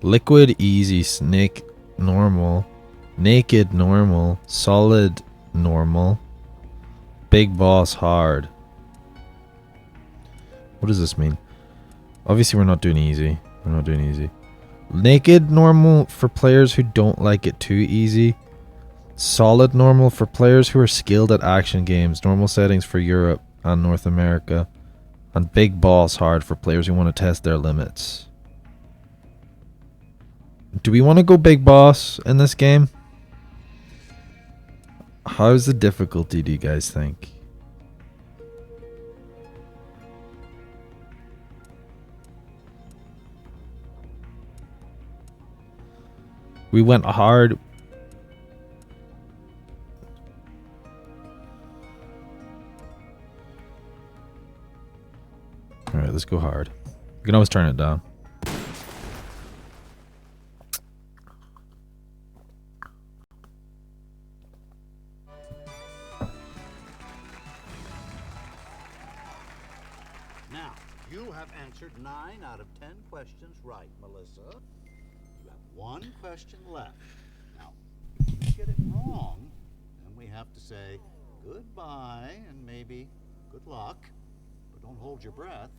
Liquid, easy. Snake, normal. Naked, normal. Solid, normal. Big boss, hard. What does this mean? Obviously, we're not doing easy. We're not doing easy. Naked, normal for players who don't like it too easy. Solid, normal for players who are skilled at action games. Normal settings for Europe and North America. And big boss, hard for players who want to test their limits. Do we want to go big boss in this game? How's the difficulty, do you guys think? We went hard. Alright, let's go hard. You can always turn it down. Now, you have answered 9 out of 10 questions right, Melissa. You have 1 question left. Now, if you get it wrong, then we have to say goodbye and maybe good luck. But don't hold your breath.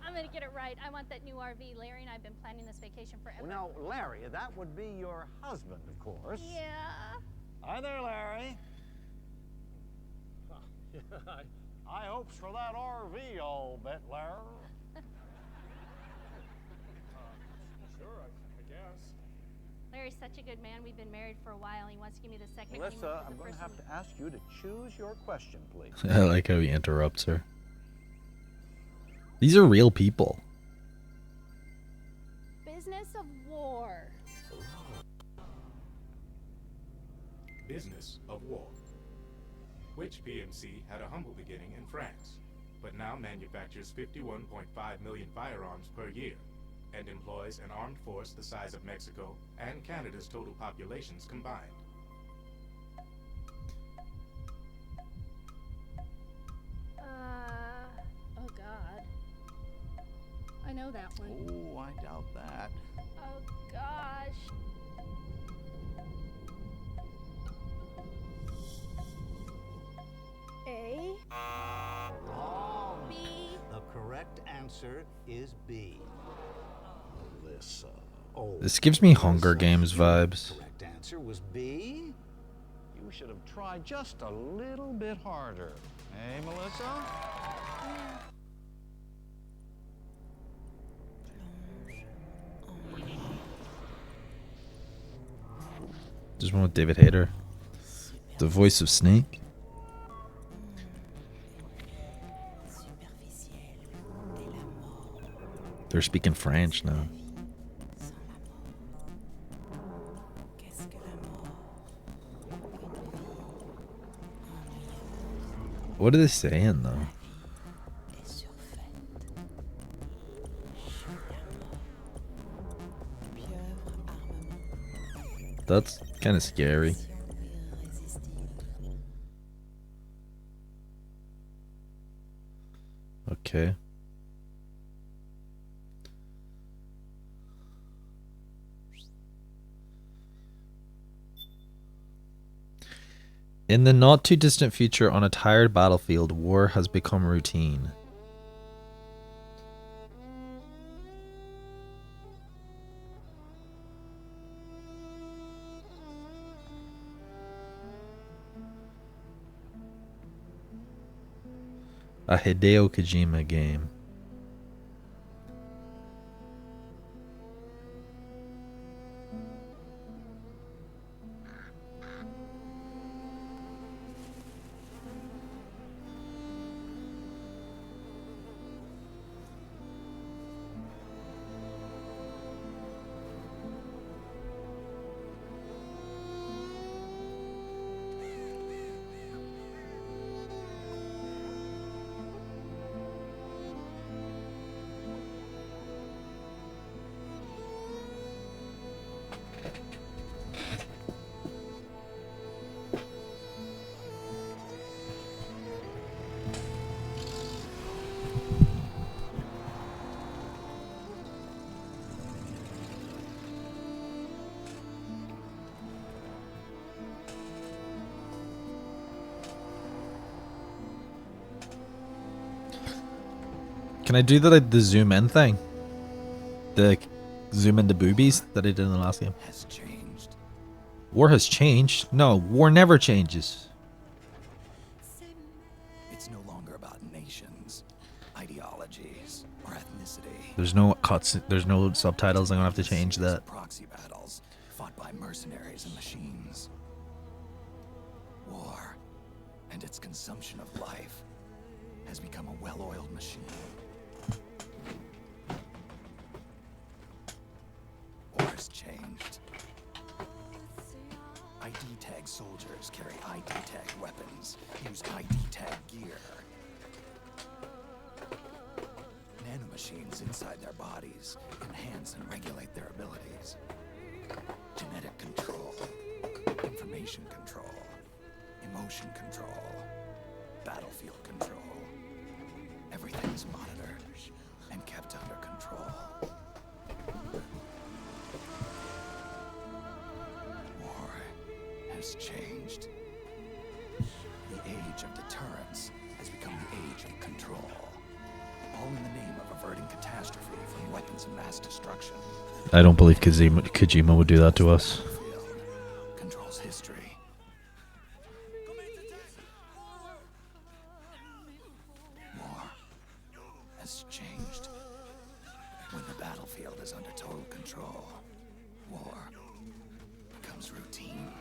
I'm gonna get it right. I want that new RV. Larry and I have been planning this vacation forever. Well, now, Larry, that would be your husband, of course. Yeah. Hi there, Larry. I hopes for that RV, I'll bet, Larry. Sure, I guess. Larry's such a good man. We've been married for a while. He wants to give me the second. Melissa, I'm going to have to ask you to choose your question, please. I like how he interrupts her. These are real people. Business of war. Business of war. Which PMC had a humble beginning in France, but now manufactures 51.5 million firearms per year, and employs an armed force the size of Mexico and Canada's total populations combined. Oh God. I know that one. Oh, I doubt that. Oh gosh. A. Wrong. B. The correct answer is B. Melissa. Oh, This gives me Hunger Games vibes. the correct answer was B. You should have tried just a little bit harder. Hey, Melissa? There's one with David Hayter. The voice of Snake. They're speaking French now. What are they saying though? That's kind of scary. Okay. In the not too distant future, on a tired battlefield, war has become routine. A Hideo Kojima game. Can I do the zoom in thing? The zoom into boobies that I did in the last game. Has changed. War has changed? No, war never changes. It's no longer about nations, ideologies, or ethnicity. There's no cuts. There's no subtitles. I'm gonna have to change that. Proxy battles fought by mercenaries and machines. War and its consumption of life has become a well-oiled machine. War has changed. ID tag soldiers carry ID tag weapons, use ID tag gear. Nanomachines inside their bodies enhance and regulate their abilities. Genetic control, information control, emotion control, battlefield control. Everything is monitored and kept under control. War has changed. The age of deterrence has become the age of control. All in the name of averting catastrophe from weapons of mass destruction. I don't believe Kojima would do that to us. Controls history. War has changed. When the battlefield is under total control, war becomes routine.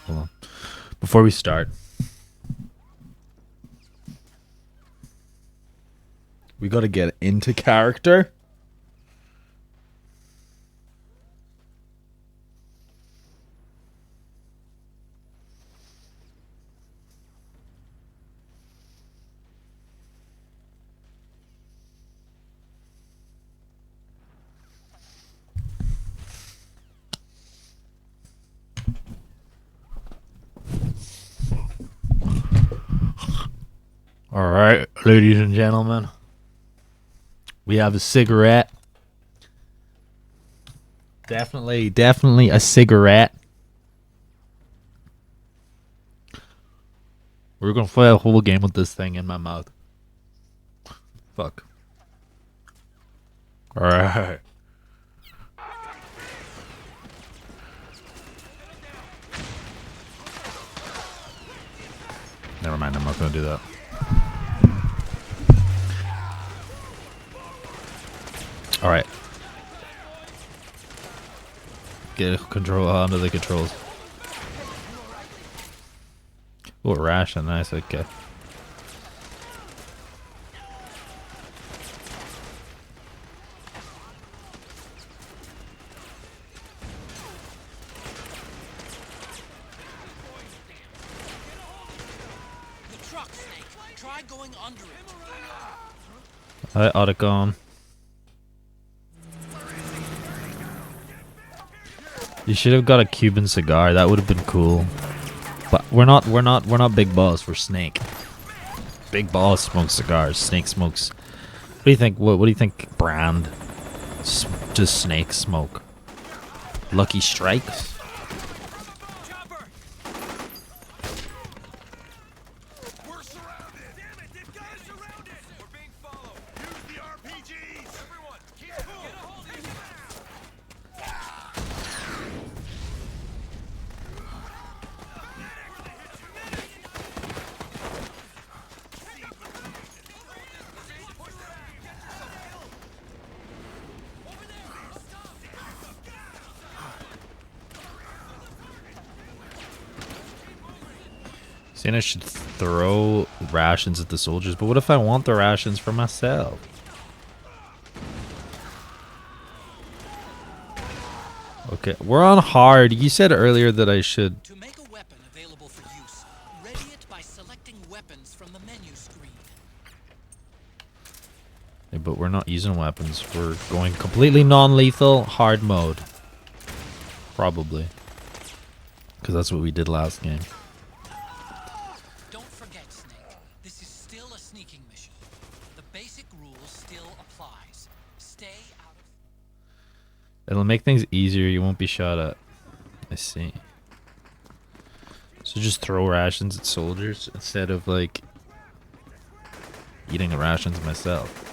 Hold on. Before we start, we got to get into character. All right, ladies and gentlemen, we have a cigarette. Definitely a cigarette. We're gonna play a whole game with this thing in my mouth. Fuck. All right. Never mind, I'm not gonna do that. All right. Get control onto the controls. Oh, ration, nice. Okay. The truck, Snake. Try going under it. Alright, Otacon. You should have got a Cuban cigar. That would have been cool. But we're not Big Boss. We're Snake. Big Boss smokes cigars. Snake smokes. What do you think? What do you think brand does Snake smoke? Lucky Strikes. Chopper! We're surrounded! Damn it! They've got us surrounded! We're being followed! Use the RPGs! Everyone, keep cool! Get a hold of Saying I should throw rations at the soldiers, but what if I want the rations for myself? Okay, we're on hard. You said earlier that I should... To make a weapon available for use, ready it by selecting weapons from the menu screen. Yeah, but we're not using weapons. We're going completely non-lethal, hard mode. Probably. Because that's what we did last game. Don't forget, Snake. This is still a sneaking mission. The basic rule still applies. Stay out of... It'll make things easier. You won't be shot at. I see. So just throw rations at soldiers instead of, like, eating the rations myself.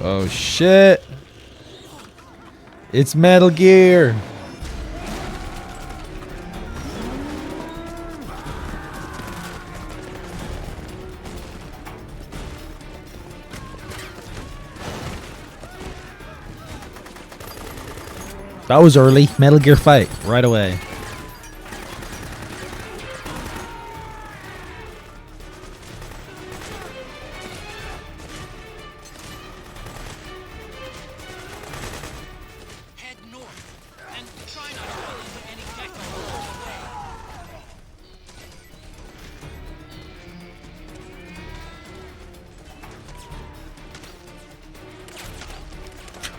Oh shit! It's Metal Gear! That was early. Metal Gear fight right away. Head north, and try not to run into any techno along the way.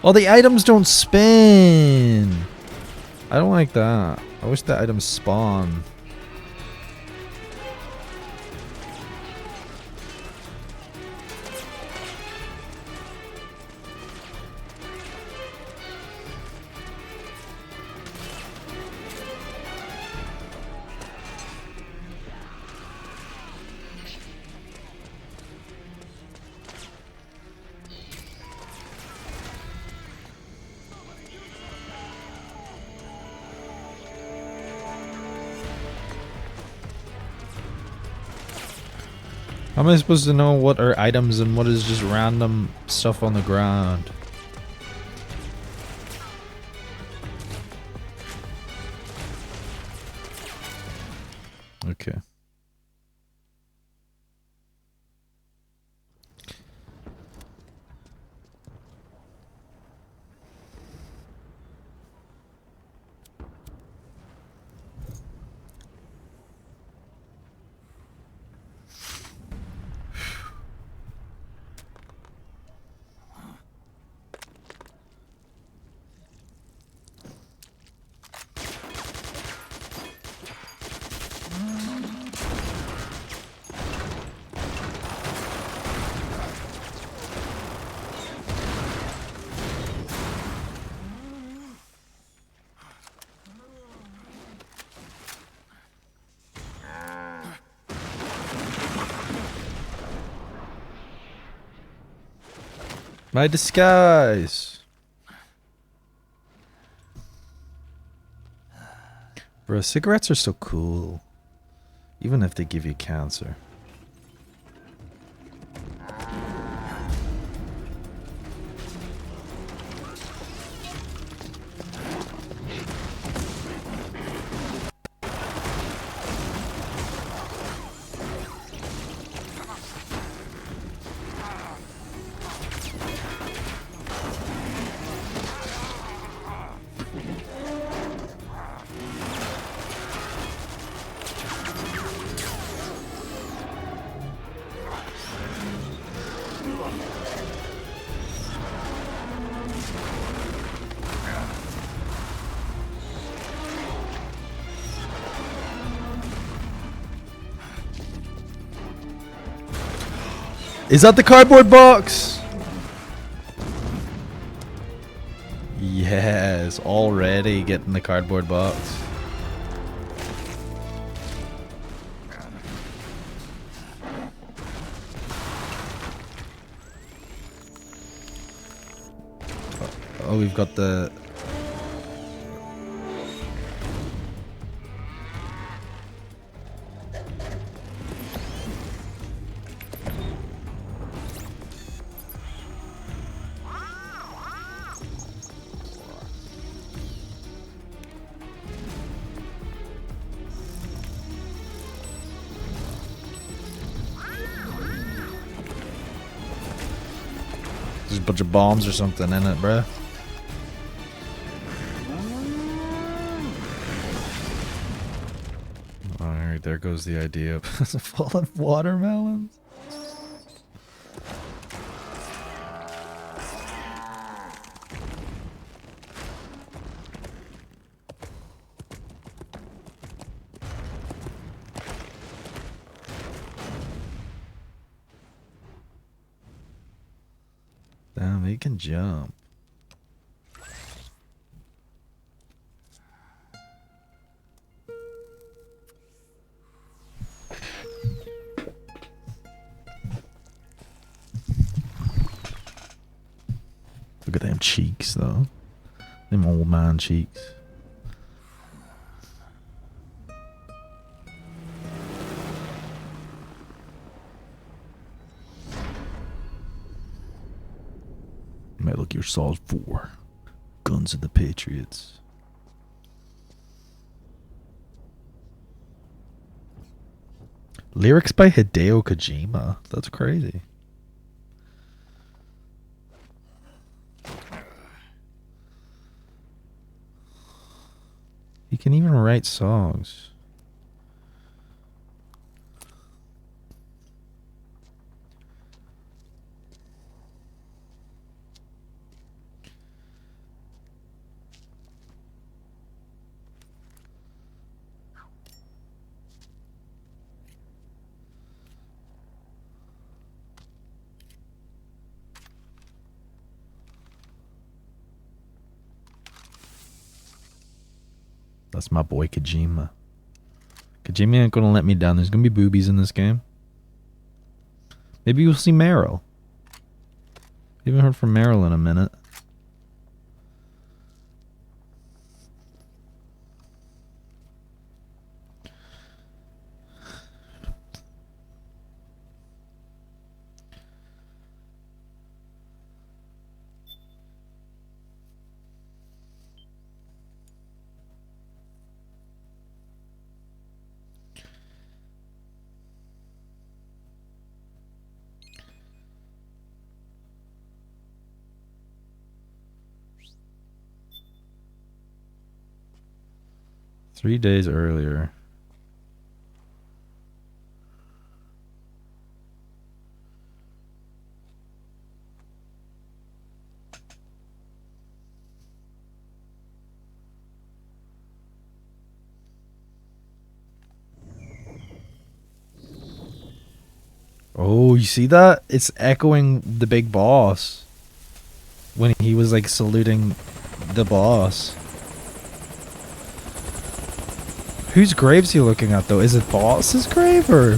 Oh, the items don't spin! I don't like that. I wish the items spawn. How am I supposed to know what are items and what is just random stuff on the ground? Okay. My disguise! Bro, cigarettes are so cool. Even if they give you cancer. Is that the cardboard box? Yes, already getting the cardboard box. Oh, we've got the... There's a bunch of bombs or something in it, bruh. Alright, there goes the idea of full of watermelons. Damn, he can jump. Look at them cheeks, though. Them old man cheeks. Metal Gear Solid 4. Guns of the Patriots. Lyrics by Hideo Kojima. That's crazy. He can even write songs. That's my boy Kojima. Kojima ain't gonna let me down. There's gonna be boobies in this game. Maybe we'll see Meryl. We haven't heard from Meryl in a minute. Three days earlier. Oh, you see that? It's echoing the big boss. When he was like saluting the boss. Whose grave's he looking at though? Is it boss's grave or?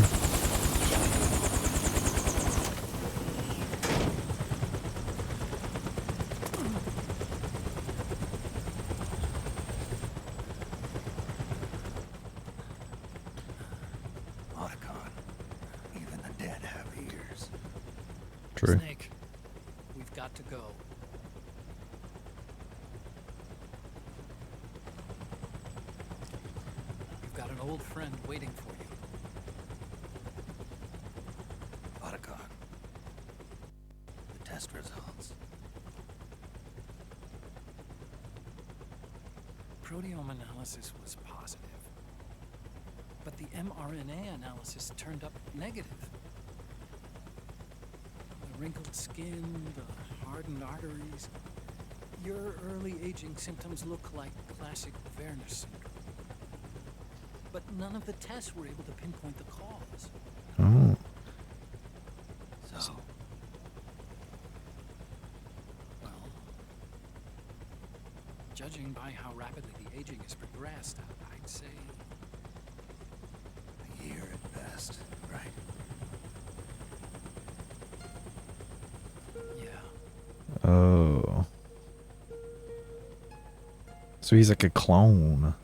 Otacon, even the dead have ears. True. Snake, we've got to go. You've got an old friend waiting for you. Otacon, the test results. Proteome analysis was positive, but the mRNA analysis turned up negative. The wrinkled skin, the hardened arteries. Your early aging symptoms look like classic Werner syndrome. But none of the tests were able to pinpoint the cause. Oh. So, So? Well, judging by how rapidly the aging has progressed, I'd say A year at best, right? yeah. Oh. So he's like a clone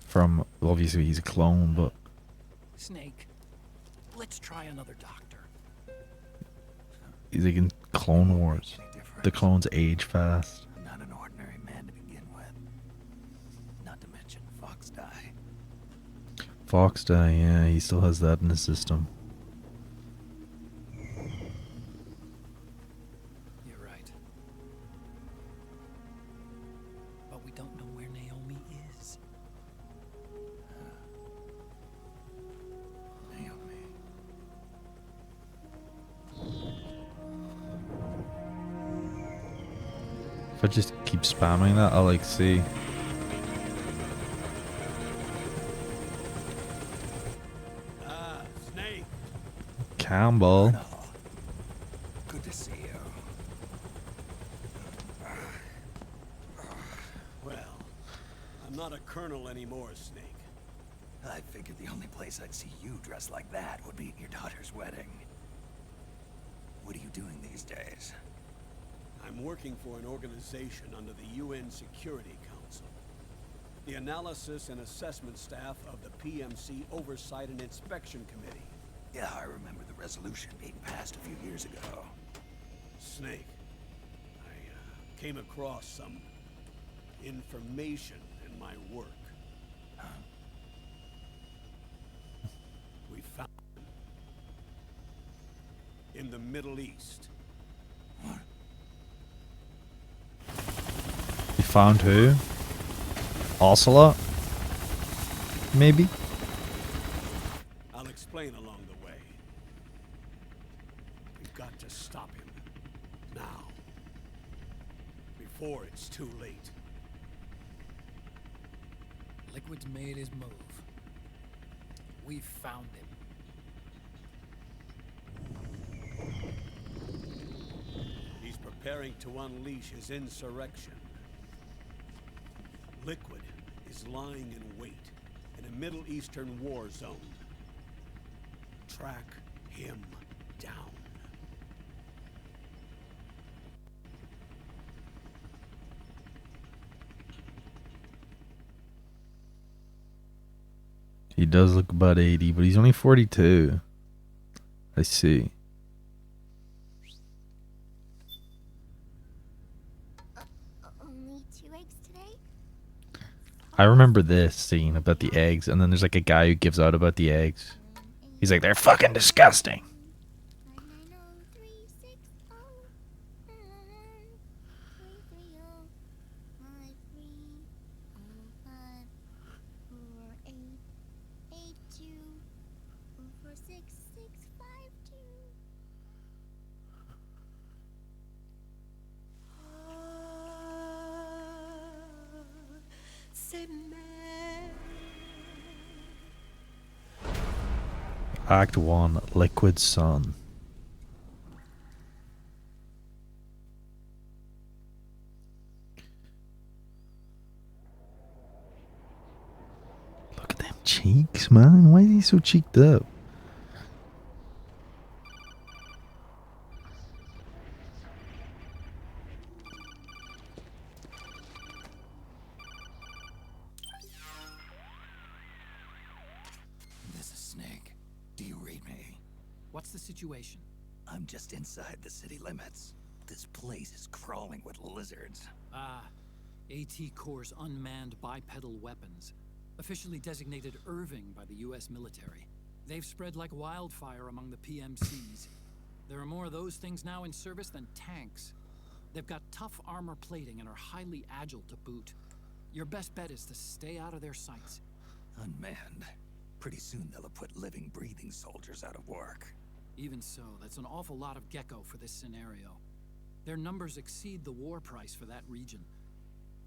from, obviously he's a clone, but Snake, let's try another doctor. he's like in Clone Wars. Any difference? The clones age fast. I'm not an ordinary man to begin with. Not to mention Fox die. Fox die, yeah, he still has that in his system. You're right. But we don't know where Naomi is. Naomi. If I just keep spamming that, I'll like see. Ah, Snake. Campbell. No. Good to see you. Well, I'm not a colonel anymore, Snake. I figured the only place I'd see you dressed like that would be at your daughter's wedding. What are you doing these days? I'm working for an organization under the UN Security Council. The Analysis and Assessment Staff of the PMC Oversight and Inspection Committee. Yeah, I remember the resolution being passed a few years ago. Snake, I came across some information in my work. We found him in the Middle East. You found who? Ocelot? Maybe? I'll explain along the way. We've got to stop him. Now. Before it's too late. Liquid's made his move. We found him. He's preparing to unleash his insurrection. Liquid is lying in wait in a Middle Eastern war zone. Track him down. He does look about 80, but he's only 42. I see. Only 2 eggs today? I remember this scene about the eggs, and then there's like a guy who gives out about the eggs. He's like, they're fucking disgusting. 993-652-468-82-460-552. Act 1, Liquid Sun. Look at them cheeks, man. Why is he so cheeked up? This is Snake. Do you read me? What's the situation? I'm just inside the city limits. This place is crawling with lizards. Ah, AT Corps' unmanned bipedal weapons. Officially designated Irving by the US military. They've spread like wildfire among the PMCs. There are more of those things now in service than tanks. They've got tough armor plating and are highly agile to boot. Your best bet is to stay out of their sights. Unmanned. Pretty soon they'll have put living, breathing soldiers out of work. Even so, that's an awful lot of gecko for this scenario. Their numbers exceed the war price for that region.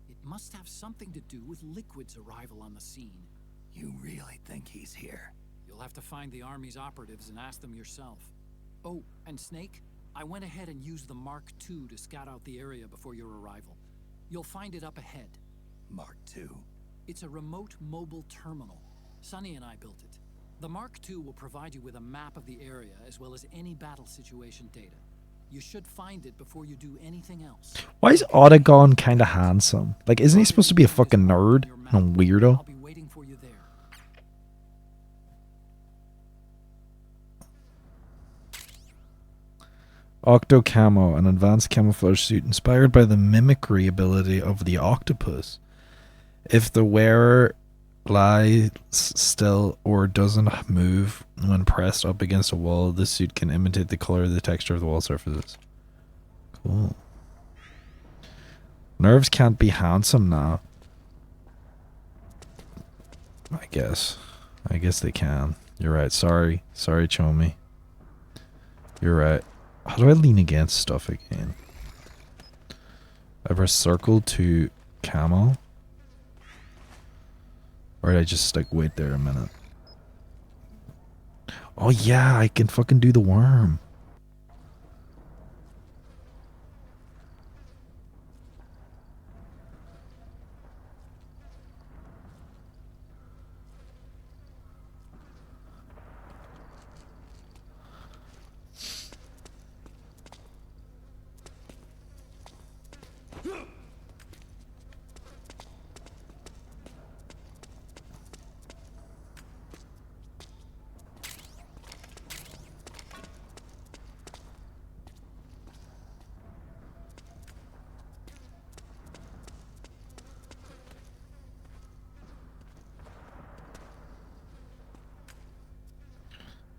It must have something to do with Liquid's arrival on the scene. You really think he's here? You'll have to find the Army's operatives and ask them yourself. Oh, and Snake, I went ahead and used the Mark II to scout out the area before your arrival. You'll find it up ahead. Mark II. It's a remote mobile terminal. Sonny and I built it. The Mark II will provide you with a map of the area as well as any battle situation data. You should find it before you do anything else. Why is Autogon kind of handsome? Like, isn't he supposed to be a fucking nerd and a weirdo? I'll be waiting for you there. Octo Camo, an advanced camouflage suit inspired by the mimicry ability of the octopus. If the wearer lies still or doesn't move when pressed up against a wall, the suit can imitate the color of the texture of the wall surfaces. Cool. Nerves can't be handsome now. I guess they can. You're right. Sorry, Chomi. You're right. How do I lean against stuff again? I press circle to camo. Or did I just like wait there a minute? Oh yeah, I can fucking do the worm.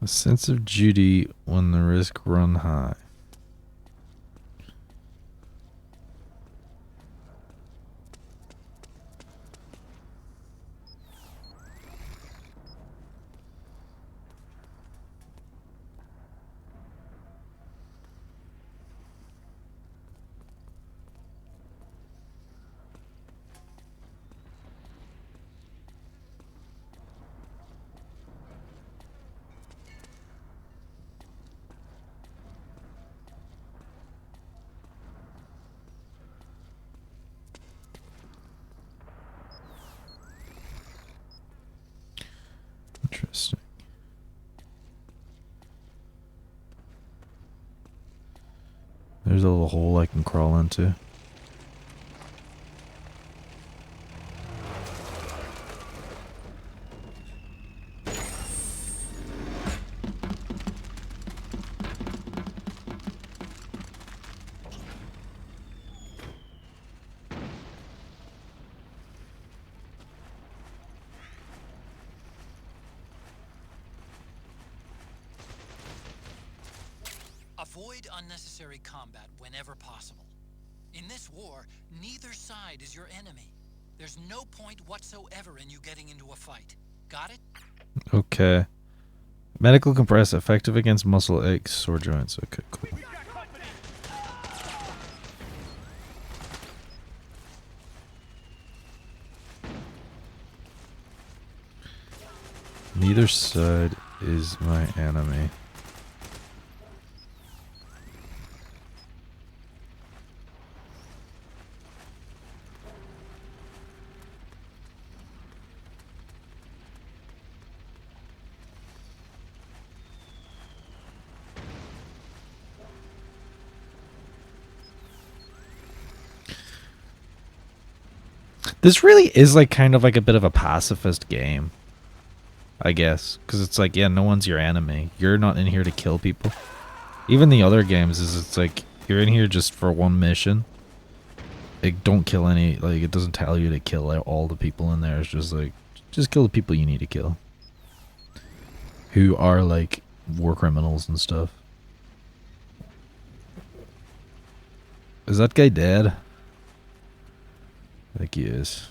A sense of duty when the risk run high. Interesting. There's a little hole I can crawl into. Avoid unnecessary combat whenever possible. In this war, neither side is your enemy. There's no point whatsoever in you getting into a fight. Got it? Okay. Medical compress, effective against muscle aches, sore joints. Okay, cool. Neither side is my enemy. This really is like kind of like a bit of a pacifist game, I guess, because it's like, yeah, no one's your enemy. You're not in here to kill people. Even the other games is it's like you're in here just for one mission. Like, don't kill any, like, it doesn't tell you to kill all the people in there. It's just like, just kill the people you need to kill, who are like war criminals and stuff. Is that guy dead? I think he is.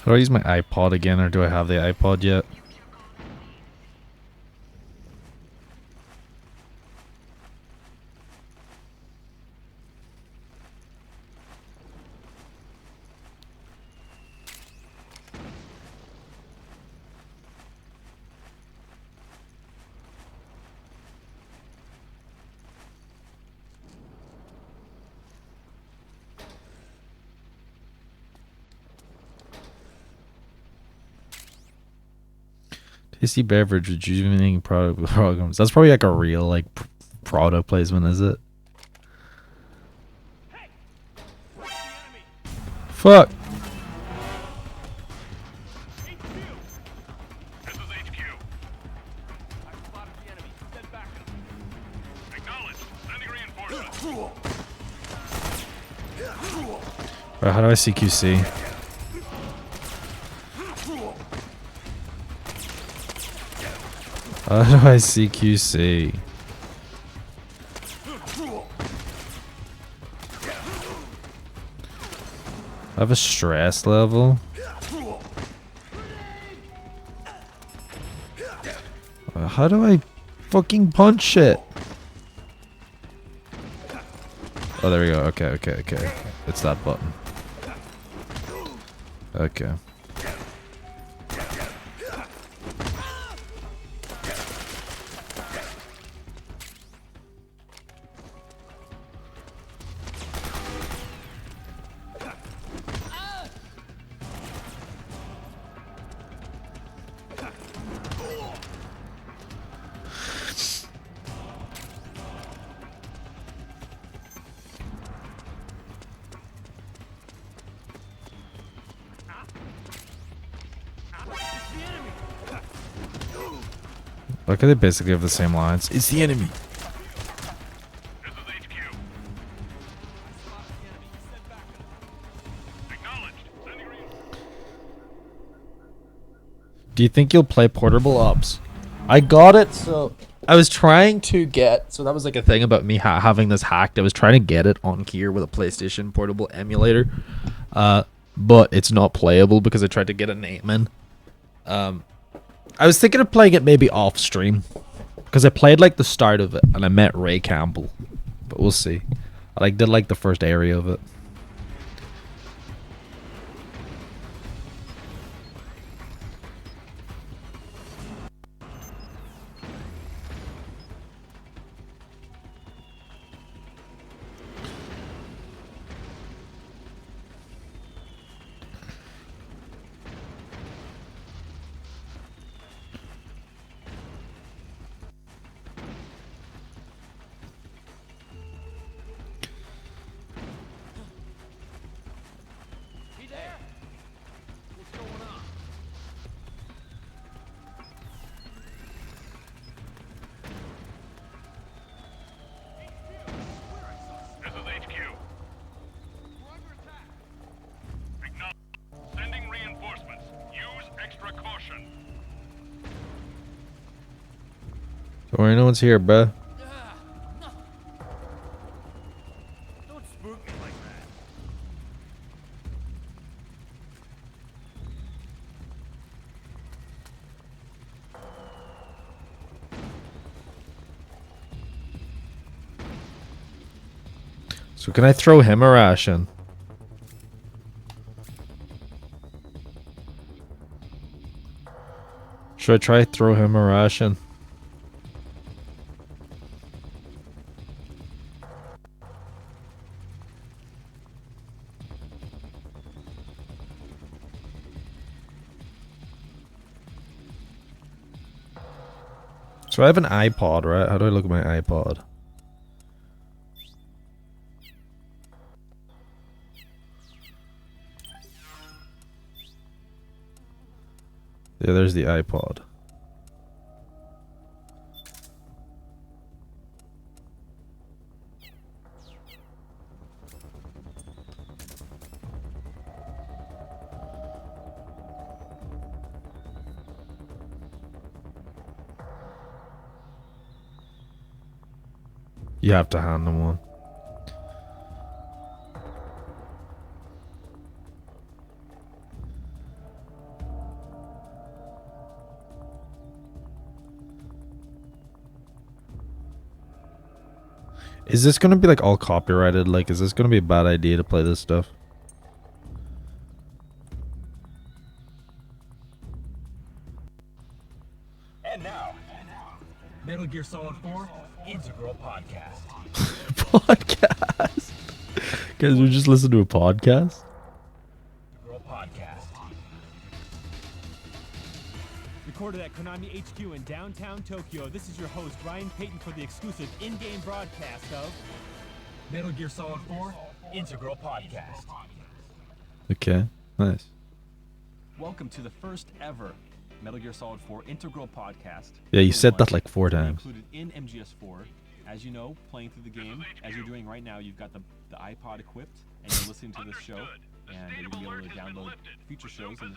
Do I use my iPod again, or do I have the iPod yet? Tasty beverage rejuvenating product programs. That's probably like a real like product placement, is it? Fuck. Right, how do I CQC? How do I CQC? I have a stress level. How do I fucking punch it? Oh, there we go. Okay, okay, okay. It's that button. Okay. Okay, they basically have the same lines. It's the enemy. Do you think you'll play portable ops? I got it, so I was trying to get. So that was like a thing about me having this hacked. I was trying to get it on here with a PlayStation portable emulator, but it's not playable because I tried to get a name in. I was thinking of playing it maybe off stream, because I played like the start of it and I met Ray Campbell, but we'll see. I did like the first area of it. Don't worry, no one's here, bruh. Don't spook me like that. So can I throw him a ration? Should I try throw him a ration? So I have an iPod, right? How do I look at my iPod? Yeah, there's the iPod. You have to hand them one. Is this gonna be like all copyrighted? Like, is this gonna be a bad idea to play this stuff? And now, Metal Gear Solid 4 Integral Podcast. Podcast. Guys, we just listened to a podcast. Integral Podcast. Recorded at Konami HQ in downtown Tokyo, this is your host, Ryan Payton, for the exclusive in-game broadcast of Metal Gear Solid 4 Integral Podcast. Okay, nice. Welcome to the first ever Metal Gear Solid 4 Integral Podcast. Yeah, you said that like 4 times. Included in MGS4. As you know, playing through the game, as you're doing right now, you've got the iPod equipped, and you're listening to this show, and you're going to be able to download future shows in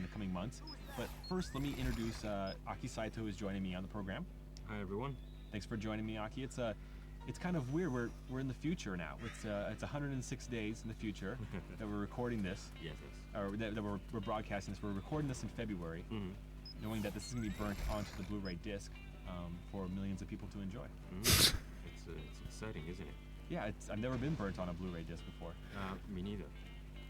the coming months. But first, let me introduce Aki Saito, who is joining me on the program. Hi, everyone. Thanks for joining me, Aki. It's kind of weird. We're in the future now. It's 106 days in the future that we're recording this. Yes. Or that we're broadcasting this. We're recording this in February, knowing that this is going to be burnt onto the Blu-ray disc for millions of people to enjoy. It's exciting, isn't it? Yeah, I've never been burnt on a Blu-ray disc before. Me neither.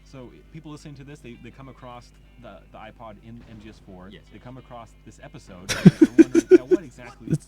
So people listening to this, they come across the iPod in MGS4. Yes. They come across this episode. And they're wondering, now, what exactly is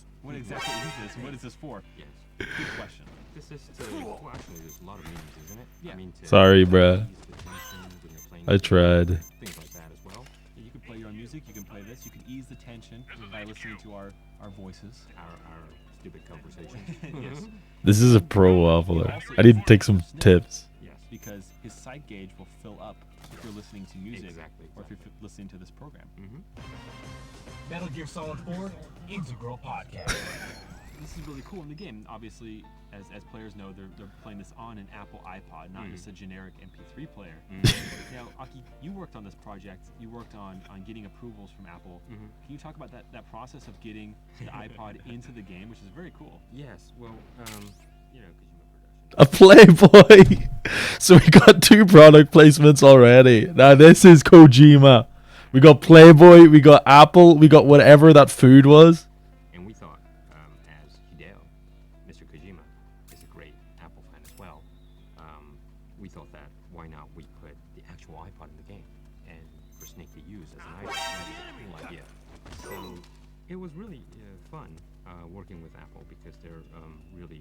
this? And what is this for? Yes. Good question. This is well, actually, there's a lot of meanings, isn't it? Yeah. I mean, Sorry, to bruh. ease the tension when you're playing I tried. things like that as well. You can play your own music. You can play this. You can ease the tension by listening to our voices. Our stupid conversation. Yes. This is a pro waffler. I need to take some tips. Yes, because his sight gauge will fill up if you're listening to music, Exactly. or if you're listening to this program. Metal Gear Solid 4 Integral Podcast. This is really cool in the game. Obviously, as players know, they're playing this on an Apple iPod, not just a generic MP3 player. Now, Aki, you worked on this project. You worked on getting approvals from Apple. Can you talk about that process of getting the iPod into the game, which is very cool? Yes. Well, you know, because A Playboy. So we got 2 product placements already. Now this is Kojima. We got Playboy, we got Apple, we got whatever that food was. And we thought, as Hideo, Mr. Kojima is a great Apple fan as well. We thought that why not we put the actual iPod in the game, and for Snake to use as an iPod. That was a cool idea. So it was really fun working with Apple because they're really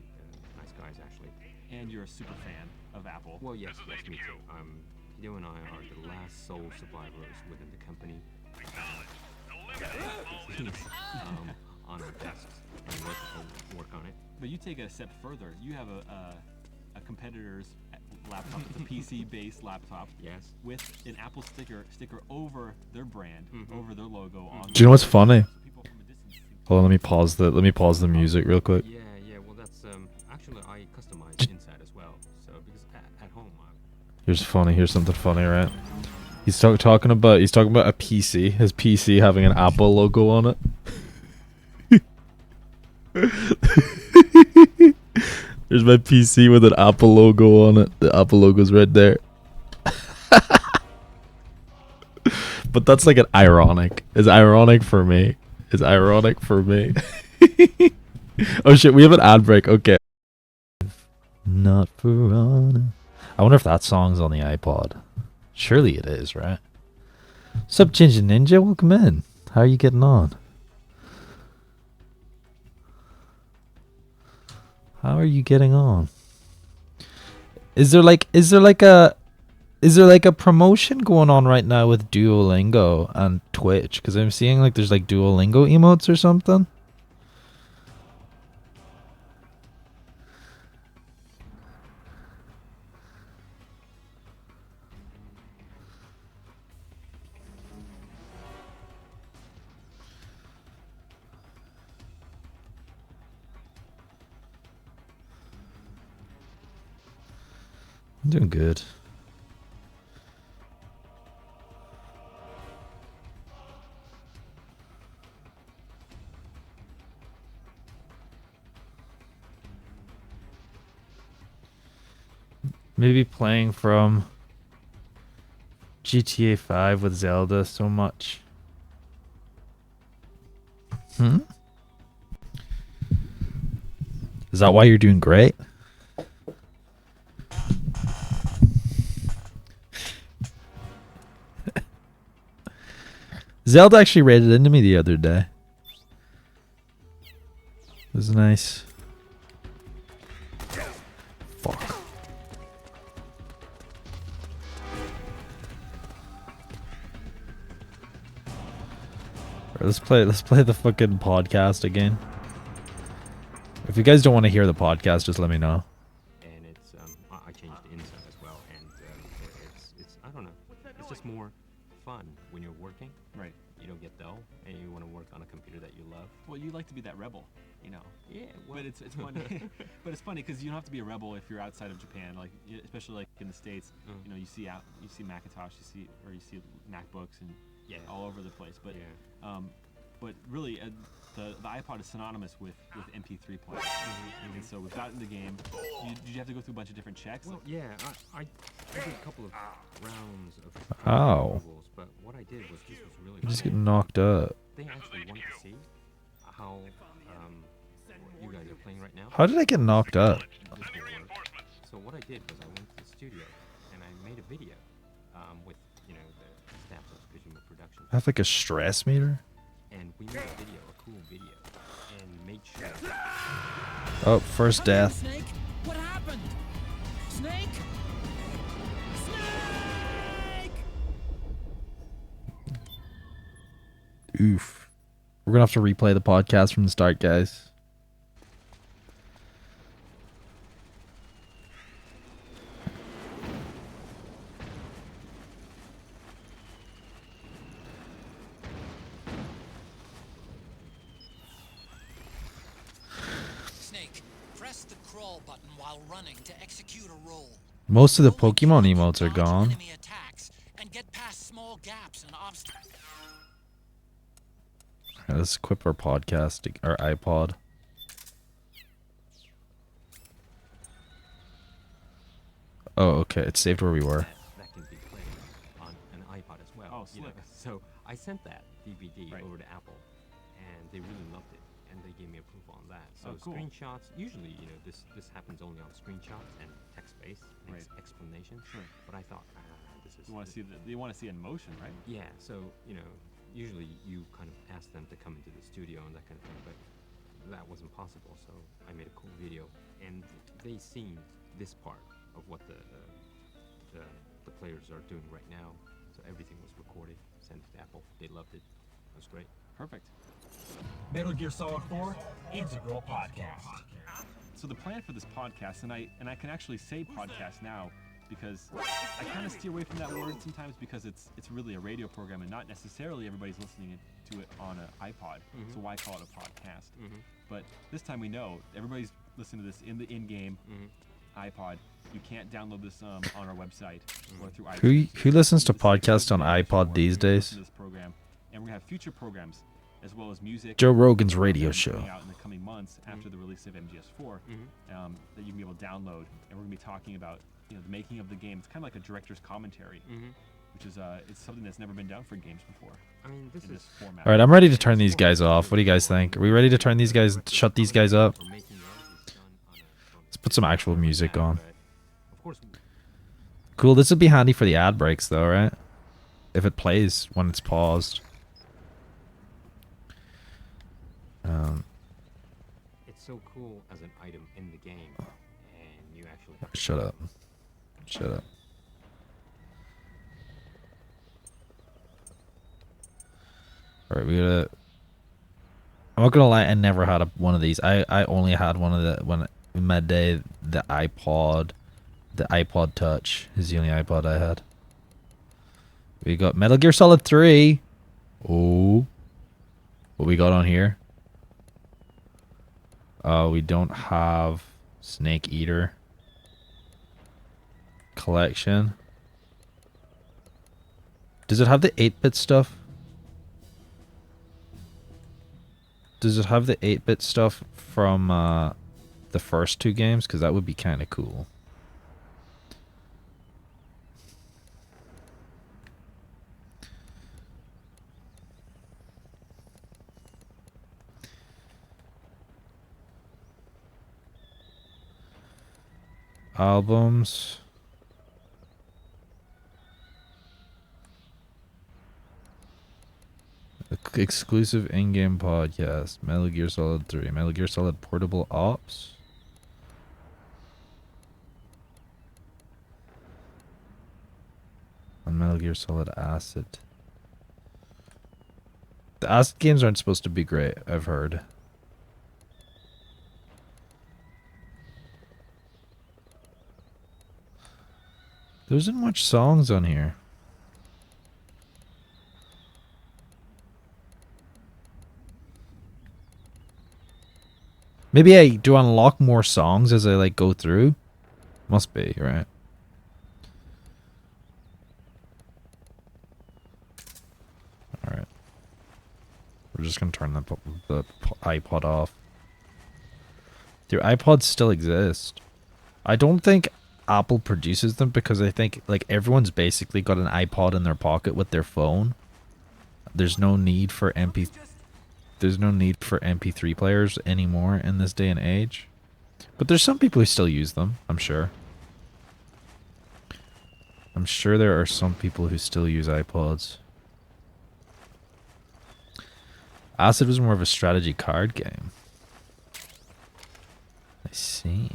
nice guys actually. And you're a super fan of Apple. Well, yes, me too. Hideo and I are the last sole survivors within the company. On our desks and work on it. But you take it a step further. You have a competitor's laptop, it's a PC-based laptop. Yes. With an Apple sticker over their brand, over their logo on. Do you know what's funny? So people from a distance think- Hold on, let me pause the music real quick. Yeah. Well, that's actually I customized inside as well. So because at home, Here's something funny, right? He's talking about a PC, his PC having an Apple logo on it. There's my PC with an Apple logo on it. The Apple logo's right there. But that's like ironic. It's ironic for me. Oh shit, we have an ad break. Okay. Not Piranha. I wonder if that song's on the iPod. Surely it is, right? Sup, Ginger Ninja? Welcome in. How are you getting on? Is there like a promotion going on right now with Duolingo and Twitch? Because I'm seeing like there's like Duolingo emotes or something. I'm doing good. Maybe playing from GTA 5 with Zelda so much. Is that why you're doing great? Zelda actually raided into me the other day. It was nice. Fuck. Alright, let's play the fucking podcast again. If you guys don't want to hear the podcast, just let me know. And it's I changed the inside as well, and it's I don't know, it's just more fun when you're working. Right. You don't get dull, and you want to work on a computer that you love. Well, you like to be that rebel, you know. Yeah. Well. But it's funny. But it's funny because you don't have to be a rebel if you're outside of Japan, like especially like in the States. You know, you see Macintosh, you see MacBooks and all over the place. But but really, the iPod is synonymous with MP3 players. And so we've gotten the game. Did you have to go through a bunch of different checks? Well, yeah, I did a couple of rounds of approvals, but what I did was this was really You just get knocked up. They actually wanted to see how you guys are playing right now. How did I get knocked up? So what I did was I went to the studio and I made a video with the staff of Kojima Productions. I have like a stress meter? And we made a video, a cool video, and made sure. Oh, first death. Snake? What happened? Snake? Snake! Oof. We're gonna have to replay the podcast from the start, guys. Snake, press the crawl button while running to execute a roll. Most of the Pokemon emotes are gone. Enemy attacks and get past small gaps and obstacles. Alright, let's equip our podcast, our iPod. Oh, okay. It saved where we were. That can be played on an iPod as well. Oh, slick. So I sent that DVD over to Apple, and they really loved it, and they gave me approval on that. So cool. Screenshots, usually, this happens only on screenshots and text-based explanations. Sure. But I thought, this is. You want to see you want to see it in motion, right? Yeah. So usually you kind of ask them to come into the studio and that kind of thing, but that wasn't possible. So I made a cool video, and they seen this part of what the players are doing right now. So everything was recorded, sent to Apple. They loved it. It was great. Perfect. Metal Gear Solid 4 Integral Podcast. So the plan for this podcast, and I can actually say podcast now because I kind of steer away from that word sometimes because it's really a radio program and not necessarily everybody's listening to it on an iPod. So why call it a podcast? But this time we know everybody's listening to this in the in-game iPod. You can't download this on our website or through iTunes. Who listens to podcasts on iPod these days? This program, and we're gonna have future programs as well as music. Joe Rogan's radio show. Coming out in the coming months after the release of MGS4 that you can be able to download, and we're gonna be talking about the making of the game. It's kind of like a director's commentary, which is it's something that's never been done for games before. I mean, this in is format. All right, I'm ready to turn these guys off. What do you guys think? Are we ready to turn these guys, shut these guys up? Let's put some actual music on. Cool. This would be handy for the ad breaks, though, right? If it plays when it's paused. It's so cool as an item in the game, and you actually have to Shut up. Shut up. Alright, we gotta... I'm not gonna lie, I never had one of these. I only had one of the... in my day, the iPod Touch is the only iPod I had. We got Metal Gear Solid 3. Oh. What we got on here? We don't have Snake Eater. Collection. Does it have the 8-bit stuff? Does it have the 8-bit stuff from the first two games? Because that would be kind of cool. Albums. Exclusive in-game podcast. Metal Gear Solid 3. Metal Gear Solid Portable Ops. And Metal Gear Solid Acid. The Acid games aren't supposed to be great, I've heard. There isn't much songs on here. Maybe I do unlock more songs as I like go through. Must be, right? Alright. We're just gonna turn the iPod off. Do iPods still exist? I don't think Apple produces them because I think like everyone's basically got an iPod in their pocket with their phone. There's no need for MP3 players anymore in this day and age. But there's some people who still use them, I'm sure. I'm sure there are some people who still use iPods. Acid was more of a strategy card game. I see.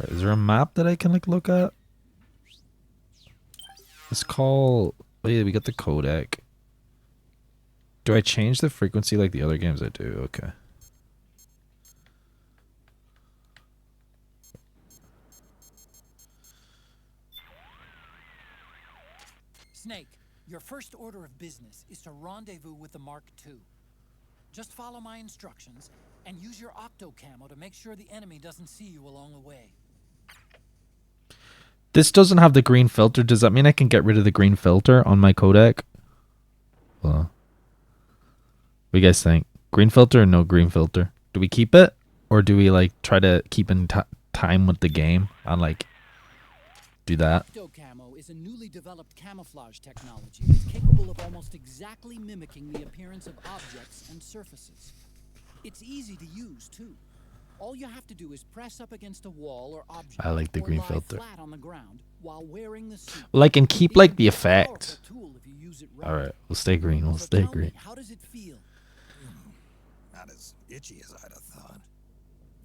Is there a map that I can like look at? Let's call... Oh yeah, we got the codec. Do I change the frequency like the other games? I do, okay. Snake, your first order of business is to rendezvous with the Mark II. Just follow my instructions and use your octo camo to make sure the enemy doesn't see you along the way. This doesn't have the green filter. Does that mean I can get rid of the green filter on my codec? Well, what do you guys think? Green filter or no green filter? Do we keep it? Or do we like try to keep in time with the game and like do that? Octo camo is a newly developed camouflage technology that's capable of almost exactly mimicking the appearance of objects and surfaces. It's easy to use too. All you have to do is press up against a wall or object. I like the green lie filter. Flat on the ground while wearing the suit. Well, I can keep like the effect. Right. Alright, we'll stay green. We'll stay green. How does it feel? Not as itchy as I'd have thought.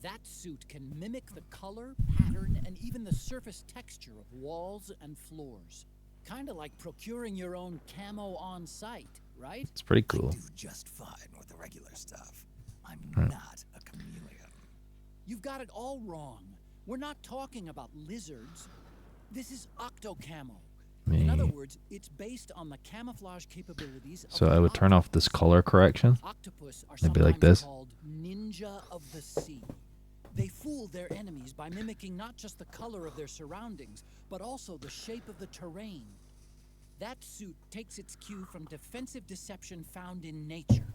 That suit can mimic the color, pattern, and even the surface texture of walls and floors. Kind of like procuring your own camo on site, right? It's pretty cool. I do just fine with the regular stuff. I'm not a chameleon. You've got it all wrong. We're not talking about lizards. This is octo camo. In other words, it's based on the camouflage capabilities of So I would turn off this color correction. Octopus are Maybe like sometimes this. called ninja of the sea. They fool their enemies by mimicking not just the color of their surroundings, but also the shape of the terrain. That suit takes its cue from defensive deception found in nature.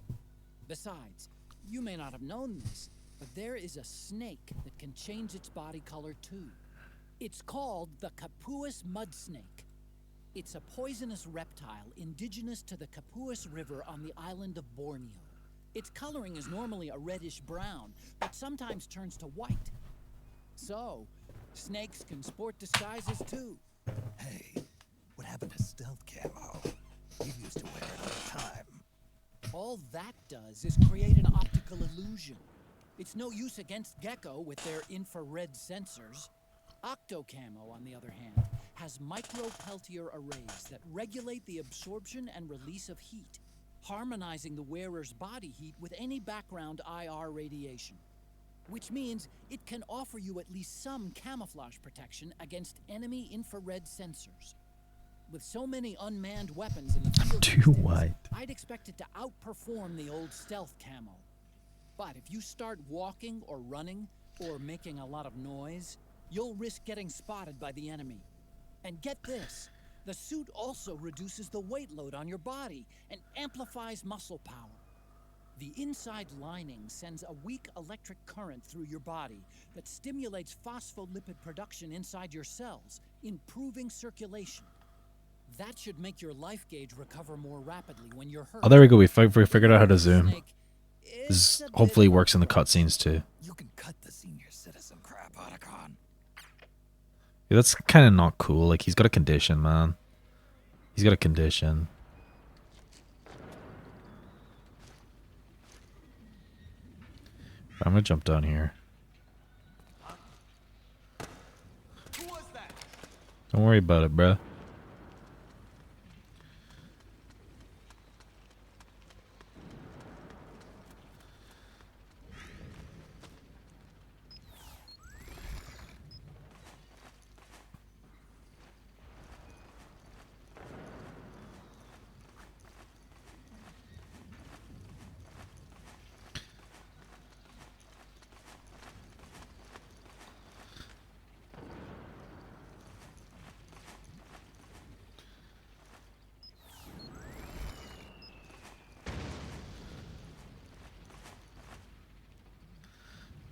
Besides, you may not have known this, but there is a snake that can change its body color too. It's called the Capuas mud snake. It's a poisonous reptile indigenous to the Capuas River on the island of Borneo. Its coloring is normally a reddish-brown, but sometimes turns to white. So, snakes can sport disguises too. Hey, what happened to stealth camo? You used to wear it all the time. All that does is create an optical illusion. It's no use against Gecko with their infrared sensors. Octocamo, on the other hand, has micro-peltier arrays that regulate the absorption and release of heat, harmonizing the wearer's body heat with any background IR radiation. Which means it can offer you at least some camouflage protection against enemy infrared sensors. With so many unmanned weapons in the field Too these days, white. I'd expect it to outperform the old stealth camo. But if you start walking or running or making a lot of noise, you'll risk getting spotted by the enemy. And get this, the suit also reduces the weight load on your body and amplifies muscle power. The inside lining sends a weak electric current through your body that stimulates phospholipid production inside your cells, improving circulation. That should make your life gauge recover more rapidly when you're hurt. Oh, there we go. We figured out how to zoom. Snake, This hopefully works in the cutscenes too. You can cut the senior citizen crap, Otacon. Yeah, that's kind of not cool. Like, he's got a condition, man. He's got a condition. I'm gonna jump down here. Don't worry about it, bruh.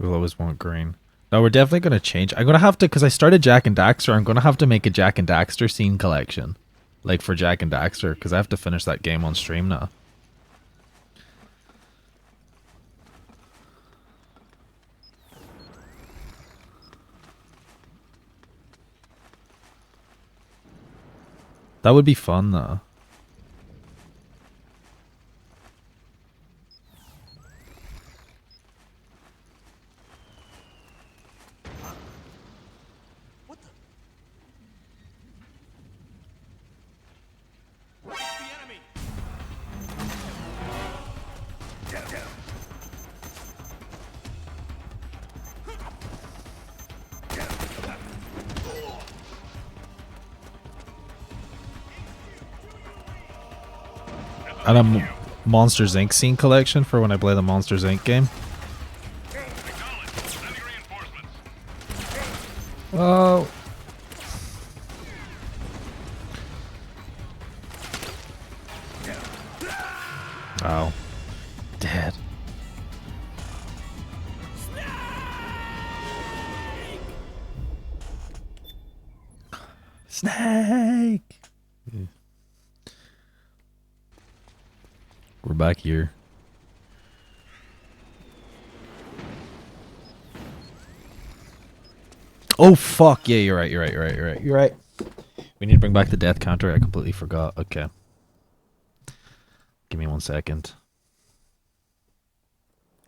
We'll always want green. No, we're definitely going to change. I'm going to have to, because I started Jack and Daxter, I'm going to have to make a Jack and Daxter scene collection. Like for Jack and Daxter, because I have to finish that game on stream now. That would be fun though. And a Monsters Inc. scene collection for when I play the Monsters Inc. game. Oh. Oh. Dead. Snake! We're back here. Oh fuck, yeah, you're right. You're right. We need to bring back the death counter. I completely forgot. Okay. Give me 1 second.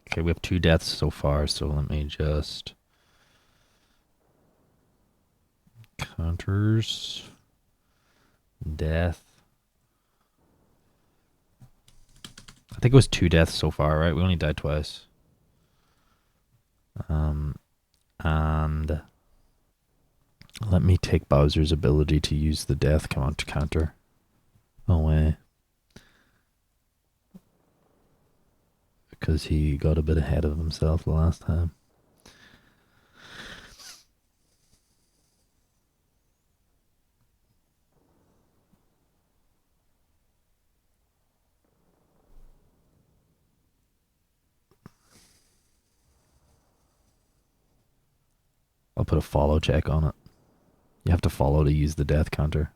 Okay, we have 2 deaths so far, so let me just... Counters. Death. I think it was 2 deaths so far, right? We only died twice. And let me take Bowser's ability to use the death counter away. Because he got a bit ahead of himself the last time. I'll put a follow check on it. You have to follow to use the death counter.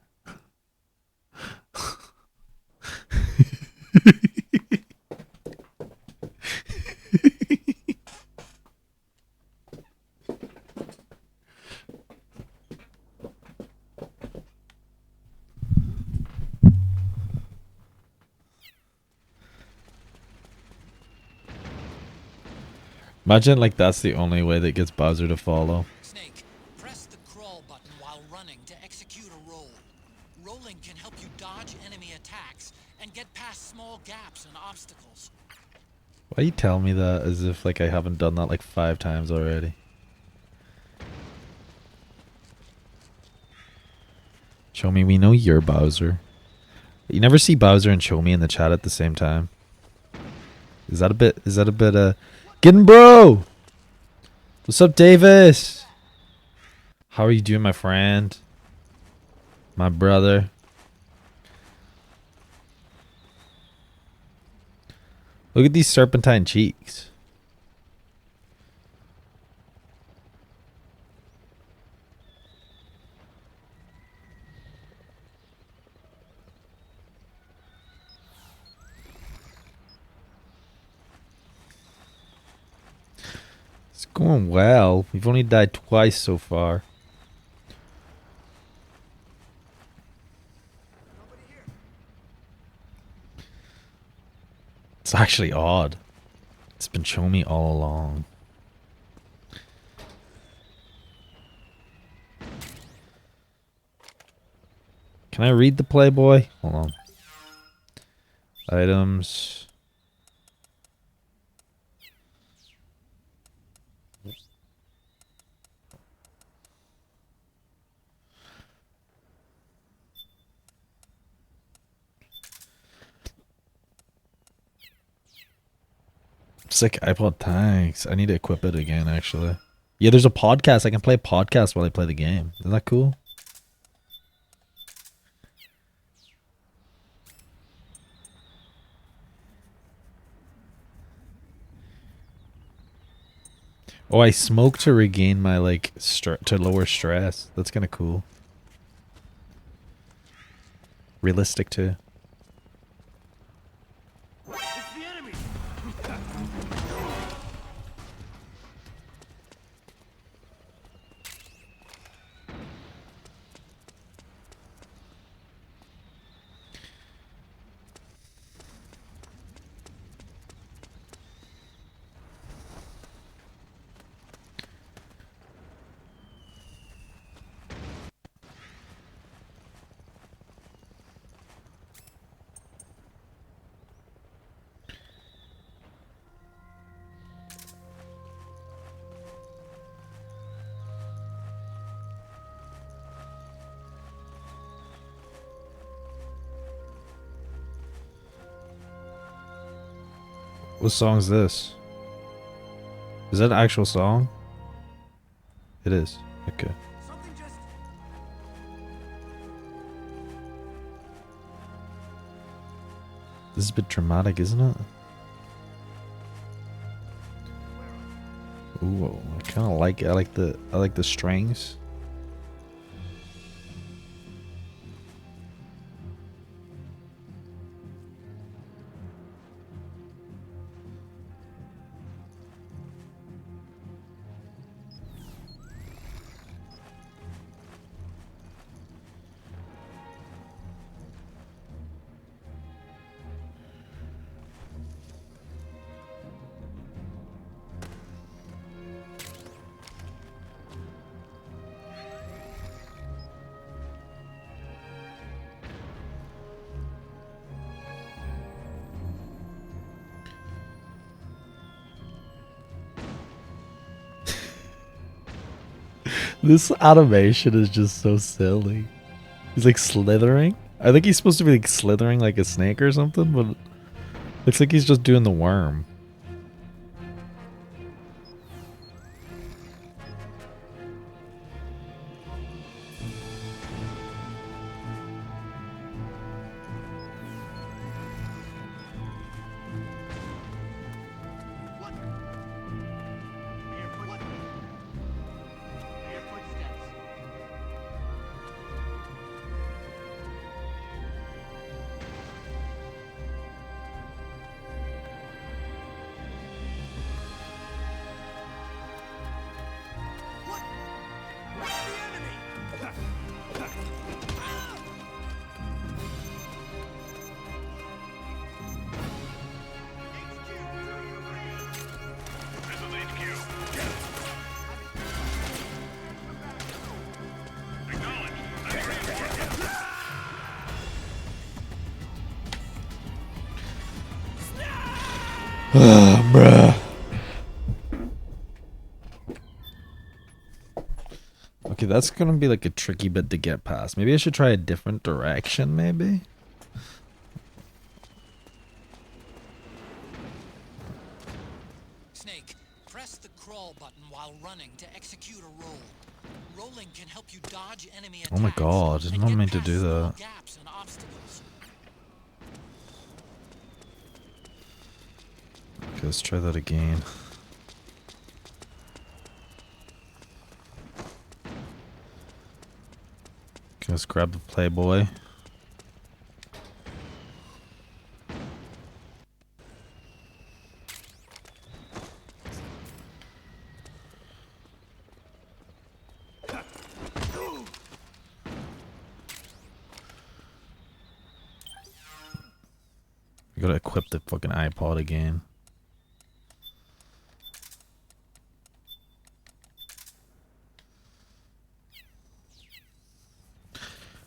Imagine like that's the only way that gets Bowser to follow. Snake, press the crawl button while running to execute a roll. Rolling can help you dodge enemy attacks and get past small gaps and obstacles. Why you tell me that as if like I haven't done that like 5 times already? Show me, we know you're Bowser. You never see Bowser and Show Me in the chat at the same time. Is that a bit Getting bro! What's up, Davis? How are you doing, my friend? My brother. Look at these serpentine cheeks. Going well. We've only died twice so far. It's actually odd. It's been showing me all along. Can I read the Playboy? Hold on. Items. Sick iPod, thanks. I need to equip it again, actually. Yeah, there's a podcast. I can play podcast while I play the game. Isn't that cool? Oh, I smoke to regain my, like, to lower stress. That's kind of cool. Realistic, too. What song is this? Is that an actual song? It is. Okay. This is a bit dramatic, isn't it? Ooh, I kind of like it. I like the strings. This animation is just so silly. He's like slithering. I think he's supposed to be like slithering like a snake or something, but looks like he's just doing the worm. Bruh. Okay, that's gonna be like a tricky bit to get past. Maybe I should try a different direction, maybe? Snake, press the crawl button while running to execute a roll. Rolling can help you dodge enemy attacks. Oh my god, I'm not meant to do that. Gaps and obstacles. Okay, let's try that again. Okay, let's grab the Playboy. gotta equip the fucking iPod again.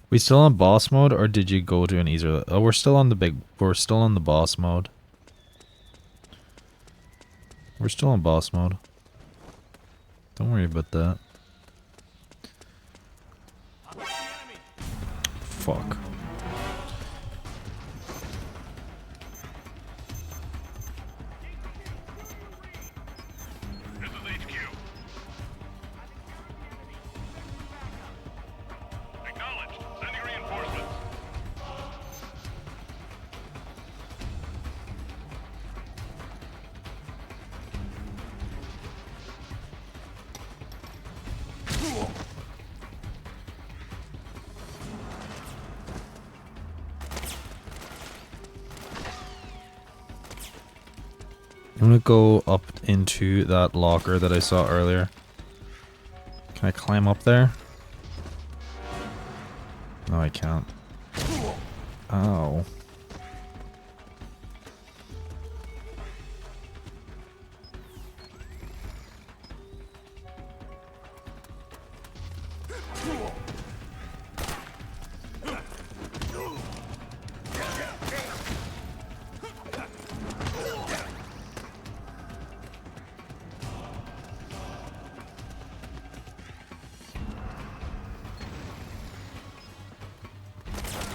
We still on boss mode, or did you go to an easier? Oh, we're still on the boss mode. We're still on boss mode. Don't worry about that. Fuck. This is HQ. Acknowledged. Sending reinforcements. I'm gonna go up into that locker that I saw earlier. Can I climb up there? No, I can't. Ow.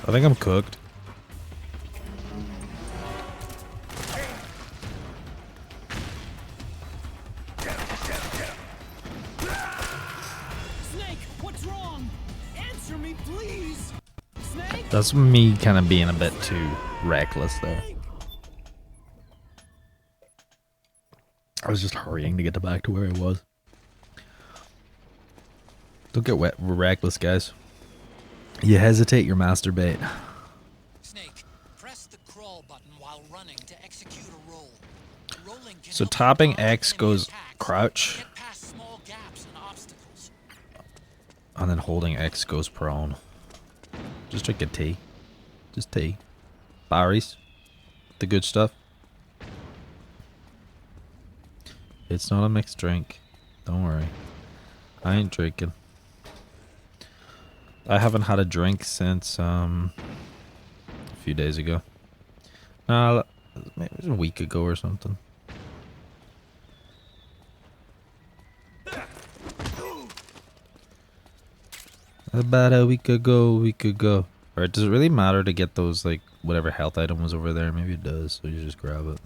I think I'm cooked. Snake, what's wrong? Answer me, please. Snake? That's me kind of being a bit too reckless there. I was just hurrying to get back to where I was. Don't get reckless, guys. You hesitate, you masturbate. Snake, press the crawl button while running to execute a roll. Rolling can So help you tapping dodge X enemy goes attacks, crouch, get past small gaps and obstacles. and then holding X goes prone. Just drink a tea. Just tea. Barry's. The good stuff. It's not a mixed drink. Don't worry. I ain't drinking. I haven't had a drink since a few days ago. Maybe it was a week ago or something. About a week ago. Alright, does it really matter to get those, like, whatever health item was over there? Maybe it does, so you just grab it.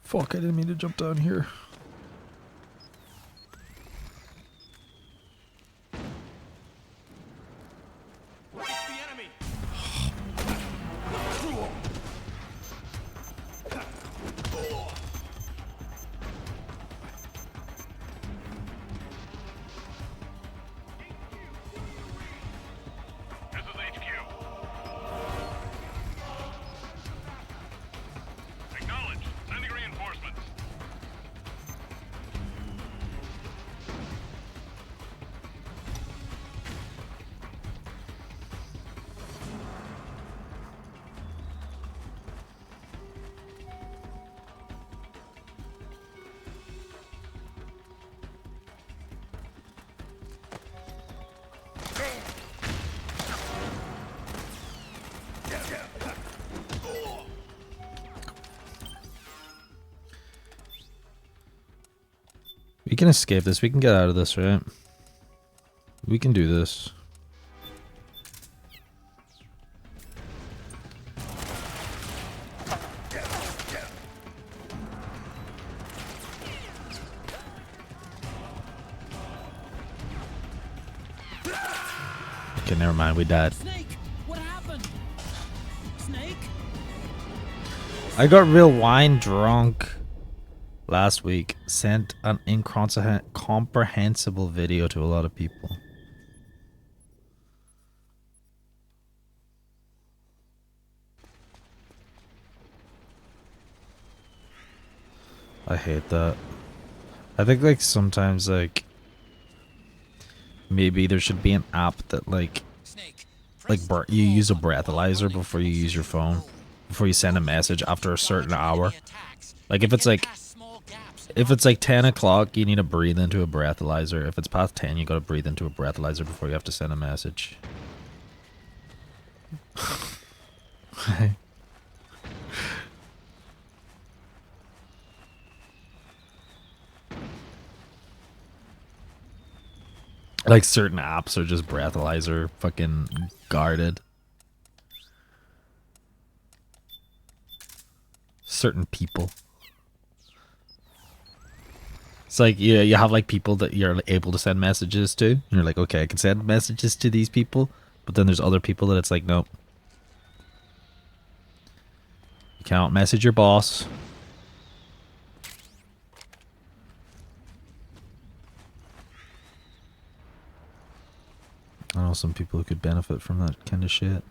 Fuck, I didn't mean to jump down here. This is HQ. Acknowledged. Sending reinforcements. We can escape this. We can get out of this, right? We can do this. Okay, never mind. We died. Snake, what happened? Snake? I got real wine drunk last week. Sent an incomprehensible video to a lot of people. I hate that. I think like sometimes like maybe there should be an app that like you use a breathalyzer before you use your phone, before you send a message after a certain hour. Like if it's like 10 o'clock, you need to breathe into a breathalyzer. If it's past 10, you gotta breathe into a breathalyzer before you have to send a message. Like certain apps are just breathalyzer fucking guarded. Certain people. It's like you have like people that you're able to send messages to. And you're like, okay, I can send messages to these people, but then there's other people that it's like, nope. You cannot message your boss. I know some people who could benefit from that kind of shit.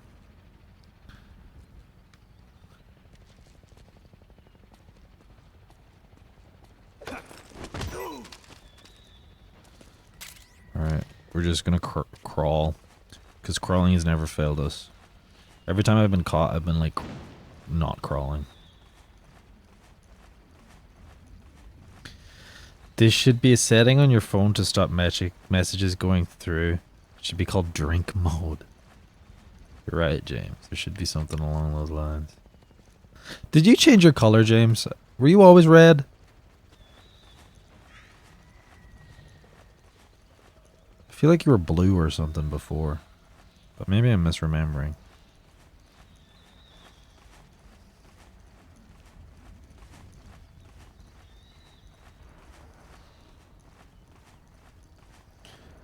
Alright, we're just gonna crawl. Because crawling has never failed us. Every time I've been caught, I've been like, not crawling. This should be a setting on your phone to stop messages going through. It should be called drink mode. You're right, James. There should be something along those lines. Did you change your color, James? Were you always red? I feel like you were blue or something before. But maybe I'm misremembering.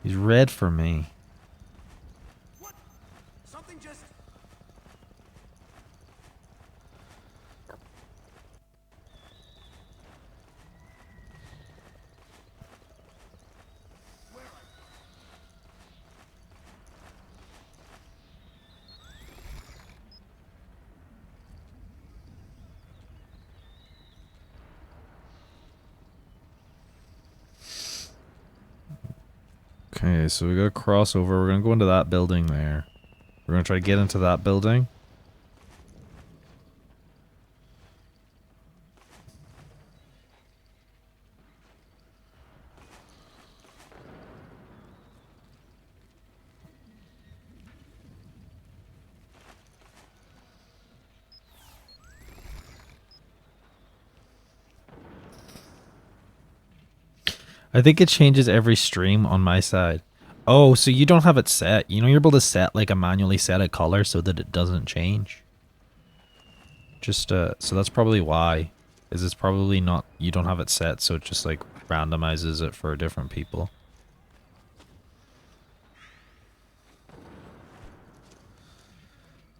He's red for me. What? Something just... Okay, so we got to cross over. We're going to go into that building there. We're going to try to get into that building. I think it changes every stream on my side. Oh, so you don't have it set. You know, you're able to set, like, manually set a color so that it doesn't change. Just, so that's probably why. Is it's probably not, you don't have it set, so it just, like, randomizes it for different people.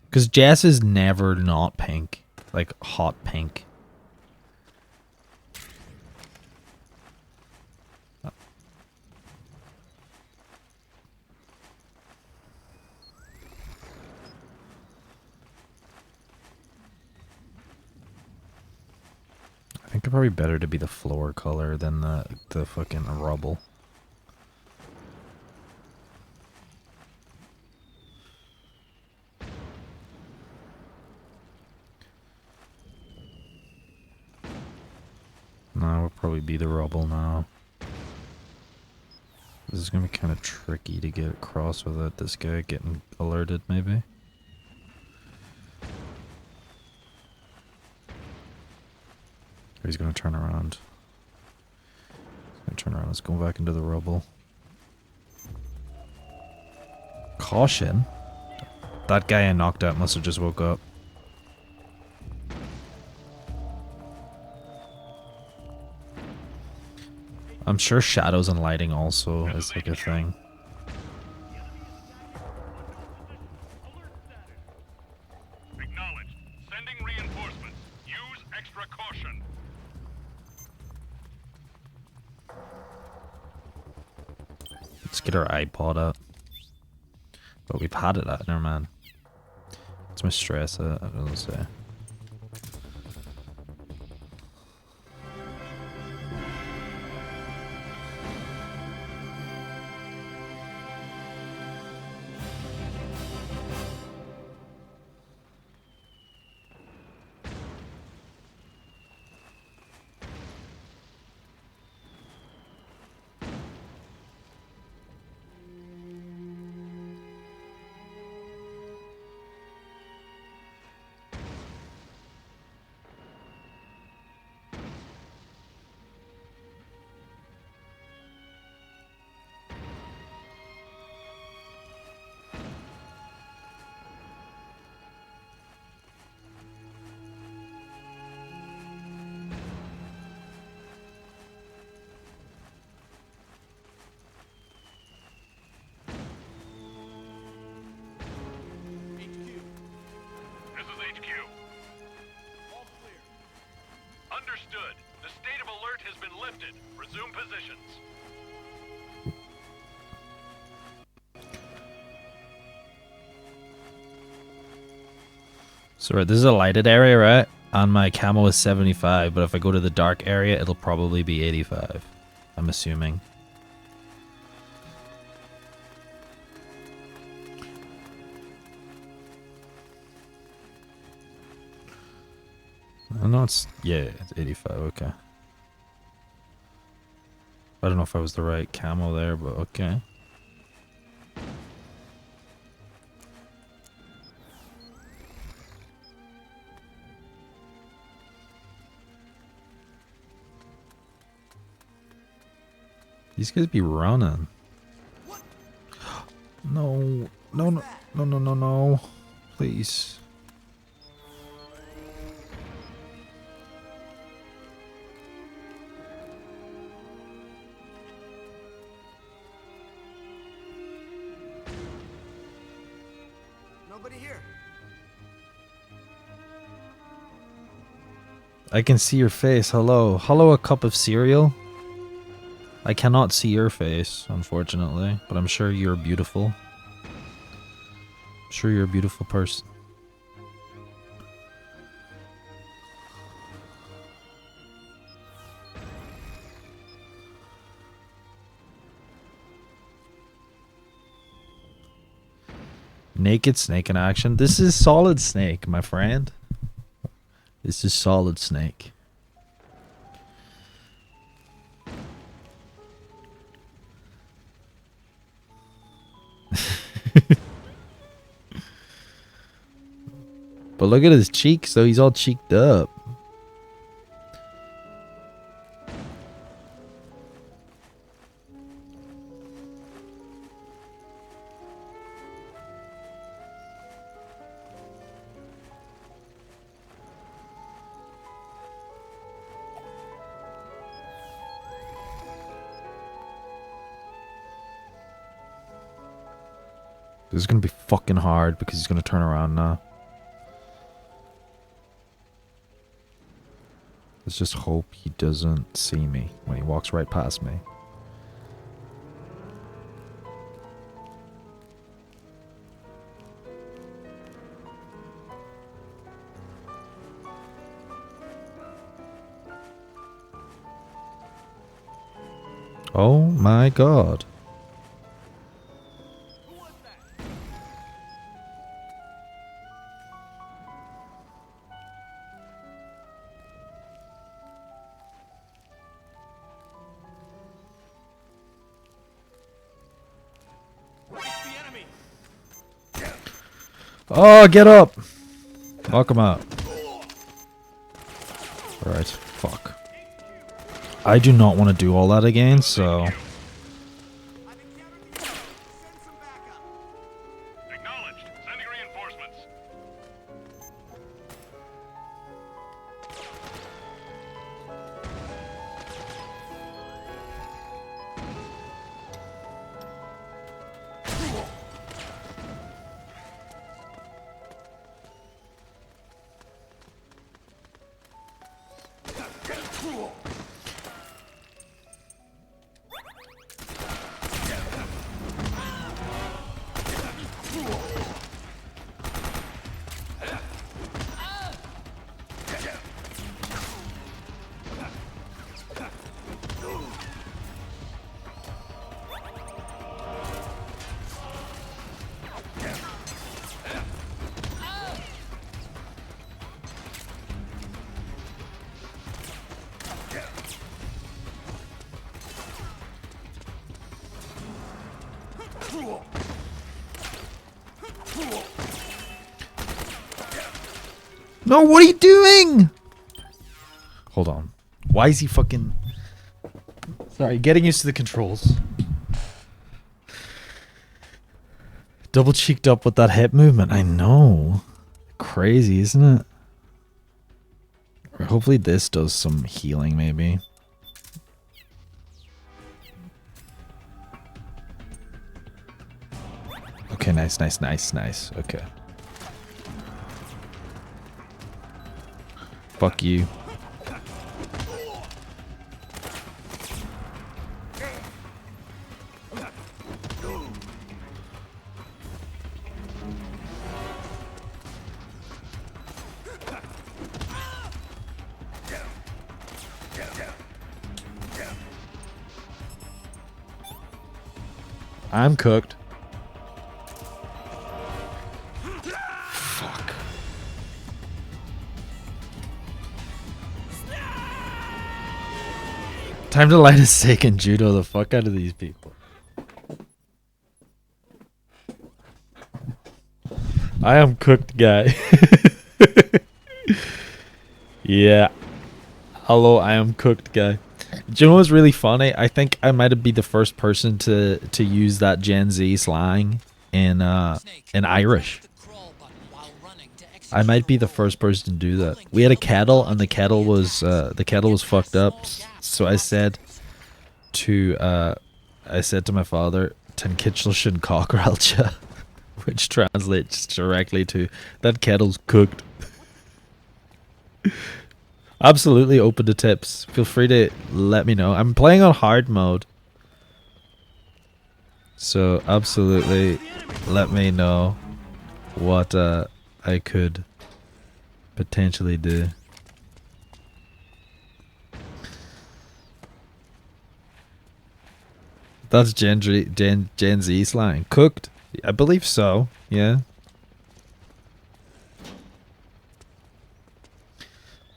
Because Jess is never not pink. Like, hot pink. I think it's probably better to be the floor color than the fucking rubble. No, it will probably be the rubble now. This is gonna be kind of tricky to get across without this guy getting alerted, maybe. He's gonna turn around. He's gonna turn around. Let's go back into the rubble. Caution. That guy I knocked out must have just woke up. I'm sure shadows and lighting also is like a thing. Acknowledged. Sending reinforcements. Use extra caution. Let's get our iPod up. But we've had it out. Never mind. It's my stress. I don't say. lifted. Resume positions. So right, this is a lighted area, right? And my camo is 75, but if I go to the dark area, it'll probably be 85. I'm assuming. I know it's, yeah, it's 85, okay. I don't know if I was the right camo there, but okay. These guys be running. No, no, no, no, no, no, no. Please. Nobody here. I can see your face. Hello. Hello, a cup of cereal. I cannot see your face, unfortunately, but I'm sure you're beautiful. I'm sure you're a beautiful person. Naked Snake in action. This is Solid Snake, my friend. This is Solid Snake. But look at his cheeks, though. He's all cheeked up. This is gonna be fucking hard because he's gonna turn around now. Let's just hope he doesn't see me when he walks right past me. Oh my god. Oh, get up! Knock him out. Alright, fuck. I do not want to do all that again, so... Acknowledged. Sending reinforcements. No, what are you doing? Hold on. Why is he fucking... Sorry, getting used to the controls. Double cheeked up with that hip movement. I know. Crazy, isn't it? Or hopefully this does some healing, maybe. Okay, nice, nice, nice, nice. Okay. Fuck you. I'm cooked. Fuck. Time to light a stake and judo the fuck out of these people. I am cooked, guy. Yeah. Hello, I am cooked, guy. Do you know what's really funny? I think I might be the first person to use that Gen Z slang in Irish. I might be the first person to do that. We had a kettle, and the kettle was fucked up. So I said to my father, "Ten kitchelshin cockrelcha," which translates directly to "that kettle's cooked." Absolutely open to tips. Feel free to let me know. I'm playing on hard mode, so absolutely let me know what I could potentially do. That's Gen Z slang. Cooked? I believe so. Yeah.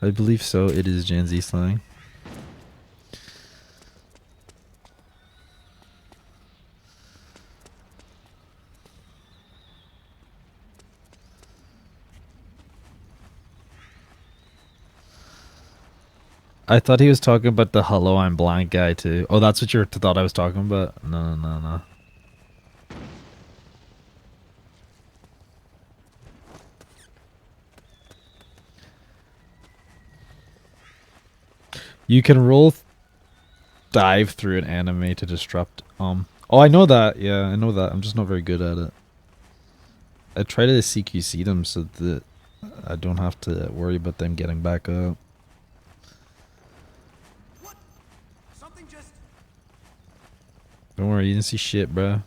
I believe so. It is Gen Z slang. I thought he was talking about the "hello, I'm blank" guy too. Oh, that's what you thought I was talking about? No, no, no. You can dive through an enemy to disrupt. Oh, I know that. Yeah, I know that. I'm just not very good at it. I try to CQC them so that I don't have to worry about them getting back up. Don't worry, you didn't see shit, bro.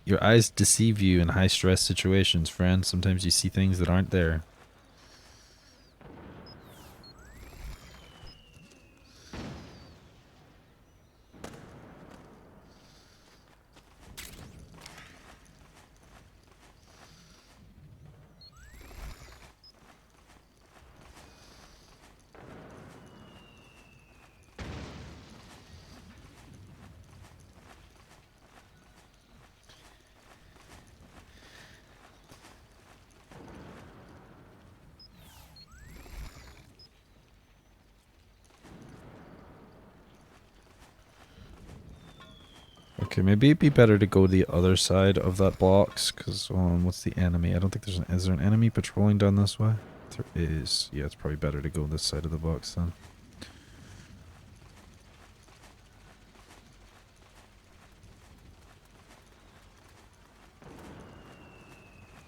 Your eyes deceive you in high stress situations, friend. Sometimes you see things that aren't there. Okay, maybe it'd be better to go the other side of that box, because, what's the enemy? I don't think there's is there an enemy patrolling down this way? There is. Yeah, it's probably better to go this side of the box then.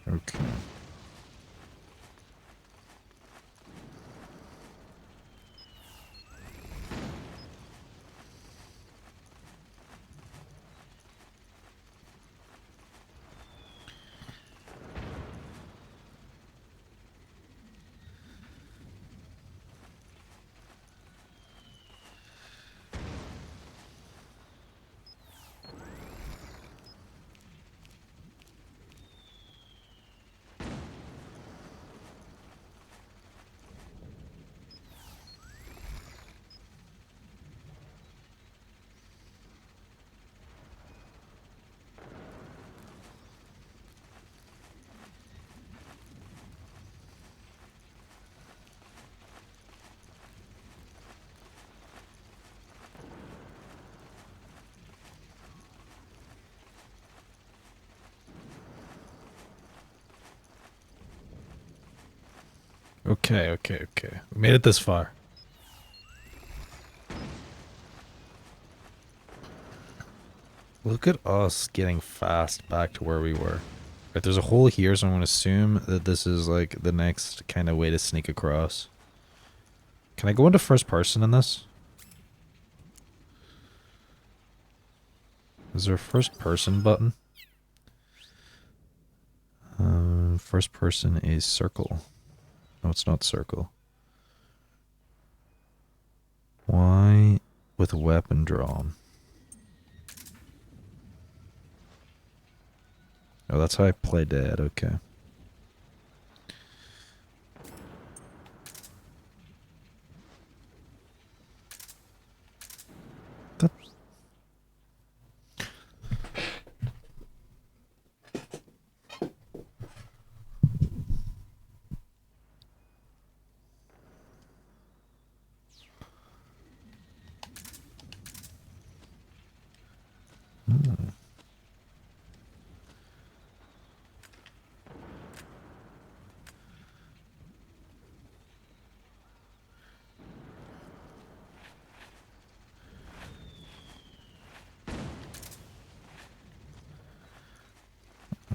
Okay. Okay. We made it this far. Look at us getting fast back to where we were. Right, there's a hole here, so I'm going to assume that this is like the next kind of way to sneak across. Can I go into first person in this? Is there a first person button? First person is circle. No, it's not circle. Why with a weapon drawn? Oh, that's how I play dead. Okay. That...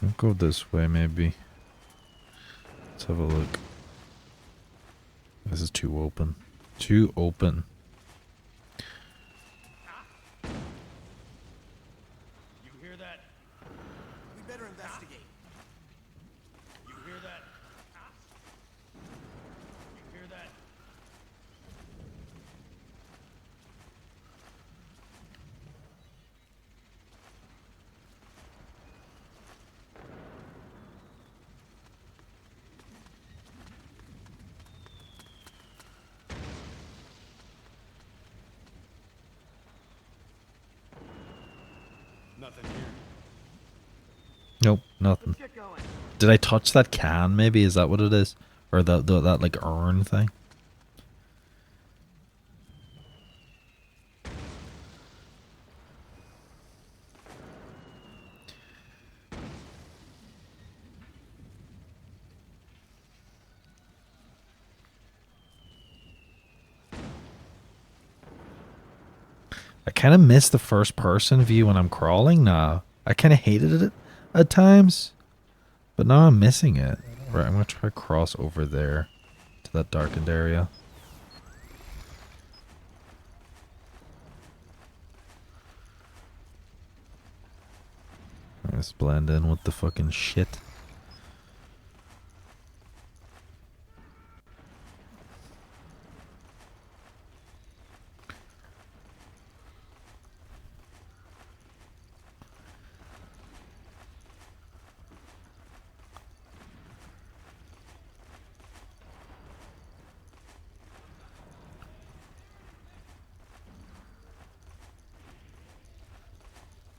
I'll go this way, maybe. Let's have a look. This is too open. Too open. You hear that? We better investigate. You hear that? You hear that? Nothing here. Nope, nothing. Did I touch that can? Maybe is that what it is, or that like urn thing? I kind of miss the first person view when I'm crawling now. I kind of hated it at times, but now I'm missing it. Right, I'm going to try to cross over there to that darkened area. Let's blend in with the fucking shit.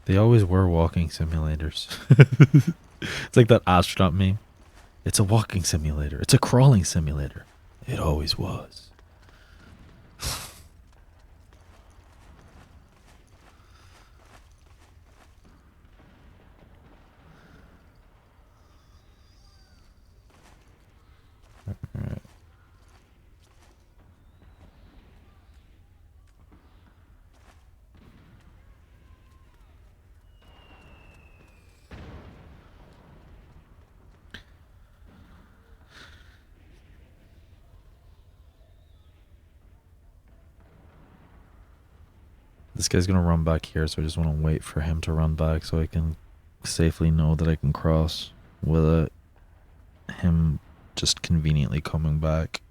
They always were walking simulators. It's like that astronaut meme. It's a walking simulator. It's a crawling simulator. It always was. Alright. This guy's gonna run back here, so I just want to wait for him to run back so I can safely know that I can cross without him just conveniently coming back.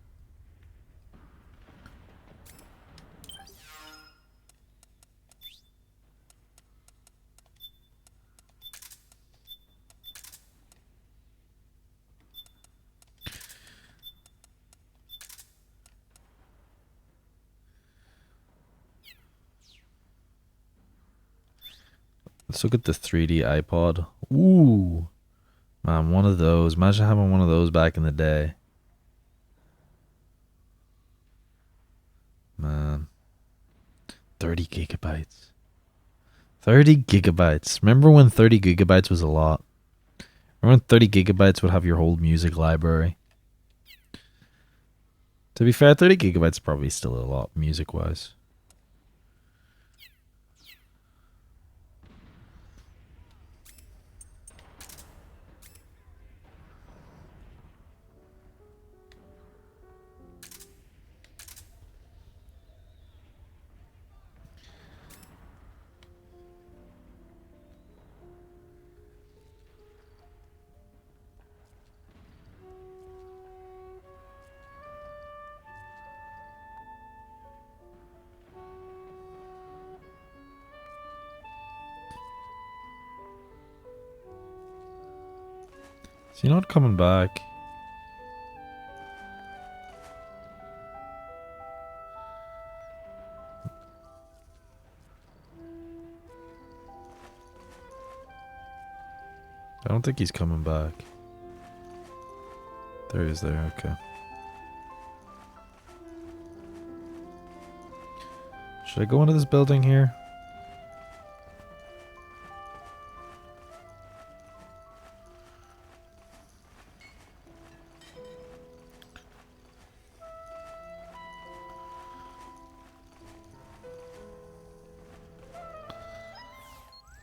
Let's look at the 3D iPod. Ooh. Man, one of those. Imagine having one of those back in the day. Man. 30 gigabytes. 30 gigabytes. Remember when 30 gigabytes was a lot? Remember when 30 gigabytes would have your whole music library? To be fair, 30 gigabytes is probably still a lot music-wise. Is he not coming back? I don't think he's coming back. There he is there, okay. Should I go into this building here?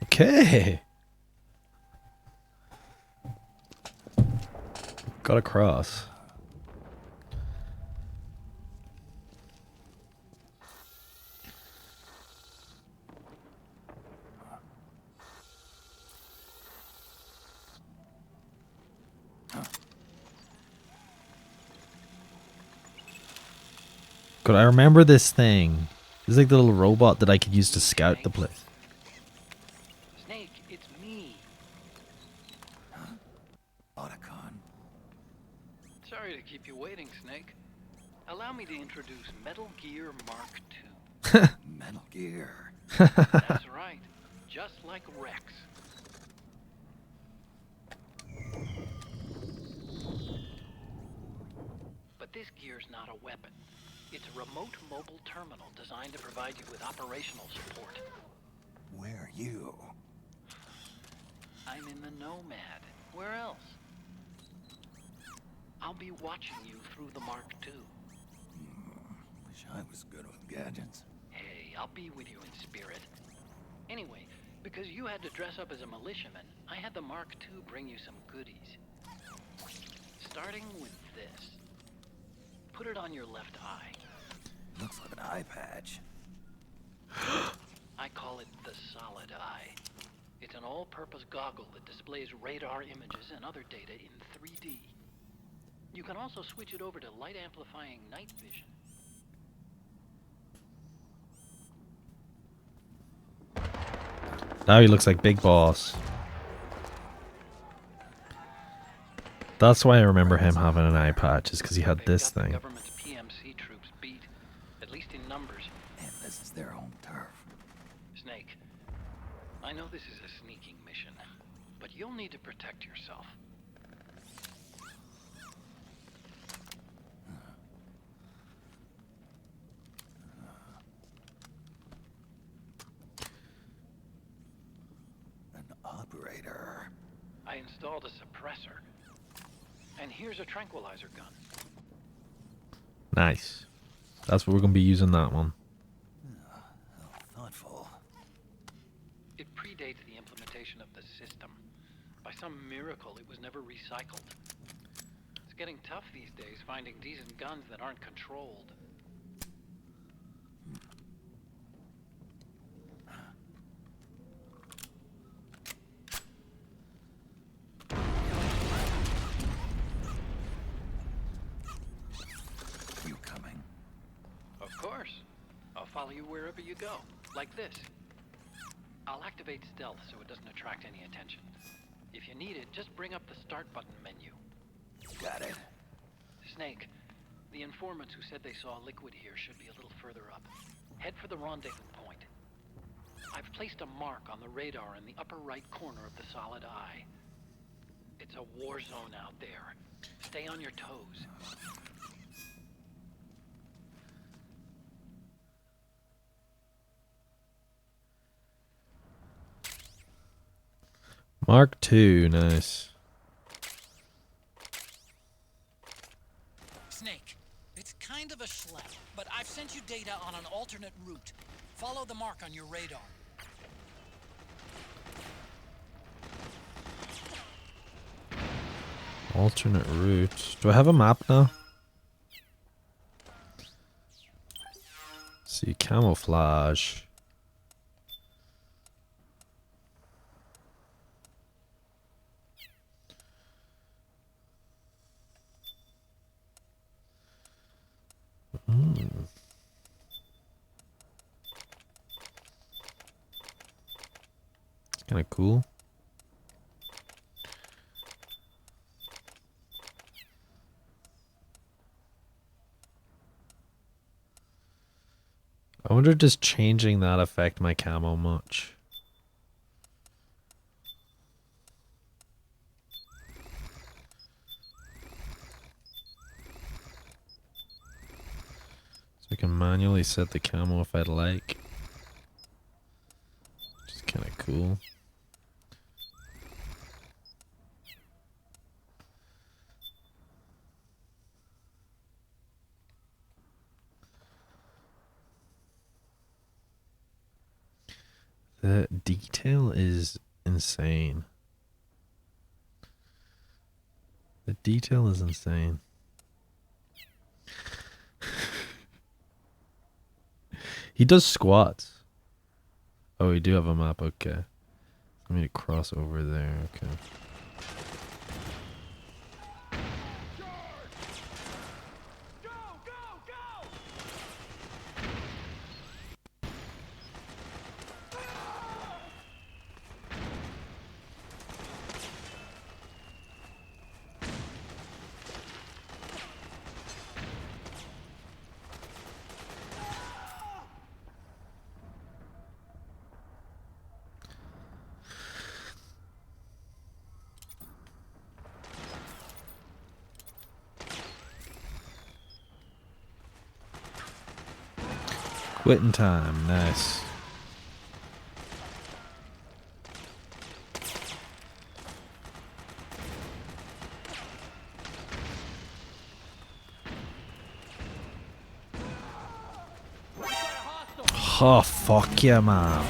Okay. Got across. God, I remember this thing. This is like the little robot that I could use to scout the place. Snake, it's me. Otacon. Sorry to keep you waiting, Snake. Allow me to introduce Metal Gear Mark II. Metal Gear. That's right. Just like Rex. But this gear's not a weapon. It's a remote mobile terminal designed to provide you with operational support. Where are you? I'm in the Nomad. Where else? I'll be watching you through the Mark II. Wish I was good with gadgets. Hey, I'll be with you in spirit. Anyway, because you had to dress up as a militiaman, I had the Mark II bring you some goodies. Starting with this. Put it on your left eye. Looks like an eye patch. I call it the Solid Eye. It's an all-purpose goggle that displays radar images and other data in 3D. You can also switch it over to light-amplifying night vision. Now he looks like Big Boss. That's why I remember him having an eye patch, is because he had this thing. Government's PMC troops beat, at least in numbers. And this is their home turf. Snake, I know this is a sneaking mission, but you'll need to protect yourself. An operator. I installed a suppressor. And here's a tranquilizer gun. Nice. That's what we're going to be using, that one. Thoughtful. It predates the implementation of the system. By some miracle, it was never recycled. It's getting tough these days finding decent guns that aren't controlled. You coming? Of course. I'll follow you wherever you go. Like this. I'll activate stealth so it doesn't attract any attention. If you need it, just bring up the start button menu. Got it. Snake, the informants who said they saw liquid here should be a little further up. Head for the rendezvous point. I've placed a mark on the radar in the upper right corner of the Solid Eye. It's a war zone out there. Stay on your toes. Mark II, nice. Snake, it's kind of a schlep, but I've sent you data on an alternate route. Follow the mark on your radar. Alternate route. Do I have a map now? See, camouflage. It's kind of cool. I wonder, does changing that affect my camo much? So I can manually set the camo if I'd like. Which is kind of cool. The detail is insane. The detail is insane. He does squats. Oh, we do have a map. Okay. Let me cross over there. Okay. Quitting time. Nice. Oh, fuck yeah, man.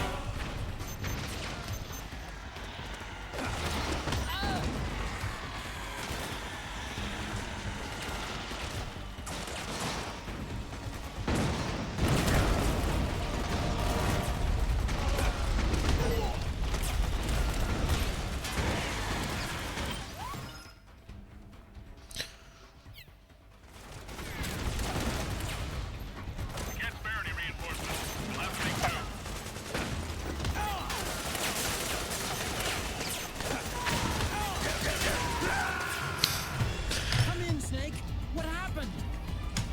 Come in, Snake. What happened?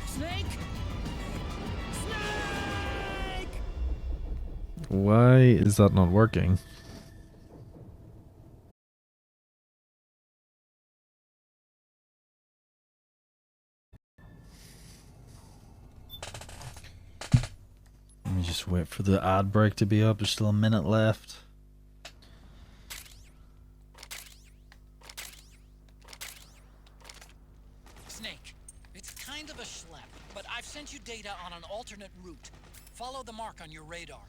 Snake? Snake! Why is that not working? Let me just wait for the ad break to be up. There's still a minute left. Snake, it's kind of a schlep, but I've sent you data on an alternate route. Follow the mark on your radar.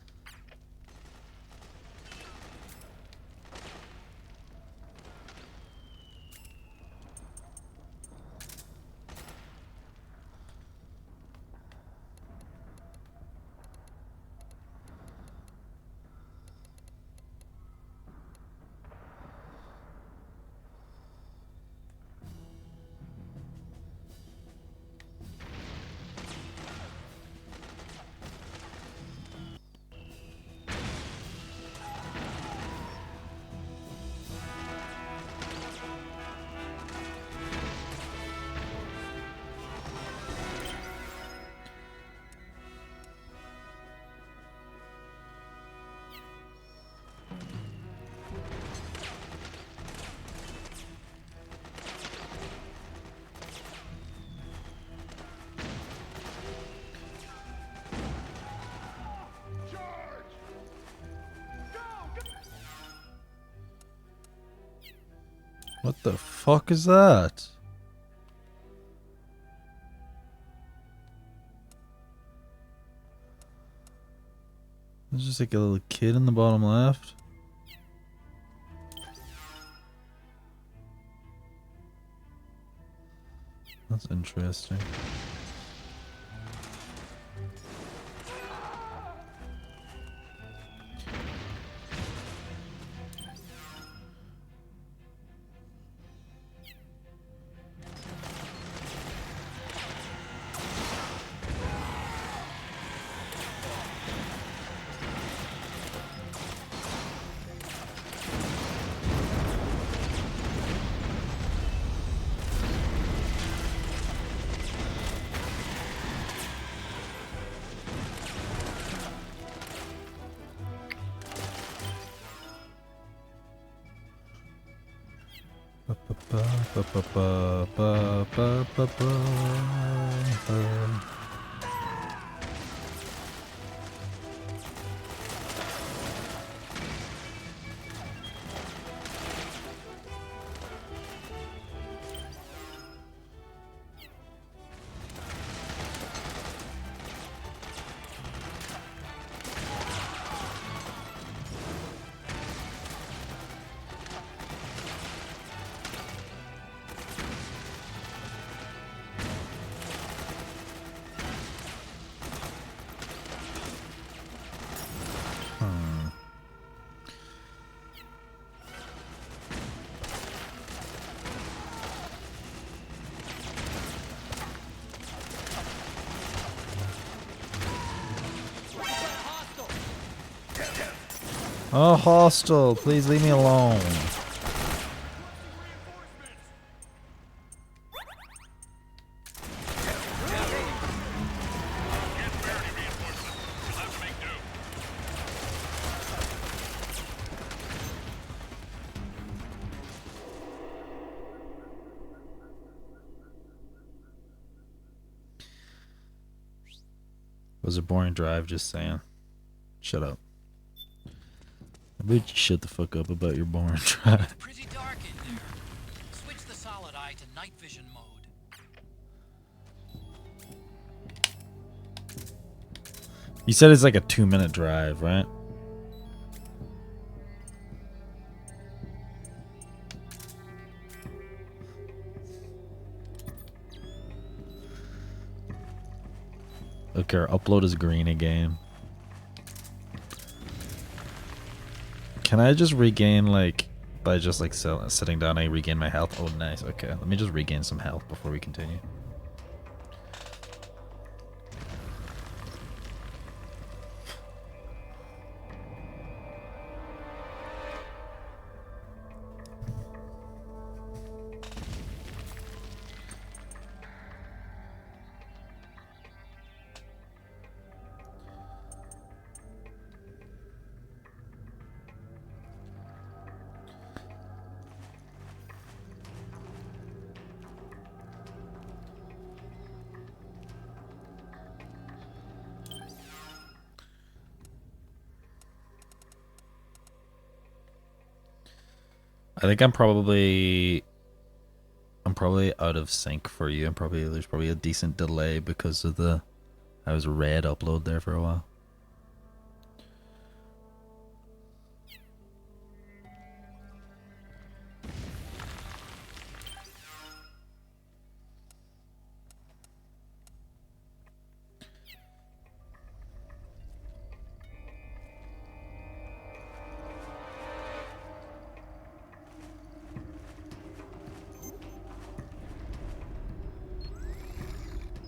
What the fuck is that? There's just like a little kid in the bottom left. That's interesting. Oh, hostile! Please leave me alone. Was a boring drive, just saying. Shut up. I bet you shut the fuck up about your boring drive. Pretty dark in there. Switch the solid eye to night vision mode. You said it's like a 2-minute drive, right? Okay, our upload is green again. Can I just regain, like, by just, like, sitting down, I regain my health? Oh, nice. Okay, let me just regain some health before we continue. I think I'm probably out of sync for you. There's probably a decent delay because of I was red upload there for a while.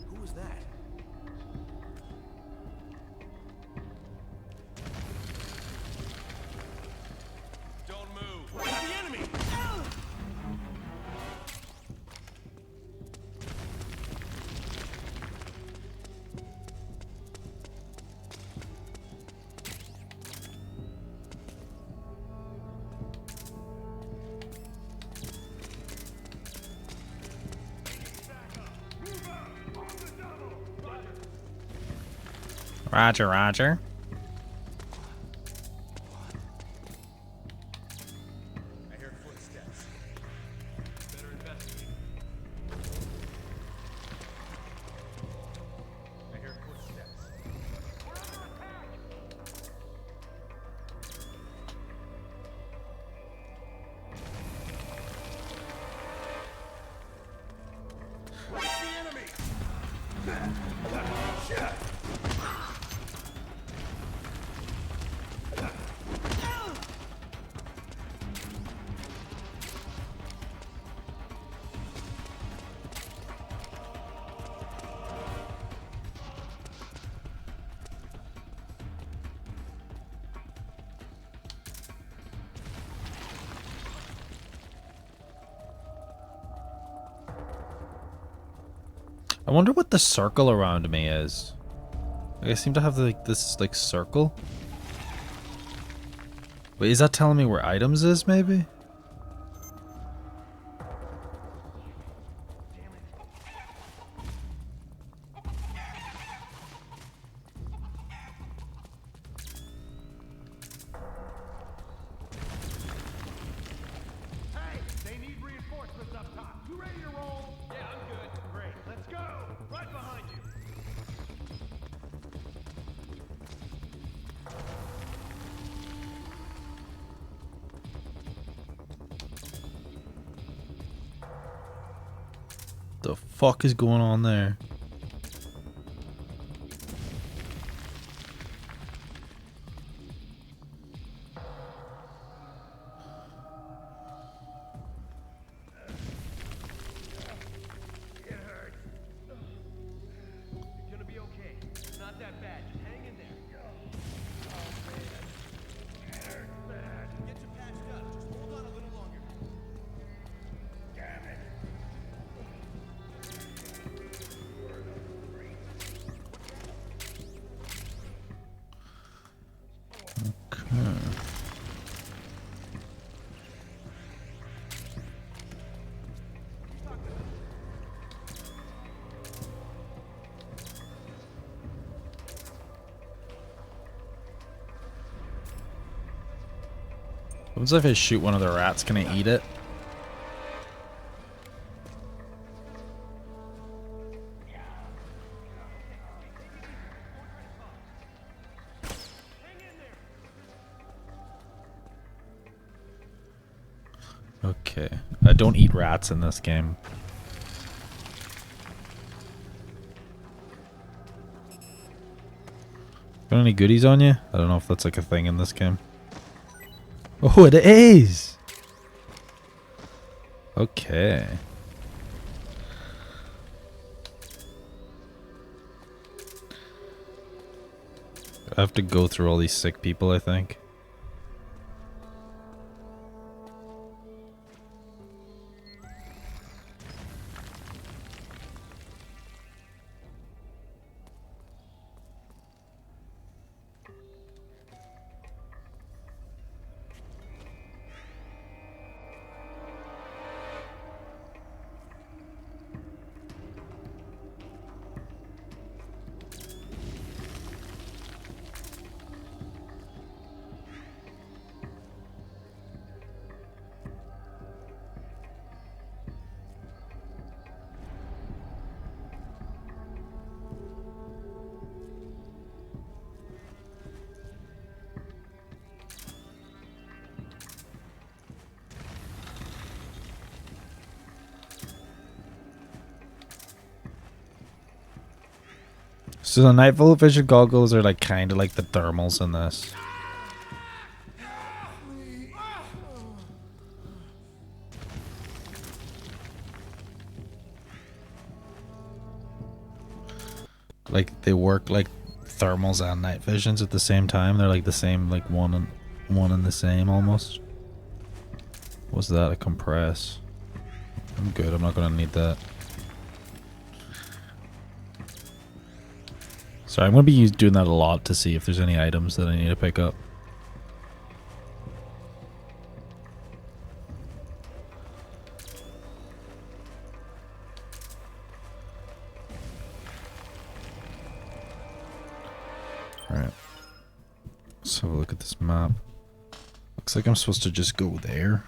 Who was that? Don't move. The enemy! Roger, roger. I hear footsteps. Better investigate. I hear footsteps. Where's the enemy? Shit! I wonder what the circle around me is. Like, I seem to have like this like circle. Wait, is that telling me where items is maybe? The fuck is going on there? What if I shoot one of the rats? Can I eat it? Okay. I don't eat rats in this game. Got any goodies on you? I don't know if that's like a thing in this game. Oh, it is! Okay. I have to go through all these sick people, I think. So the night vision goggles are like kind of like the thermals in this. Like they work like thermals and night visions at the same time. They're like the same, like one and the same almost. What's that? A compress. I'm good. I'm not gonna need that. Sorry, I'm going to be doing that a lot to see if there's any items that I need to pick up. Alright. Let's have a look at this map. Looks like I'm supposed to just go there.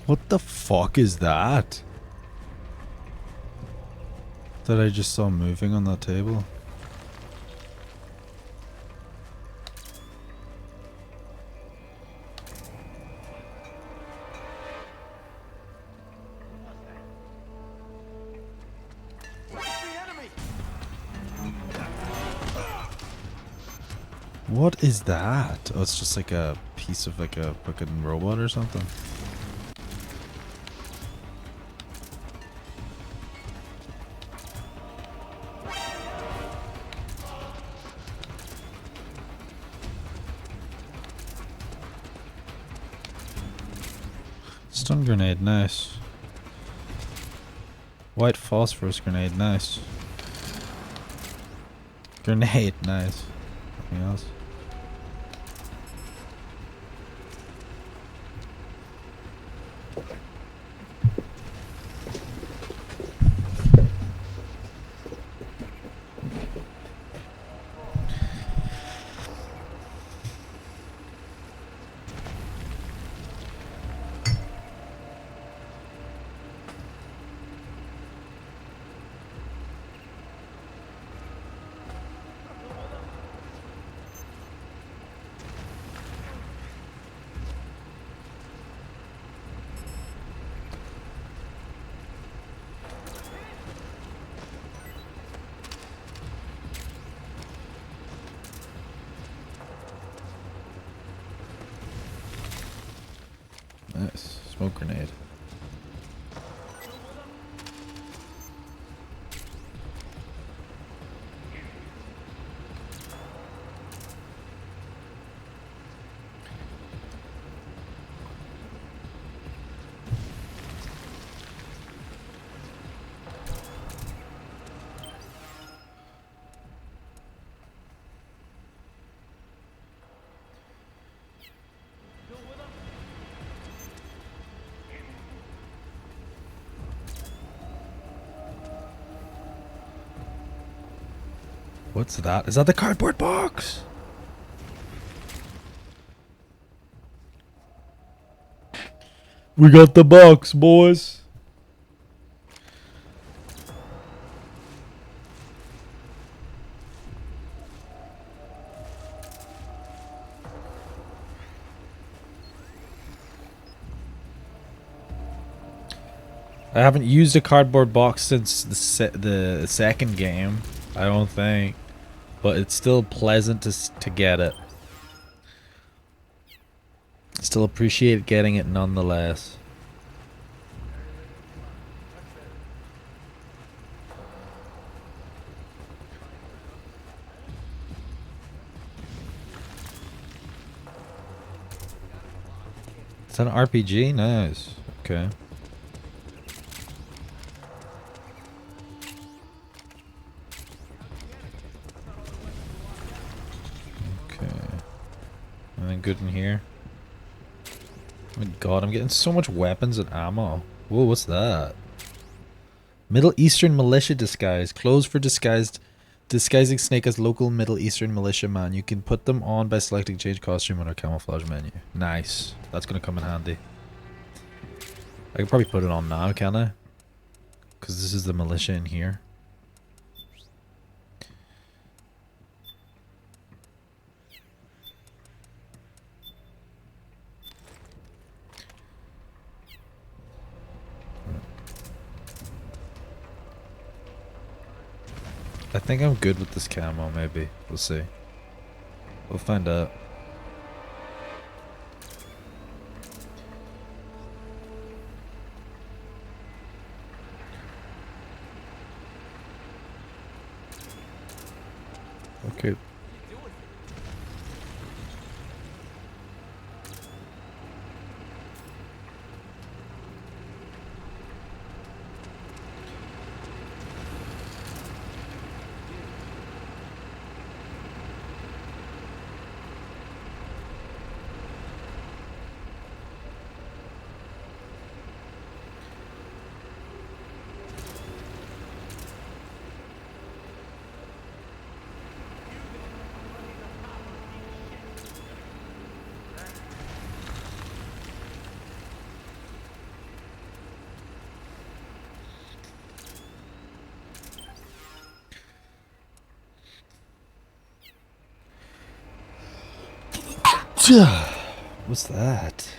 What the fuck is that? That I just saw moving on that table. What is that? Oh, it's just like a piece of like a fucking robot or something. Stun grenade, nice. White phosphorus grenade, nice. Grenade, nice. Anything else? Nice. Smoke grenade. What's that? Is that the cardboard box? We got the box, boys. I haven't used a cardboard box since the second game, I don't think, but it's still pleasant to get it. Still appreciate getting it nonetheless. It's an RPG? Nice. Okay. Anything good in here? Oh my god, I'm getting so much weapons and ammo. Whoa, what's that? Middle Eastern militia disguise. Clothes for disguising Snake as local Middle Eastern militia man. You can put them on by selecting change costume on our camouflage menu. Nice. That's gonna come in handy. I can probably put it on now, can I? Because this is the militia in here. I think I'm good with this camo, maybe. We'll see. We'll find out. Okay. What's that?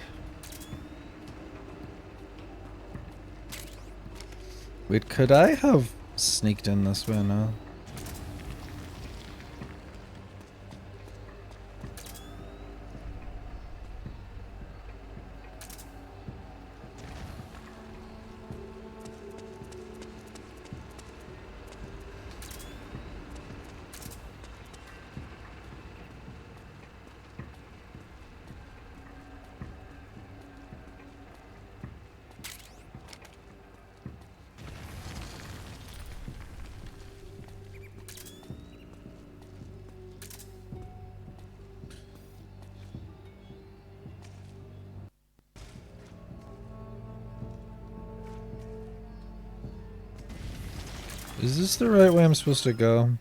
Wait, could I have sneaked in this way now? Is this the right way I'm supposed to go?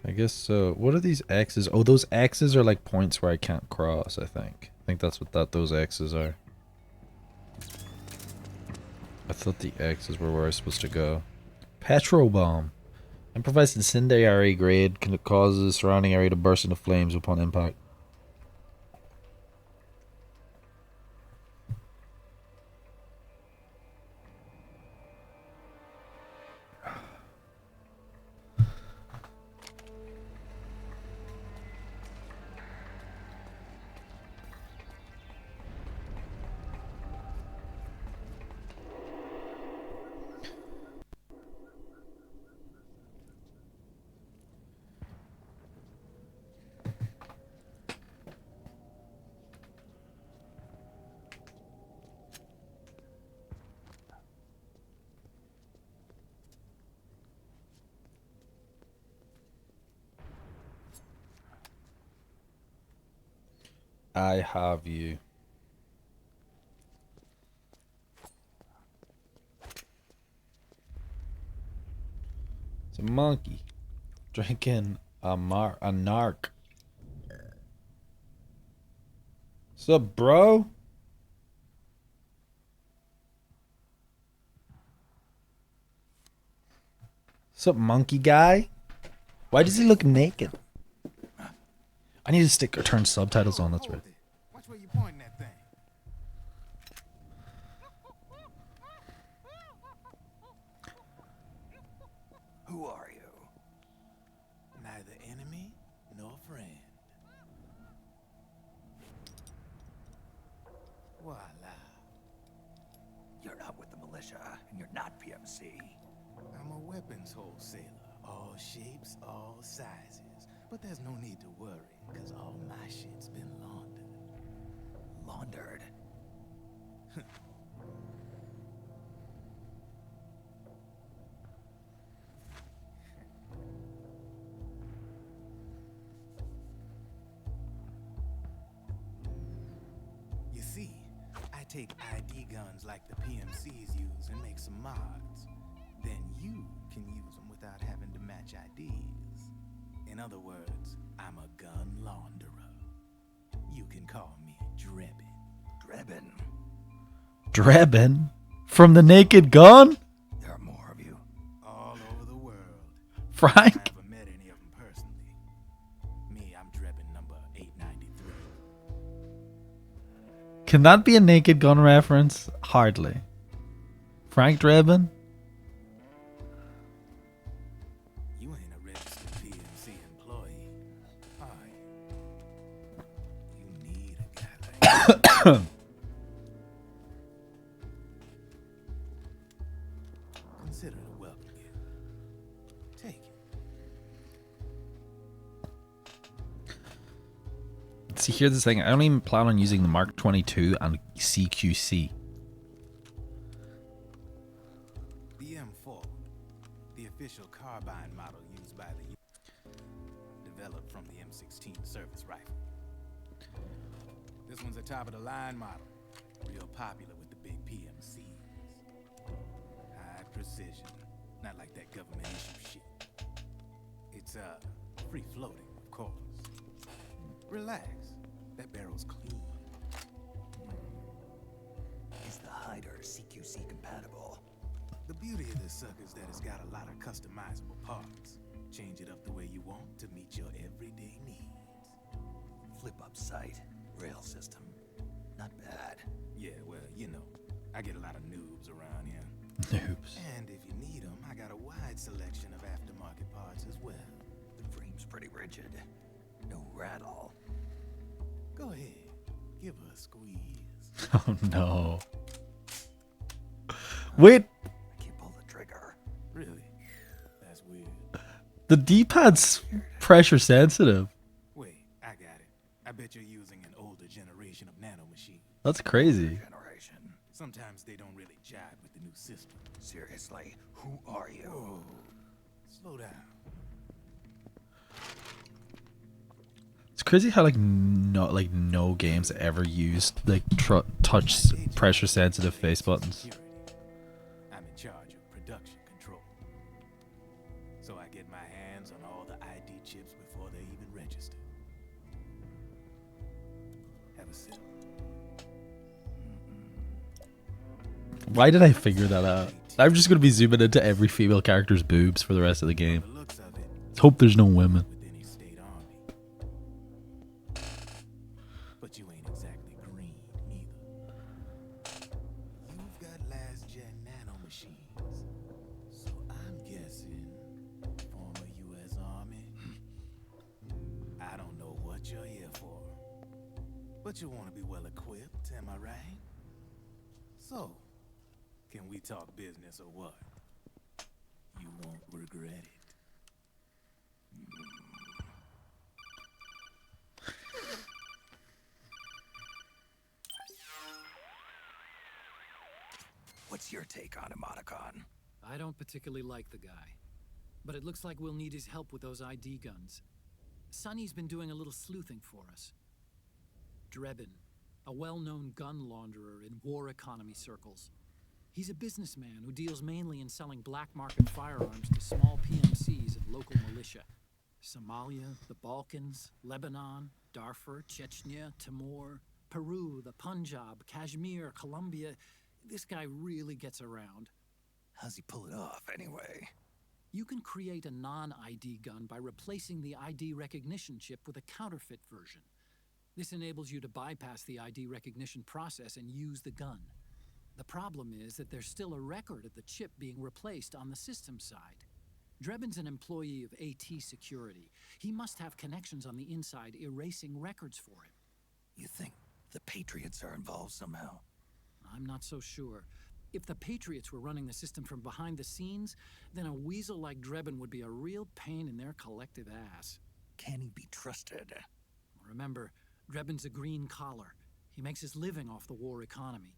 I guess so. What are these X's? Oh, those X's are like points where I can't cross, I think. I think that's what those X's are. I thought the X's were where I was supposed to go. Petrol bomb. Improvised incendiary grade can cause the surrounding area to burst into flames upon impact. I have you. It's a monkey drinking a narc. Sup, bro? Sup, monkey guy? Why does he look naked? I need to stick or turn subtitles on, that's right. Watch where you pointing that thing. Who are you? Neither enemy nor friend. Voila. You're not with the militia, and you're not PMC. I'm a weapons wholesaler. All shapes, all sizes. But there's no need to worry, because all my shit's been laundered. Laundered? You see, I take ID guns like the PMCs use and make some mods. Then you can use them without having to match IDs. In other words, I'm a gun launderer. You can call me Drebin. Drebin? Drebin? From the Naked Gun? There are more of you. All over the world. Frank? I haven't met any of them personally. Me, I'm Drebin number 893. Can that be a Naked Gun reference? Hardly. Frank Drebin? You ain't a registered PMC employee, are you? You need a guy like that. Consider it a welcome gift. Take it. See, here's the thing. I don't even plan on using the Mark 22 and CQC. The M4, the official carbine model used by the U.S., developed from the M16 service rifle. This one's a top-of-the-line model, real popular with the big PMCs. High precision, not like that government issue shit. It's free-floating, of course. Relax, that barrel's clean. Is the hider CQC compatible? The beauty of this sucker is that it's got a lot of customizable parts. Change it up the way you want to meet your everyday needs. Flip-up sight, rail system. Not bad. Yeah, well, you know, I get a lot of noobs around here. Noobs. And if you need them, I got a wide selection of aftermarket parts as well. The frame's pretty rigid. No rattle. Go ahead, give her a squeeze. Oh no. Wait, I can't pull the trigger. Really? That's weird. the D-pad's pressure sensitive. Wait, I got it. I bet you're using an older generation of nanomachines. That's crazy. Generation. Sometimes they don't really jive with the new system. Seriously, who are you? Whoa. Slow down. It's crazy how no games ever used like touch pressure sensitive face buttons. I'm in charge of production control. register. Have a sip. Why did I figure that out? I'm just gonna be zooming into every female character's boobs for the rest of the game. Let's hope there's no women. But you ain't exactly green either. You've got last gen nano machines. So I'm guessing former US Army. I don't know what you're here for. But you want to be well equipped, am I right? So, can we talk business or what? You won't regret it. What's your take on him, Otacon? I don't particularly like the guy, but it looks like we'll need his help with those ID guns. Sonny's been doing a little sleuthing for us. Drebin, a well-known gun launderer in war economy circles. He's a businessman who deals mainly in selling black market firearms to small PMCs and local militia. Somalia, the Balkans, Lebanon, Darfur, Chechnya, Timor, Peru, the Punjab, Kashmir, Colombia. This guy really gets around. How's he pull it off, anyway? You can create a non-ID gun by replacing the ID recognition chip with a counterfeit version. This enables you to bypass the ID recognition process and use the gun. The problem is that there's still a record of the chip being replaced on the system side. Drebin's an employee of AT Security. He must have connections on the inside erasing records for him. You think the Patriots are involved somehow? I'm not so sure. If the Patriots were running the system from behind the scenes, then a weasel like Drebin would be a real pain in their collective ass. Can he be trusted? Remember, Drebin's a green collar. He makes his living off the war economy.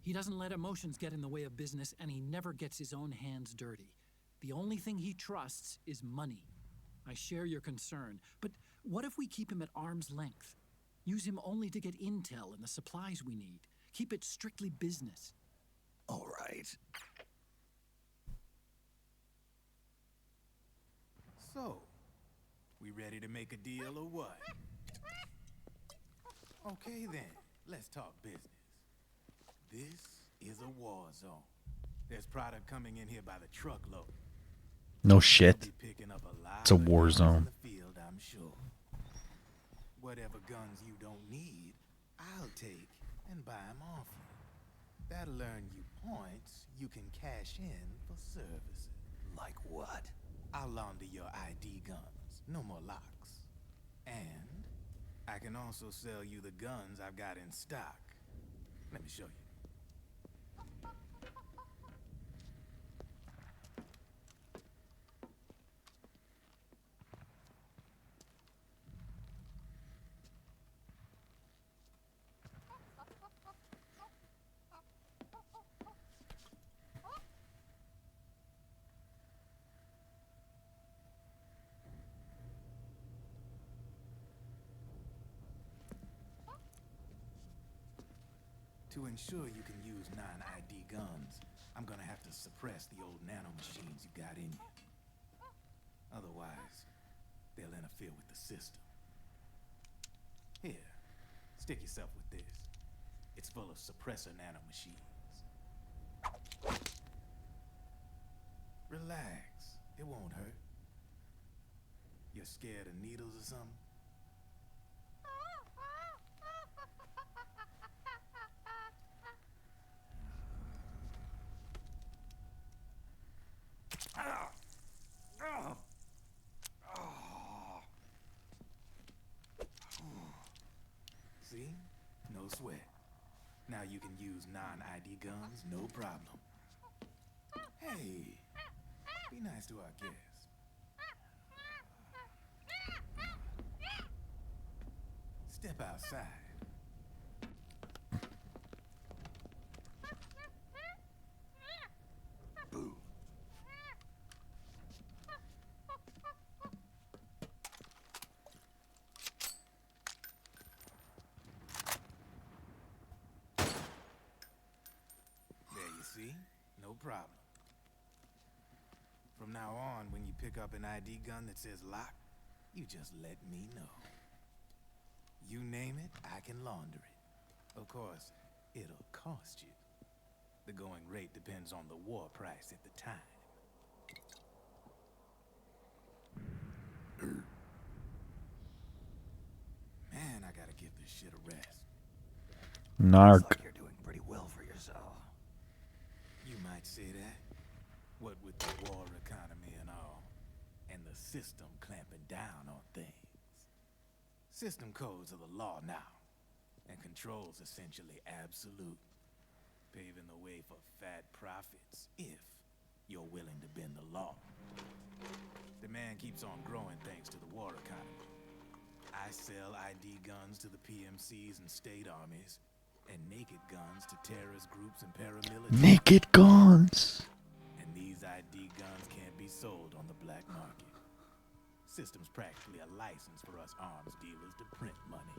He doesn't let emotions get in the way of business, and he never gets his own hands dirty. The only thing he trusts is money. I share your concern, but what if we keep him at arm's length? Use him only to get intel and the supplies we need. Keep it strictly business. All right. So, we ready to make a deal or what? Okay then, let's talk business. This is a war zone. There's product coming in here by the truckload. No shit. We'll be picking up a lot It's a of war guns zone. in the field, I'm sure. Whatever guns you don't need, I'll take and buy them off you. That'll earn you points you can cash in for services. Like what? I'll launder your ID guns. No more locks. And I can also sell you the guns I've got in stock. Let me show you. To ensure you can use non-ID guns, I'm gonna have to suppress the old nanomachines you got in you. Otherwise, they'll interfere with the system. Here, stick yourself with this. It's full of suppressor nanomachines. Relax, it won't hurt. You're scared of needles or something? See? No sweat. Now you can use non-ID guns, no problem. Hey, be nice to our guests. Step outside. Boo. There you see? No problem. From now on, when you pick up an ID gun that says lock, You just let me know. You name it, I can launder it. Of course, it'll cost you. The going rate depends on the war price at the time. Man, I gotta give this shit a rest. Narc. Looks like you're doing pretty well for yourself. You might say that. What with the war economy and all, and the system clamping down on things. System codes are the law now, and control's essentially absolute, paving the way for fat profits if you're willing to bend the law. Demand keeps on growing thanks to the war economy. I sell ID guns to the PMCs and state armies, and naked guns to terrorist groups and paramilitary. Naked guns. And these ID guns can't be sold on the black market. System's practically a license for us arms dealers to print money.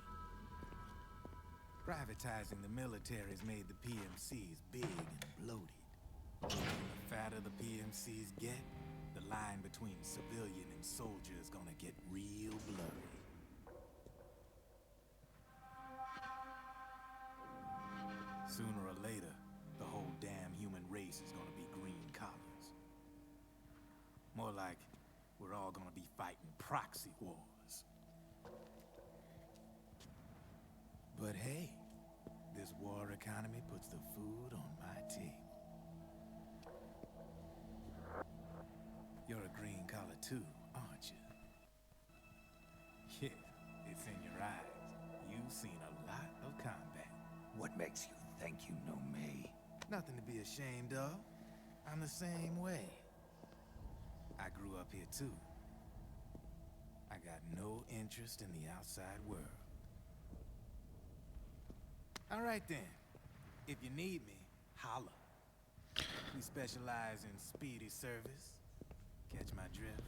Privatizing the military's made the PMCs big and bloated. The fatter the PMCs get, the line between civilian and soldier is gonna get real blurry. Sooner or later, the whole damn human race is gonna be green collars. More like we're all gonna be fighting proxy wars. But hey, this war economy puts the food on my table. You're a green collar too, aren't you? Yeah, it's in your eyes. You've seen a lot of combat. What makes you think you know me? Nothing to be ashamed of. I'm the same way. I grew up here too. I got no interest in the outside world. All right then. If you need me, holla. We specialize in speedy service. Catch my drift?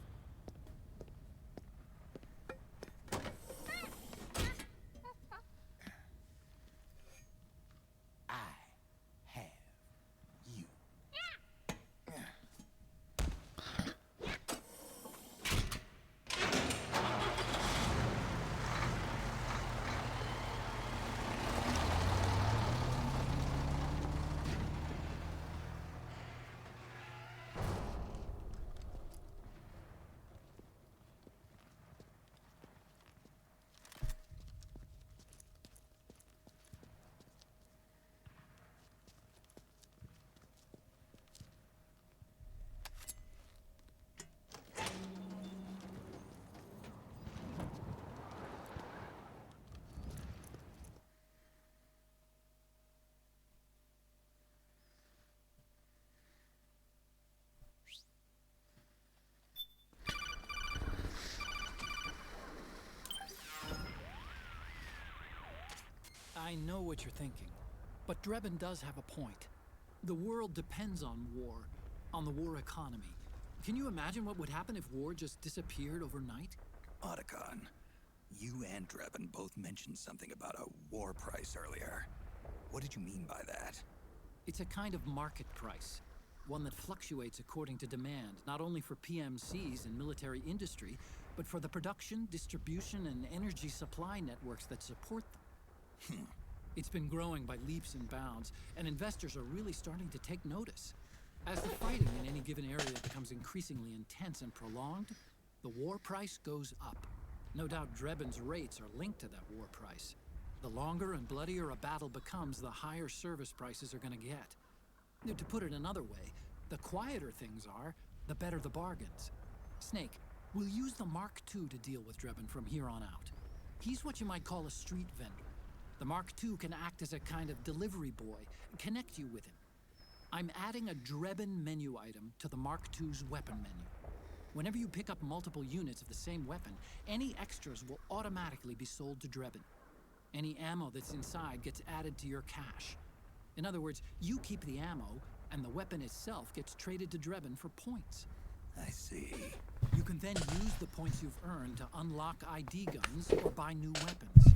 I know what you're thinking, but Drebin does have a point. The world depends on war, on the war economy. Can you imagine what would happen if war just disappeared overnight? Otacon, you and Drebin both mentioned something about a war price earlier. What did you mean by that? It's a kind of market price, one that fluctuates according to demand, not only for PMCs and military industry, but for the production, distribution, and energy supply networks that support them. It's been growing by leaps and bounds, and investors are really starting to take notice. As the fighting in any given area becomes increasingly intense and prolonged, the war price goes up. No doubt Drebin's rates are linked to that war price. The longer and bloodier a battle becomes, the higher service prices are going to get. To put it another way, the quieter things are, the better the bargains. Snake, we'll use the Mark II to deal with Drebin from here on out. He's what you might call a street vendor. The Mark II can act as a kind of delivery boy, connect you with him. I'm adding a Drebin menu item to the Mark II's weapon menu. Whenever you pick up multiple units of the same weapon, any extras will automatically be sold to Drebin. Any ammo that's inside gets added to your cache. In other words, you keep the ammo, and the weapon itself gets traded to Drebin for points. I see. You can then use the points you've earned to unlock ID guns or buy new weapons.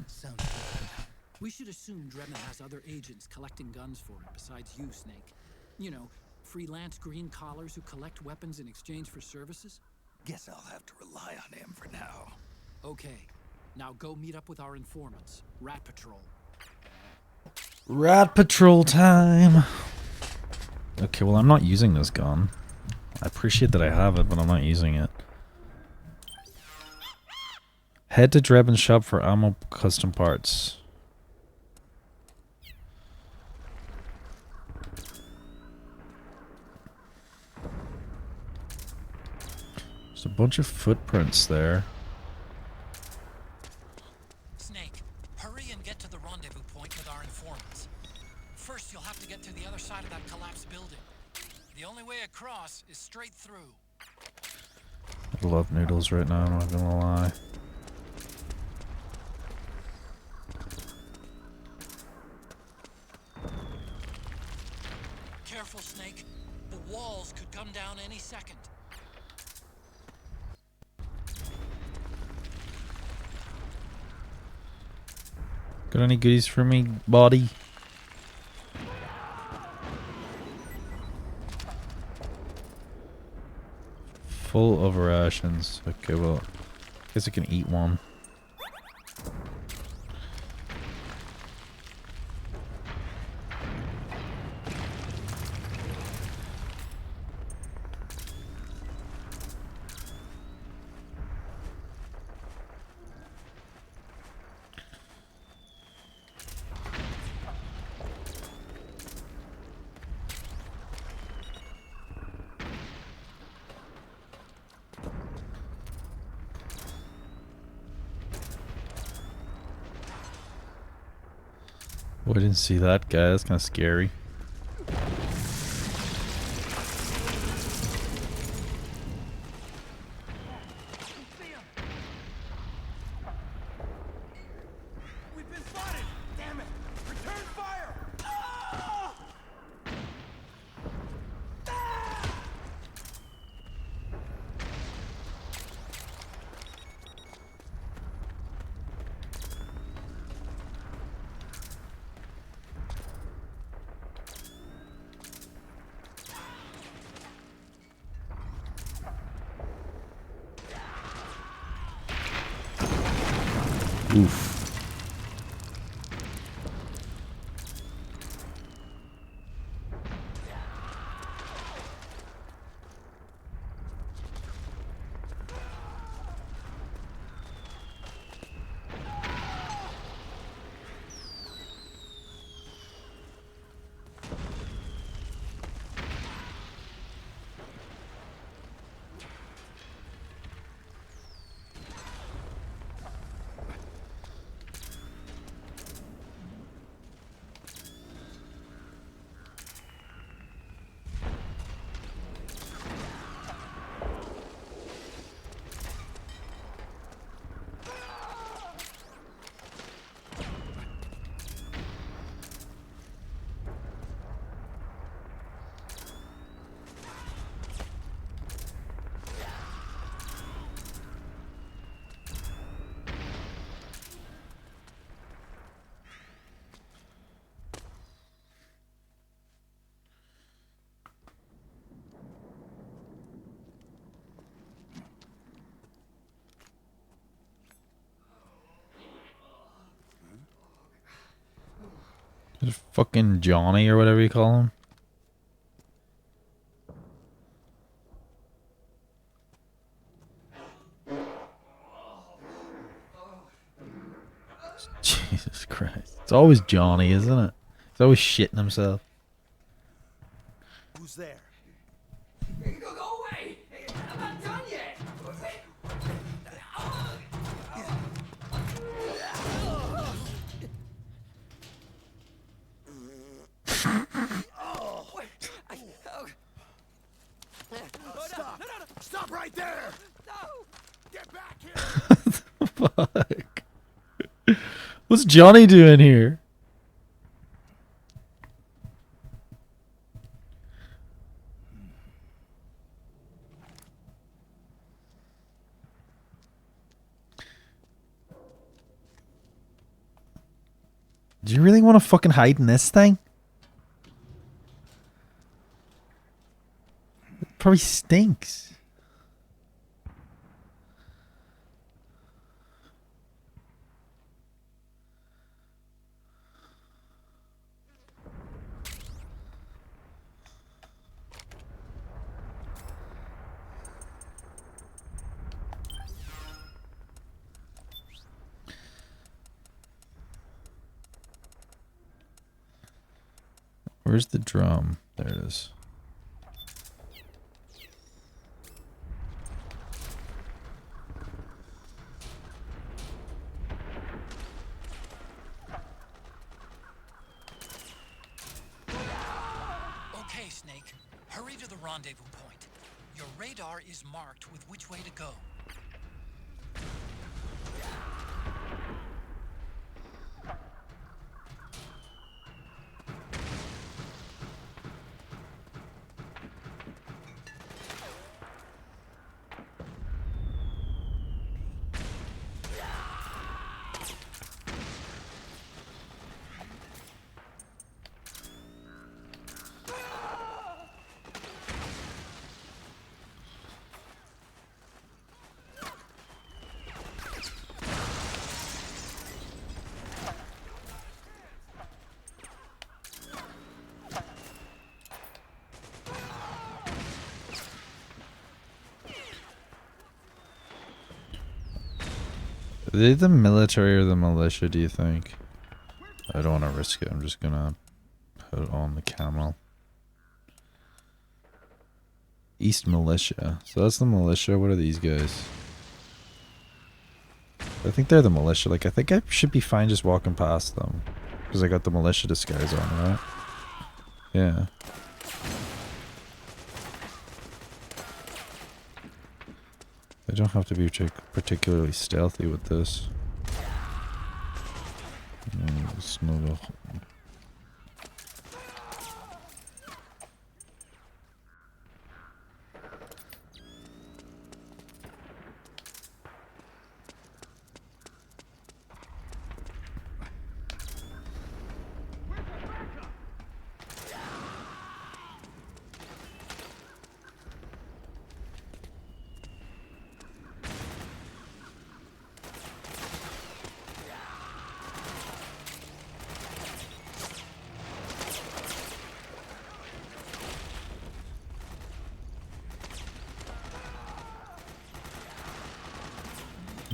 Sounds good. We should assume Drebin has other agents collecting guns for him besides you, Snake. You know, freelance green collars who collect weapons in exchange for services. Guess I'll have to rely on him for now. Okay, now go meet up with our informants, Rat Patrol. Rat Patrol time. Okay, well, I'm not using this gun. I appreciate that I have it, but I'm not using it. Head to Drebin's shop for ammo custom parts. There's a bunch of footprints there. Snake, hurry and get to the rendezvous point with our informants. First, you'll have to get to the other side of that collapsed building. The only way across is straight through. I love noodles right now, I'm not gonna lie. Careful, Snake. The walls could come down any second. Got any goodies for me, body? Full of rations. Okay, well, I guess I can eat one. Oh, I didn't see that guy. That's kind of scary. We've been spotted! Damn it! Return fire! Ah! Ah! Oof. Is it fucking Johnny or whatever you call him? Jesus Christ. It's always Johnny, isn't it? He's always shitting himself. Who's there? Go away! I'm not done yet! Stop! Stop right there! No! Get back here! Fuck. What's Johnny doing here? Do you really want to fucking hide in this thing? It probably stinks. Where's the drum? There it is. Okay, Snake. Hurry to the rendezvous point. Your radar is marked with which way to go. Are they the military or the militia, do you think? I don't want to risk it. I'm just gonna put on the camel. East Militia. So that's the militia. What are these guys? I think they're the militia. Like, I think I should be fine just walking past them. Because I got the militia disguise on, right? Yeah. I don't have to be particularly stealthy with this. Snuggle.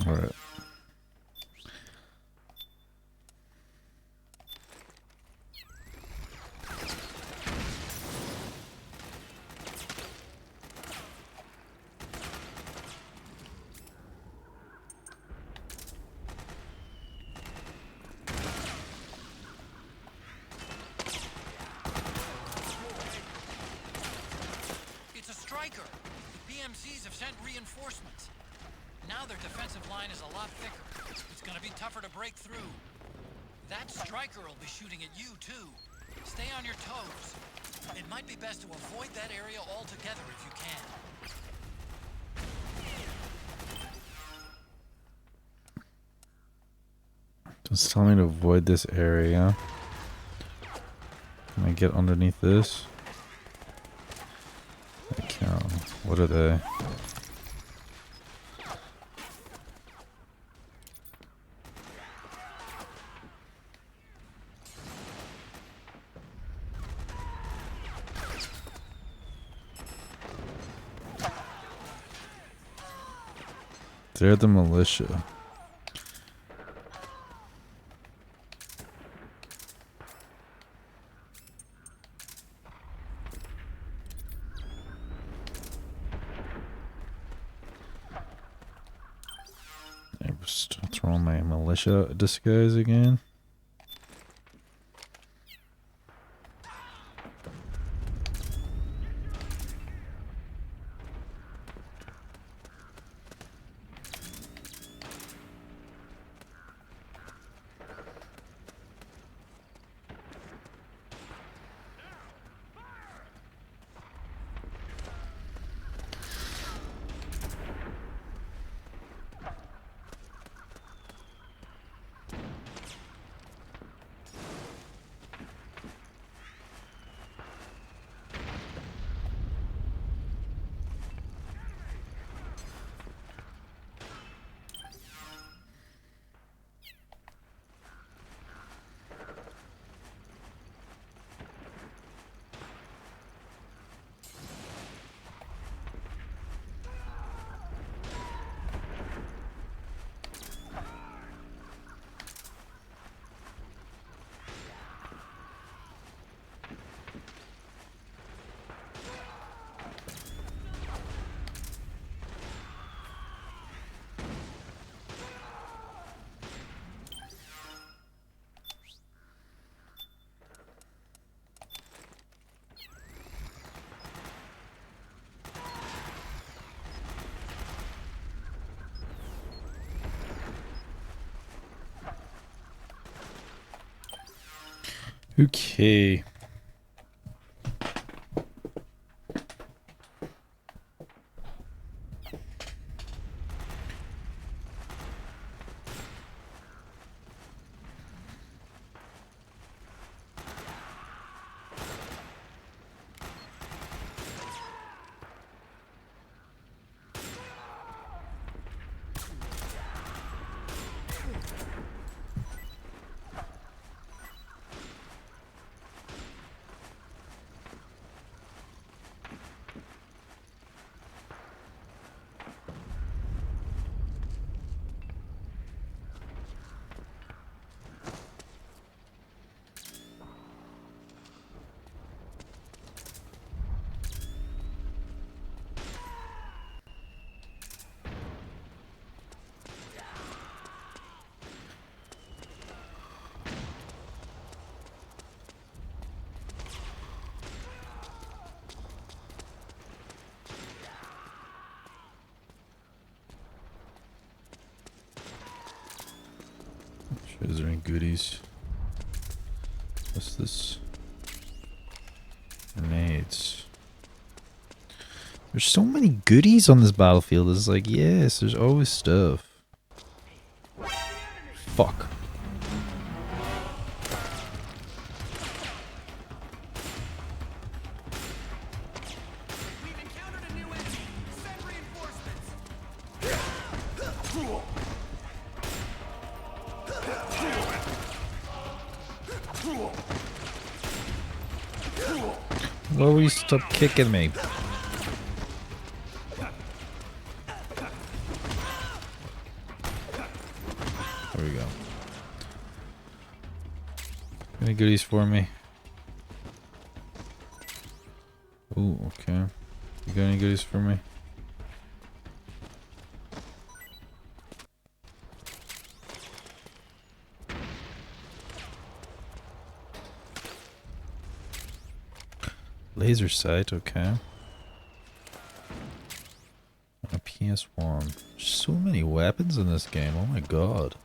Alright. It's a striker. The PMCs have sent reinforcements. Now their defensive line is a lot thicker. It's gonna be tougher to break through. That striker will be shooting at you, too. Stay on your toes. It might be best to avoid that area altogether if you can. Just tell me to avoid this area. Can I get underneath this? I can't. What are they? They're the militia. I'm just throwing my militia disguise again. Okay. Is there any goodies? What's this? Grenades. There's so many goodies on this battlefield. It's like, yes, there's always stuff. Fuck. Why will you stop kicking me? There we go. Any goodies for me? Ooh, okay. You got any goodies for me? Laser sight, okay. A PS1. So many weapons in this game, oh my god.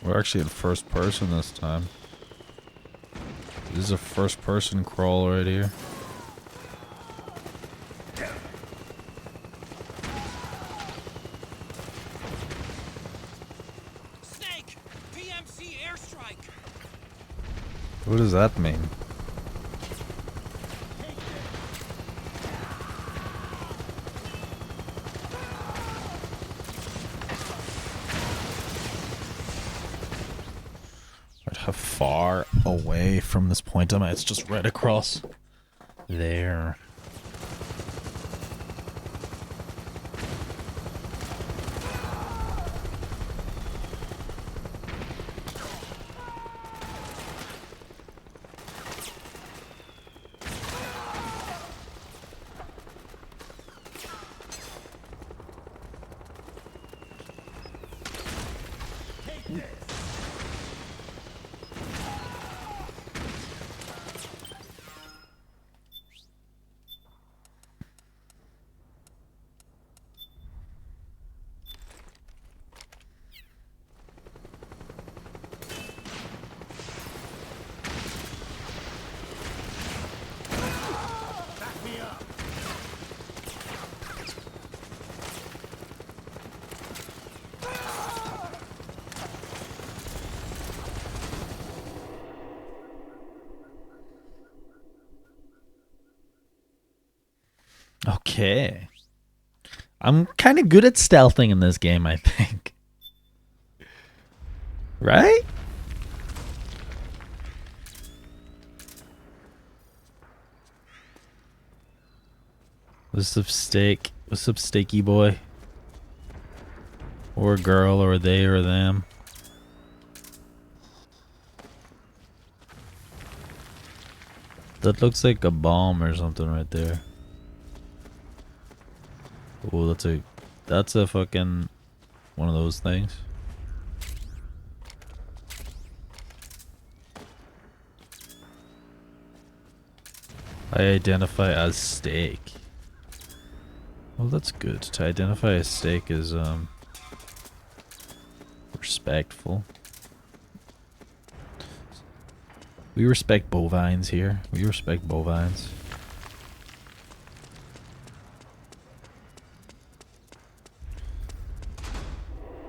We're actually in first person this time. This is a first person crawl right here. Snake! PMC airstrike! What does that mean? How far away from this point am I? It's just right across there. Okay. I'm kind of good at stealthing in this game, I think. Right? What's up, steak? What's up, steaky boy? Or girl, or they, or them. That looks like a bomb or something right there. Oh, that's a fucking one of those things. I identify as steak. Well, that's good. To identify as steak is respectful. We respect bovines here. We respect bovines.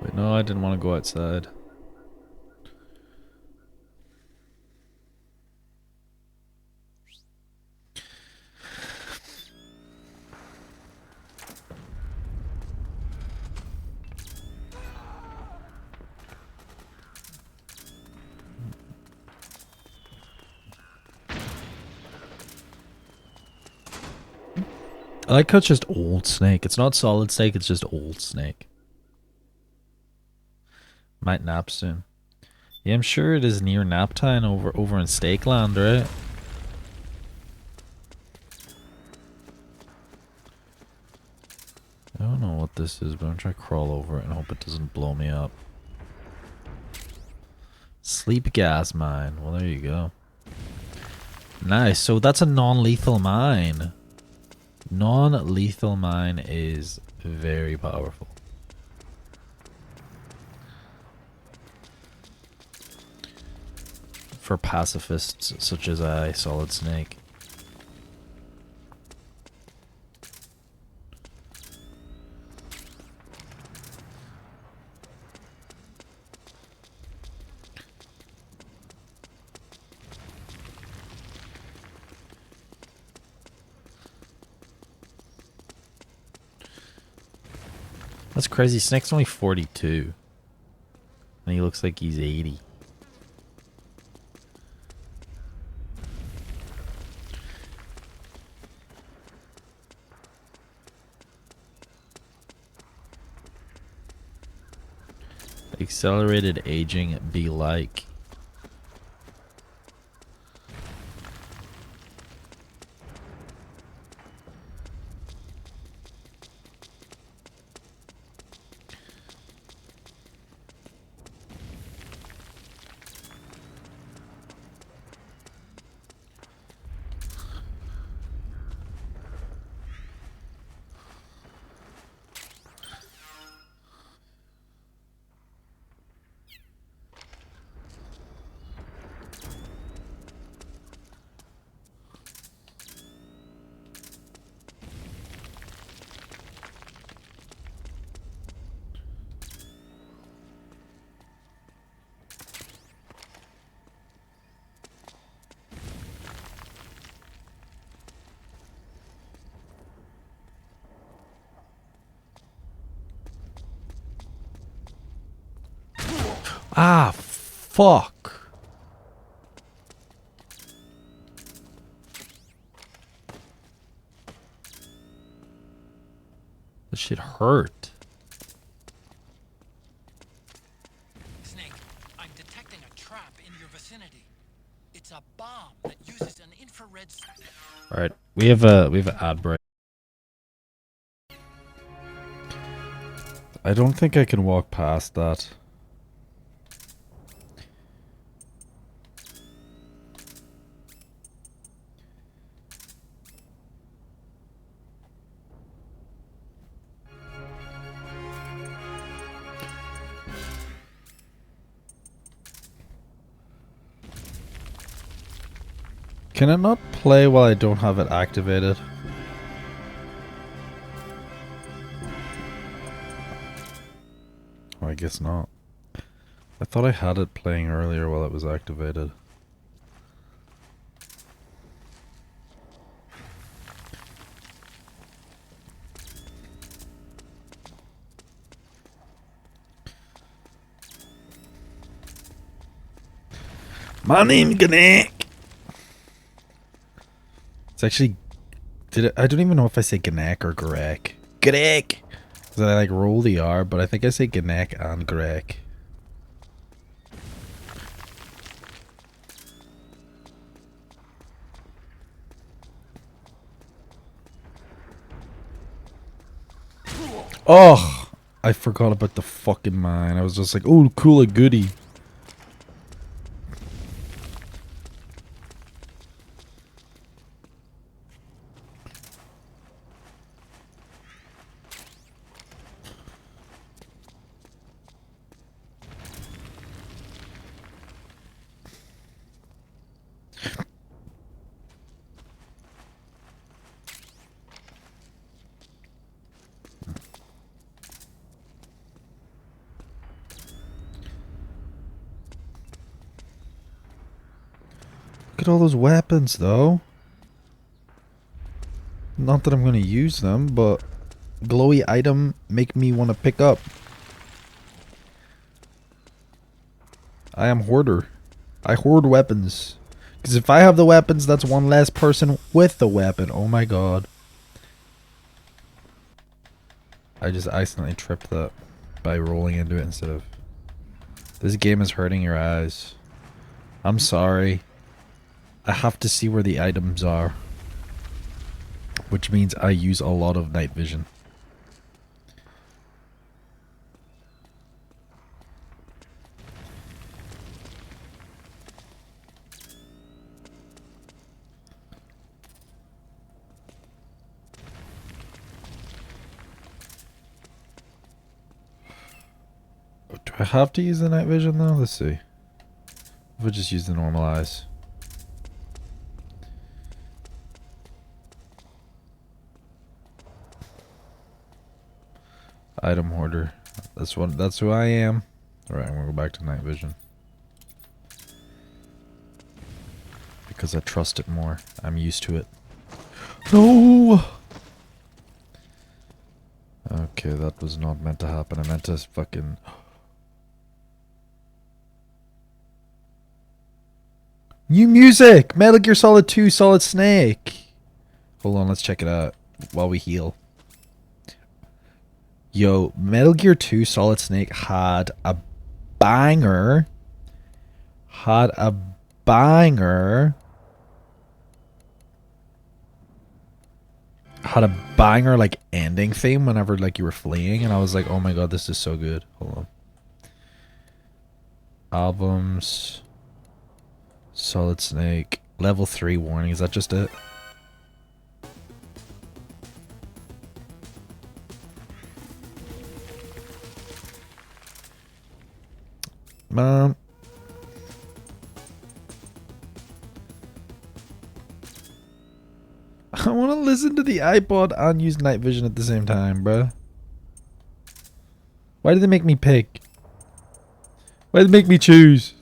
Wait, no, I didn't want to go outside. I like how it's just old snake. It's not solid snake, it's just old snake. Might nap soon. Yeah, I'm sure it is near nap time over in Stakeland, right? I don't know what this is, but I'm trying to crawl over it and hope it doesn't blow me up. Sleep gas mine. Well, there you go. Nice. So that's a non-lethal mine. Non-lethal mine is very powerful. For pacifists such as I, Solid Snake. That's crazy. Snake's only 42. And he looks like he's 80. Accelerated aging be like. Ah, fuck. This shit hurt. Snake, I'm detecting a trap in your vicinity. It's a bomb that uses an infrared. All right, we have an ad break. I don't think I can walk past that. Can it not play while I don't have it activated? Oh, I guess not. I thought I had it playing earlier while it was activated. My name's Gnek. It's actually... I don't even know if I say Gnek or Grek. Grek! Because I like roll the R, but I think I say Gnek and Grek. Oh! I forgot about the fucking mine. I was just like, oh, cool, a goodie. Look at all those weapons, though. Not that I'm going to use them, but glowy item make me want to pick up. I am hoarder. I hoard weapons. Because if I have the weapons, that's one less person with the weapon. Oh my god. I just accidentally tripped that by rolling into it instead of... This game is hurting your eyes. I'm sorry. I have to see where the items are. Which means I use a lot of night vision. Do I have to use the night vision though? Let's see. If I just use the normal eyes. Item hoarder. That's who I am. Alright, I'm gonna go back to night vision. Because I trust it more. I'm used to it. No! Okay, that was not meant to happen. I meant to fucking... New music! Metal Gear Solid 2 Solid Snake! Hold on, let's check it out while we heal. Yo, Metal Gear 2 Solid Snake had a banger. Had a banger like ending theme whenever like you were fleeing, and I was like, oh my god, this is so good. Hold on. Albums. Solid Snake. Level 3 warning. Is that just it? Mom. I want to listen to the iPod and use night vision at the same time, bruh. Why did they make me pick? Why did they make me choose?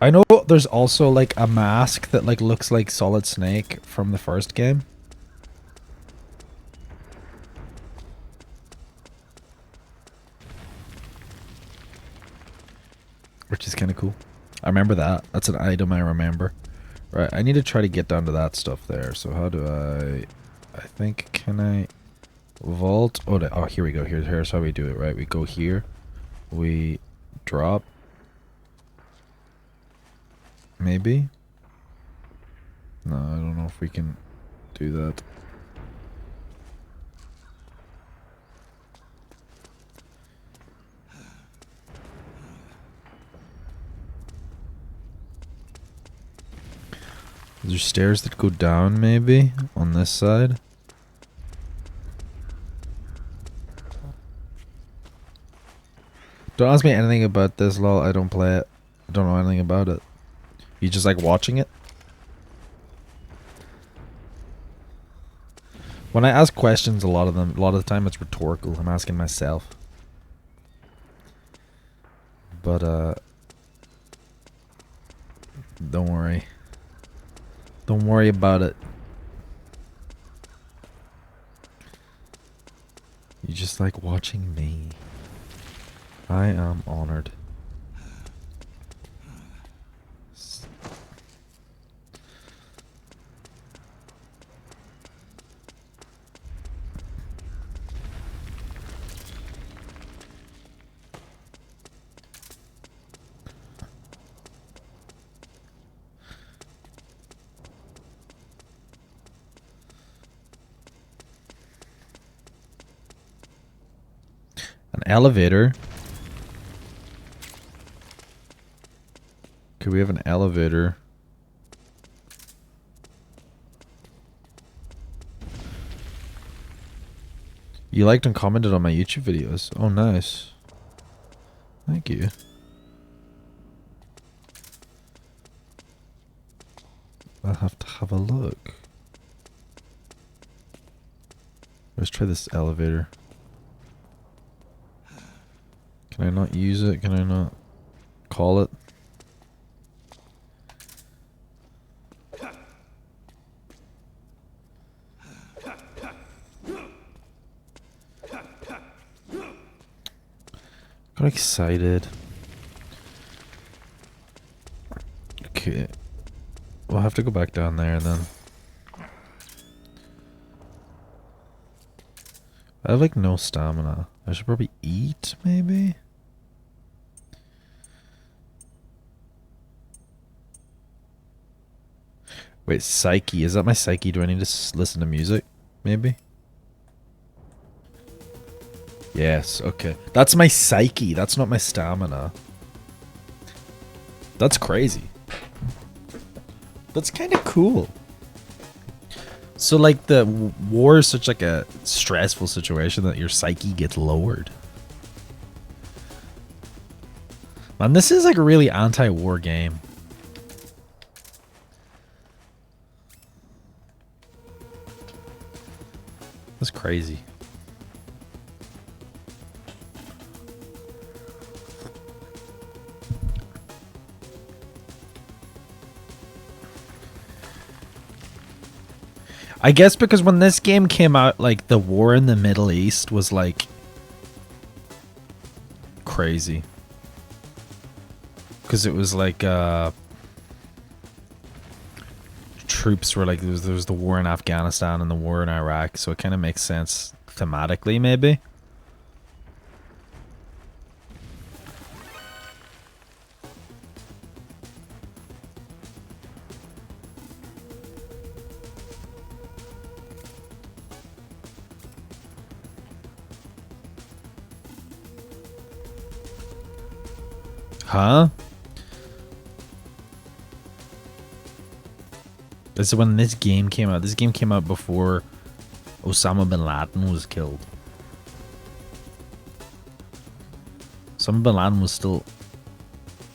I know there's also like a mask that like looks like Solid Snake from the first game. Which is kind of cool. I remember that. That's an item I remember. Right, I need to try to get down to that stuff there. So how do I think, can I vault? Oh, here we go. Here's how we do it, right? We go here. We drop. Maybe? No, I don't know if we can do that. Is there stairs that go down, maybe? On this side? Don't ask me anything about this, lol. I don't play it. I don't know anything about it. You just like watching it? When I ask questions, a lot of the time it's rhetorical. I'm asking myself. But, don't worry. Don't worry about it. You just like watching me. I am honored. An elevator. Could we have an elevator? You liked and commented on my YouTube videos. Oh, nice. Thank you. I'll have to have a look. Let's try this elevator. Can I not use it? Can I not call it? Got excited. Okay. We'll have to go back down there then. I have like no stamina. I should probably eat, maybe? Wait, psyche. Is that my psyche? Do I need to listen to music? Maybe? Yes, okay. That's my psyche. That's not my stamina. That's crazy. That's kind of cool. So, like, the war is such like a stressful situation that your psyche gets lowered. Man, this is like a really anti-war game. That's crazy. I guess because when this game came out, like, the war in the Middle East was, like, crazy. Because it was, like, troops were, like, there was the war in Afghanistan and the war in Iraq, so it kind of makes sense thematically, maybe. Huh? This is when this game came out. This game came out before Osama bin Laden was killed. Osama bin Laden was still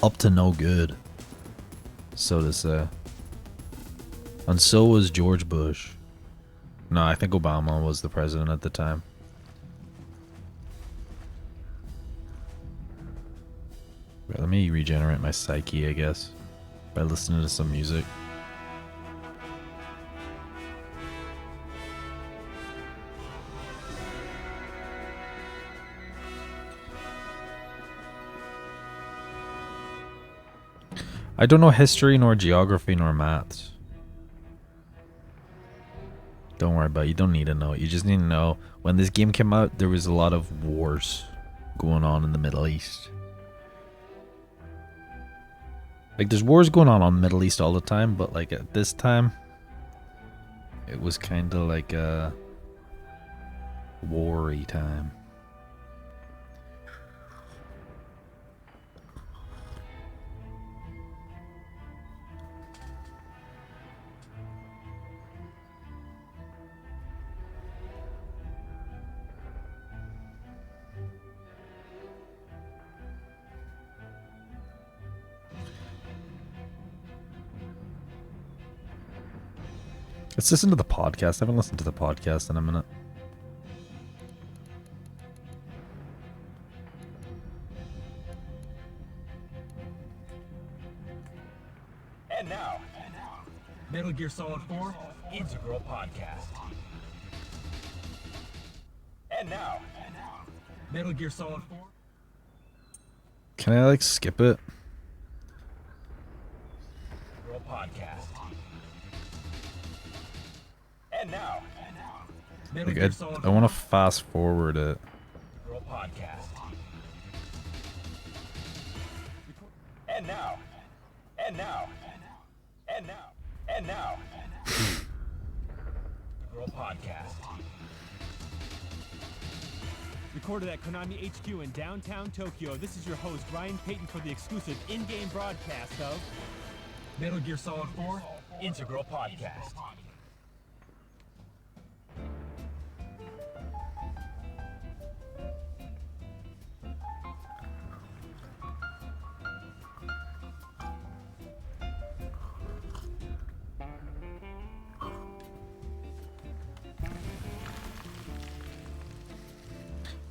up to no good, so to say. And so was George Bush. No, I think Obama was the president at the time. Right, let me regenerate my psyche, I guess, by listening to some music. I don't know history, nor geography, nor maths. Don't worry about it. You don't need to know it. You just need to know when this game came out, there was a lot of wars going on in the Middle East. Like, there's wars going on in the Middle East all the time, but like at this time, it was kind of like a war-y time. Let's listen to the podcast. I haven't listened to the podcast in a minute. And now, Metal Gear Solid 4 Integral Podcast. And now, Metal Gear Solid 4. Can I like skip it? Integral Podcast. And now, Metal Gear Solid 4. I want to fast forward it. Integral Podcast. And now, and now, and now, and now, Integral Podcast. Recorded at Konami HQ in downtown Tokyo, this is your host, Ryan Payton, for the exclusive in-game broadcast of Metal Gear Solid 4 Integral Podcast.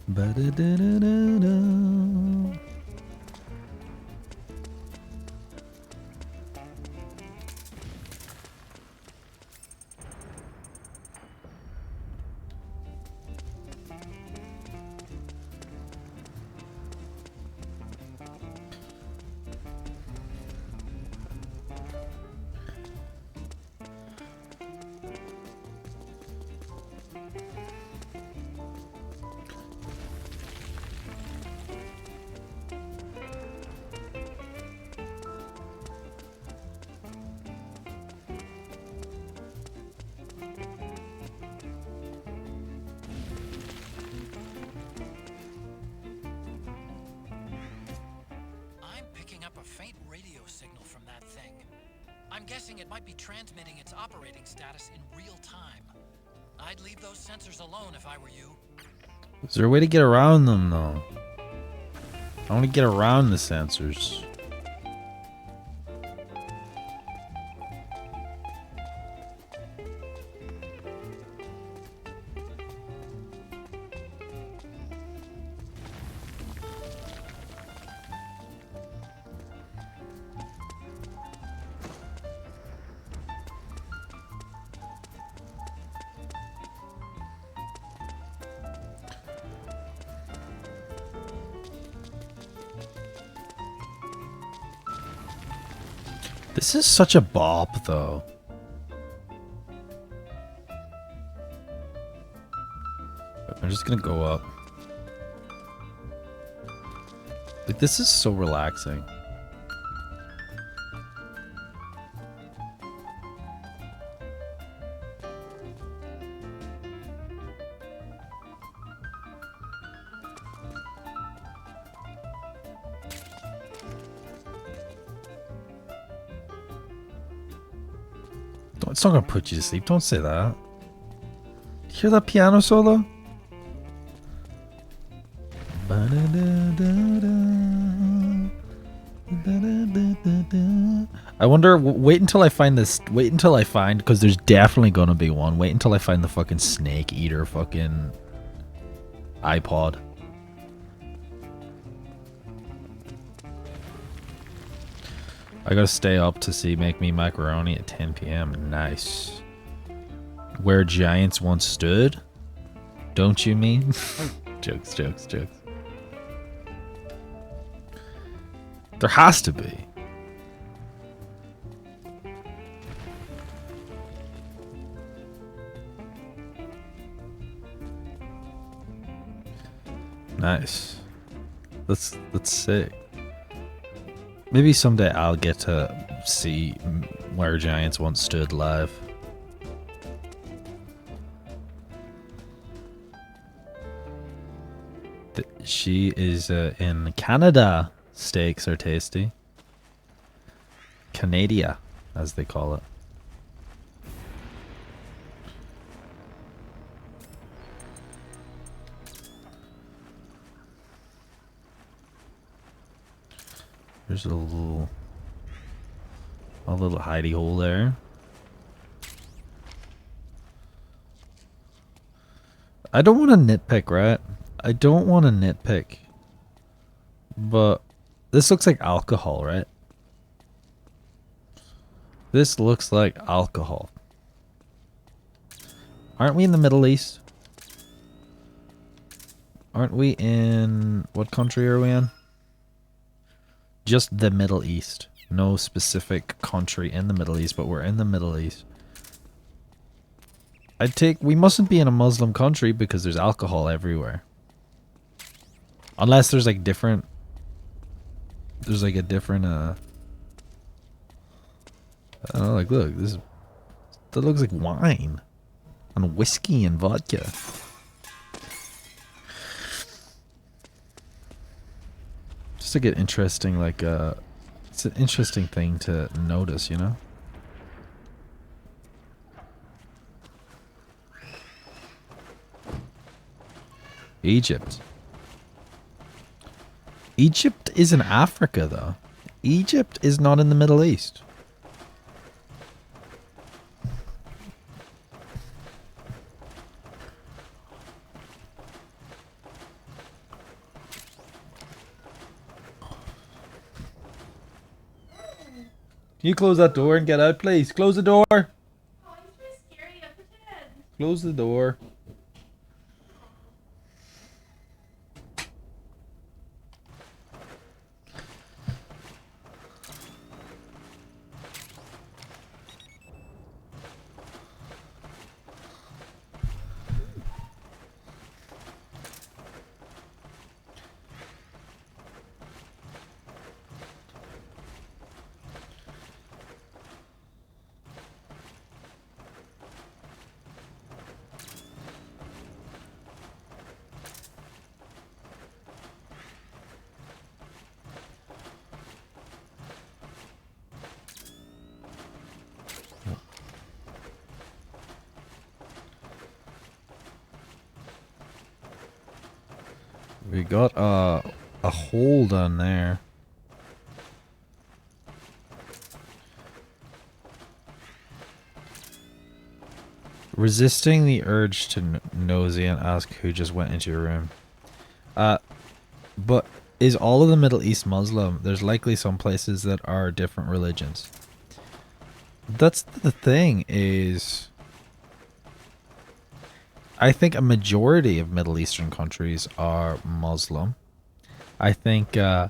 Ba-da-da-da-da-da. I'm guessing it might be transmitting its operating status in real time. I'd leave those sensors alone if I were you. Is there a way to get around them, though? I want to get around the sensors. This is such a bop, though. I'm just gonna go up. Like, this is so relaxing. It's not gonna put you to sleep. Don't say that. Hear that piano solo? I wonder. Wait until I find this. Wait until I find, because there's definitely gonna be one. Wait until I find the fucking Snake Eater fucking iPod. I gotta stay up to see Make Me Macaroni at 10 p.m. Nice. Where giants once stood? Don't you mean? Jokes, jokes, jokes. There has to be. Nice. That's sick. Maybe someday I'll get to see Where Giants Once Stood live. She is in Canada. Steaks are tasty. Canada, as they call it. There's a little hidey hole there. I don't want to nitpick, right? I don't want to nitpick. But this looks like alcohol, right? This looks like alcohol. Aren't we in the Middle East? Aren't we in... What country are we in? Just the Middle East. No specific country in the Middle East, but we're in the Middle East. We mustn't be in a Muslim country because there's alcohol everywhere. Unless there's like different... There's like a different, I don't know, like look, that looks like wine. And whiskey and vodka. Just like an interesting, like, it's an interesting thing to notice, you know? Egypt. Egypt is in Africa, though. Egypt is not in the Middle East. Can you close that door and get out, please? Close the door. Oh, it's very scary. I pretend. Close the door. We got a hole down there. Resisting the urge to nosy and ask who just went into your room. But is all of the Middle East Muslim? There's likely some places that are different religions. That's the thing is... I think a majority of Middle Eastern countries are Muslim. I think like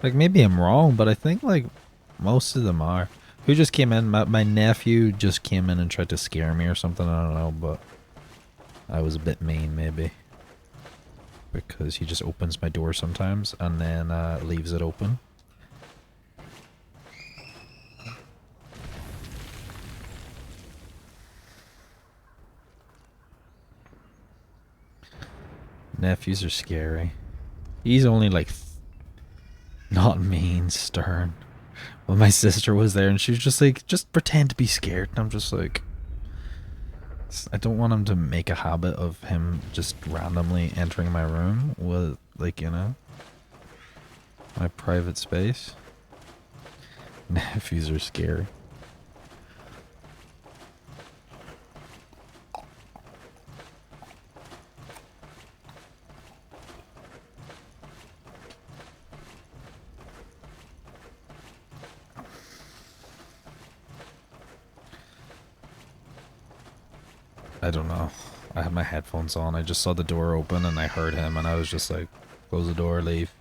maybe I'm wrong, but I think like most of them are. Who just came in? My nephew just came in and tried to scare me or something. I don't know, but I was a bit mean maybe. Because he just opens my door sometimes and then leaves it open. Nephews are scary. He's only like not mean, stern. Well, my sister was there and she was just like, just pretend to be scared. And I'm just like, I don't want him to make a habit of him just randomly entering my room with, like, you know, my private space. Nephews are scary. I don't know. I had my headphones on. I just saw the door open and I heard him and I was just like, close the door, leave.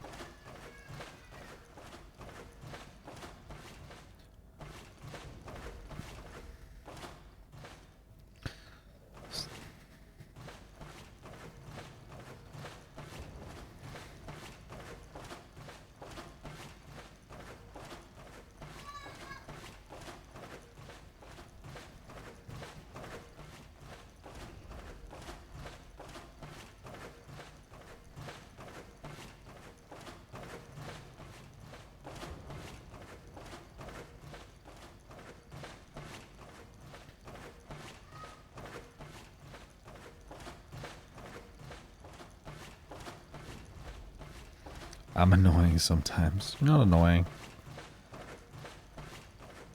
I'm annoying sometimes. You're not annoying.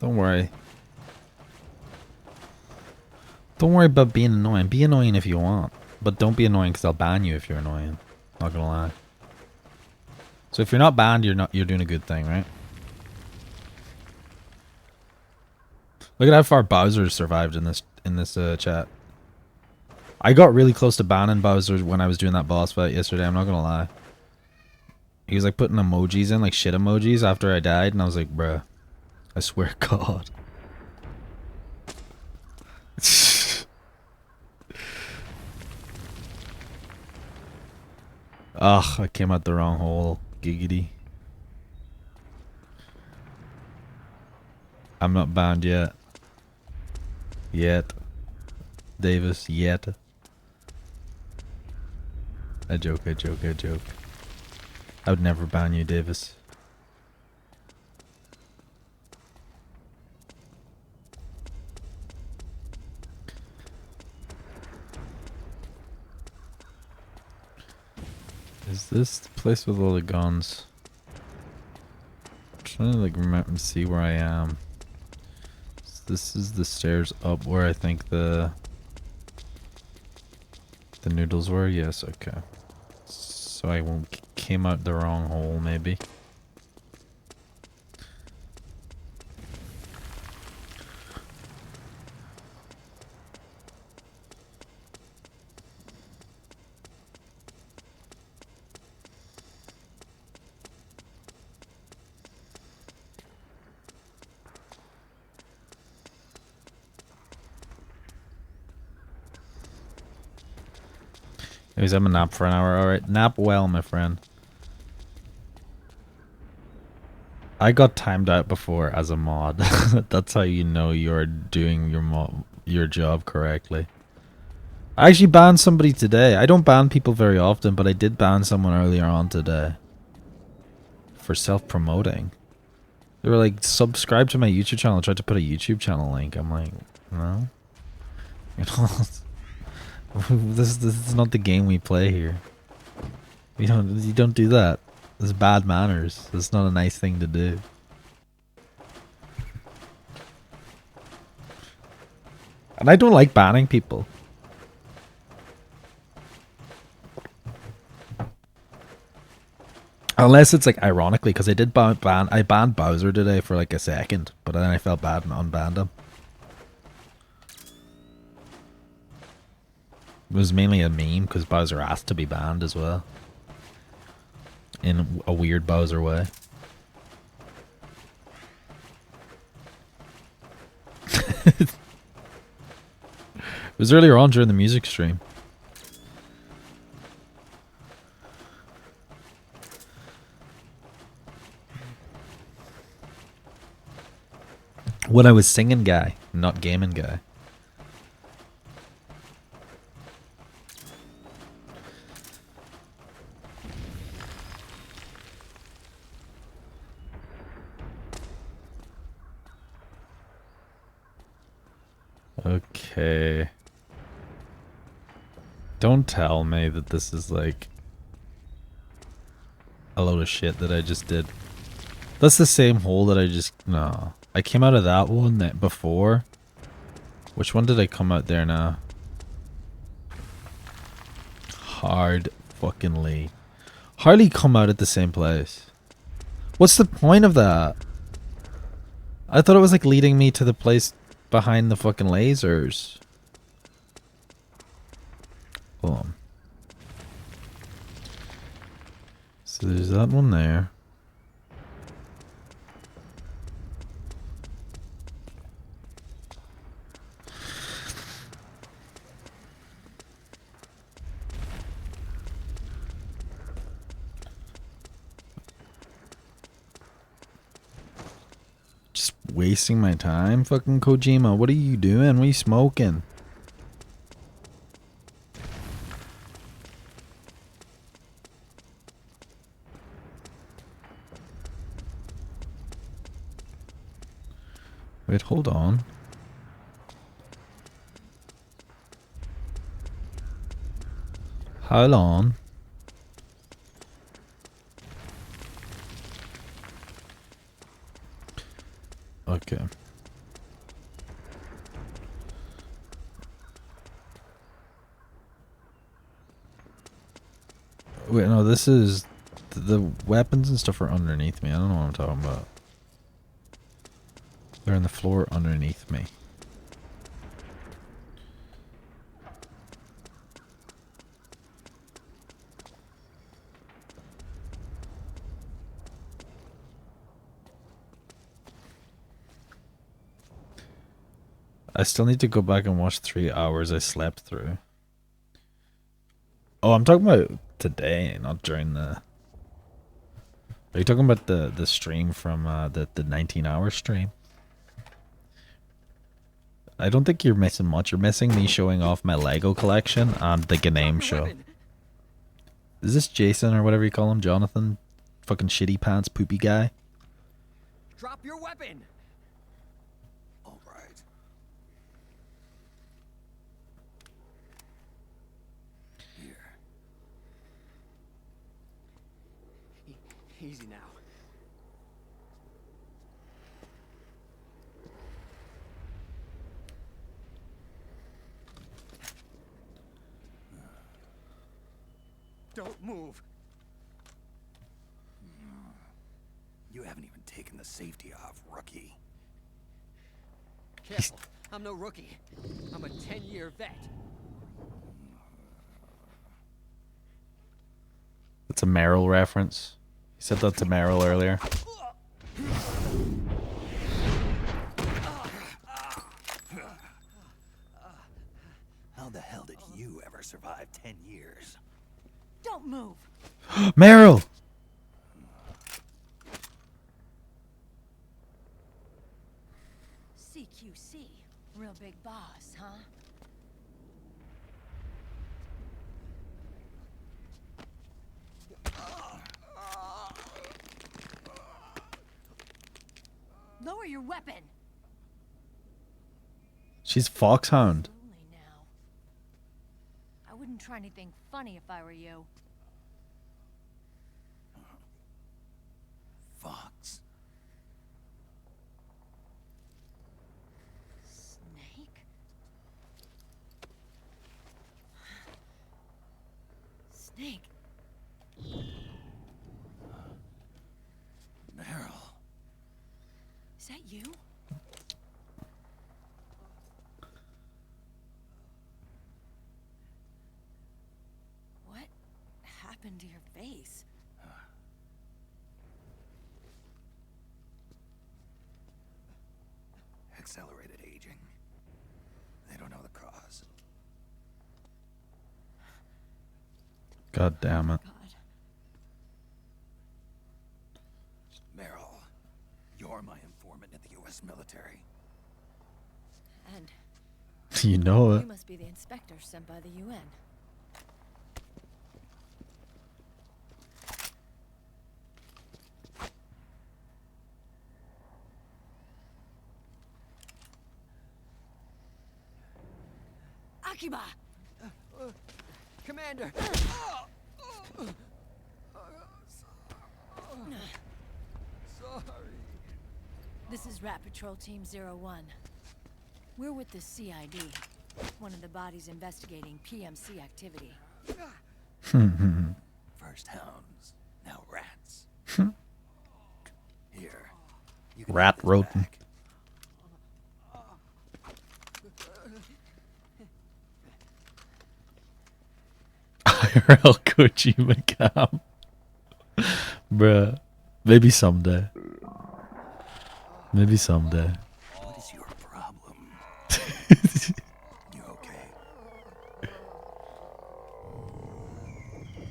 Don't worry. Don't worry about being annoying. Be annoying if you want. But don't be annoying because I'll ban you if you're annoying. Not gonna lie. So if you're not banned, you're doing a good thing, right? Look at how far Bowser survived in this chat. I got really close to banning Bowser when I was doing that boss fight yesterday, I'm not gonna lie. He was like putting emojis in, like shit emojis after I died, and I was like, bruh, I swear to God. Ugh, I came out the wrong hole. Giggity. I'm not banned yet. Yet. Davis, yet. I joke, I joke, I joke. I would never ban you, Davis. Is this the place with all the guns? I'm trying to like remember and see where I am. So this is the stairs up where I think the noodles were. Yes, okay. So I came out the wrong hole, maybe. Anyways, I'm a nap for an hour. Alright, nap well, my friend. I got timed out before as a mod. That's how you know you're doing your job correctly. I actually banned somebody today. I don't ban people very often, but I did ban someone earlier on today. For self-promoting. They were like, subscribe to my YouTube channel. I tried to put a YouTube channel link. I'm like, no. You know, this is not the game we play here. You don't do that. This is bad manners. It's not a nice thing to do. And I don't like banning people. Unless it's like ironically, because I did I banned Bowser today for like a second, but then I felt bad and unbanned him. It was mainly a meme because Bowser asked to be banned as well. In a weird Bowser way. It was earlier on during the music stream. When I was singing guy, not gaming guy. Okay. Don't tell me that this is like a load of shit that I just did. That's the same hole that I just... No. I came out of that one that before. Which one did I come out there now? Hard fucking Lee. Hardly come out at the same place. What's the point of that? I thought it was like leading me to the place behind the fucking lasers. Hold on. So there's that one there. Just wasting my time, fucking Kojima. What are you doing? What are you smoking? Wait, hold on. Hold on. Okay. Wait, no, this is... The weapons and stuff are underneath me. I don't know what I'm talking about. They're on the floor underneath me. I still need to go back and watch 3 hours I slept through. Oh, I'm talking about today, not during the... Are you talking about the stream from the 19-hour stream? I don't think you're missing much. You're missing me showing off my Lego collection and the Ganame show. Is this Jason or whatever you call him? Jonathan? Fucking shitty pants poopy guy? Drop your weapon! All right. Here. Easy now. Don't move. You haven't even taken the safety off, rookie. Careful. I'm no rookie. I'm a 10-year vet. That's a Meryl reference. He said that to Meryl earlier. How the hell did you ever survive 10 years? Don't move. Meryl! CQC. Real big boss, huh? Lower your weapon. She's Foxhound. Slowly now. I wouldn't try anything funny if I were you. Fox. Snake? Snake? Meryl. Is that you? What happened to your face? Accelerated aging. They don't know the cause. God damn it. Meryl, you're my informant in the U.S. military. And You know it. you must be the inspector sent by the UN. Akiba! Commander! Sorry. This is Rat Patrol Team 01. We're with the CID, one of the bodies investigating PMC activity. First hounds, now rats. Here. You Rat rodent. IRL Kojima cam. Bruh. Maybe someday. Maybe someday. What is your problem? You okay?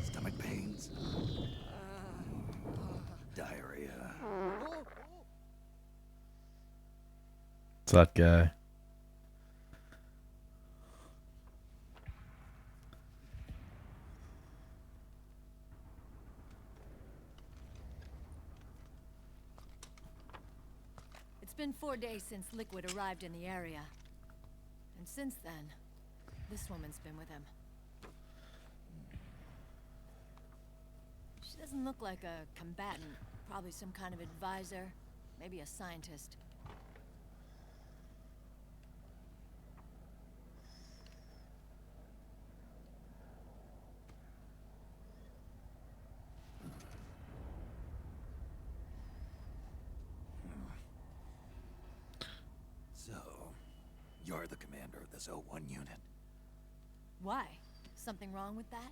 Stomach pains? Diarrhea? It's that guy. It's been 4 days since Liquid arrived in the area. And since then, this woman's been with him. She doesn't look like a combatant. Probably some kind of advisor. Maybe a scientist. So, you're the commander of this O1 unit. Why? Something wrong with that?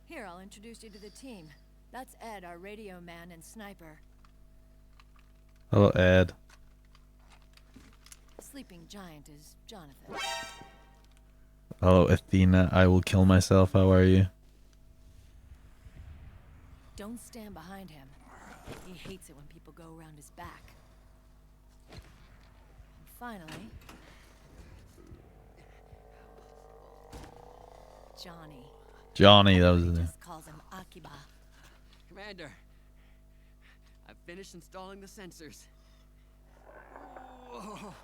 Here, I'll introduce you to the team. That's Ed, our radio man and sniper. Hello, Ed. The sleeping giant is Jonathan. Hello, Athena. I will kill myself. How are you? Don't stand behind him. He hates it when people go around his back. And finally, Johnny. Johnny, that was his name. Just calls him Akiba. Commander, I've finished installing the sensors. Whoa.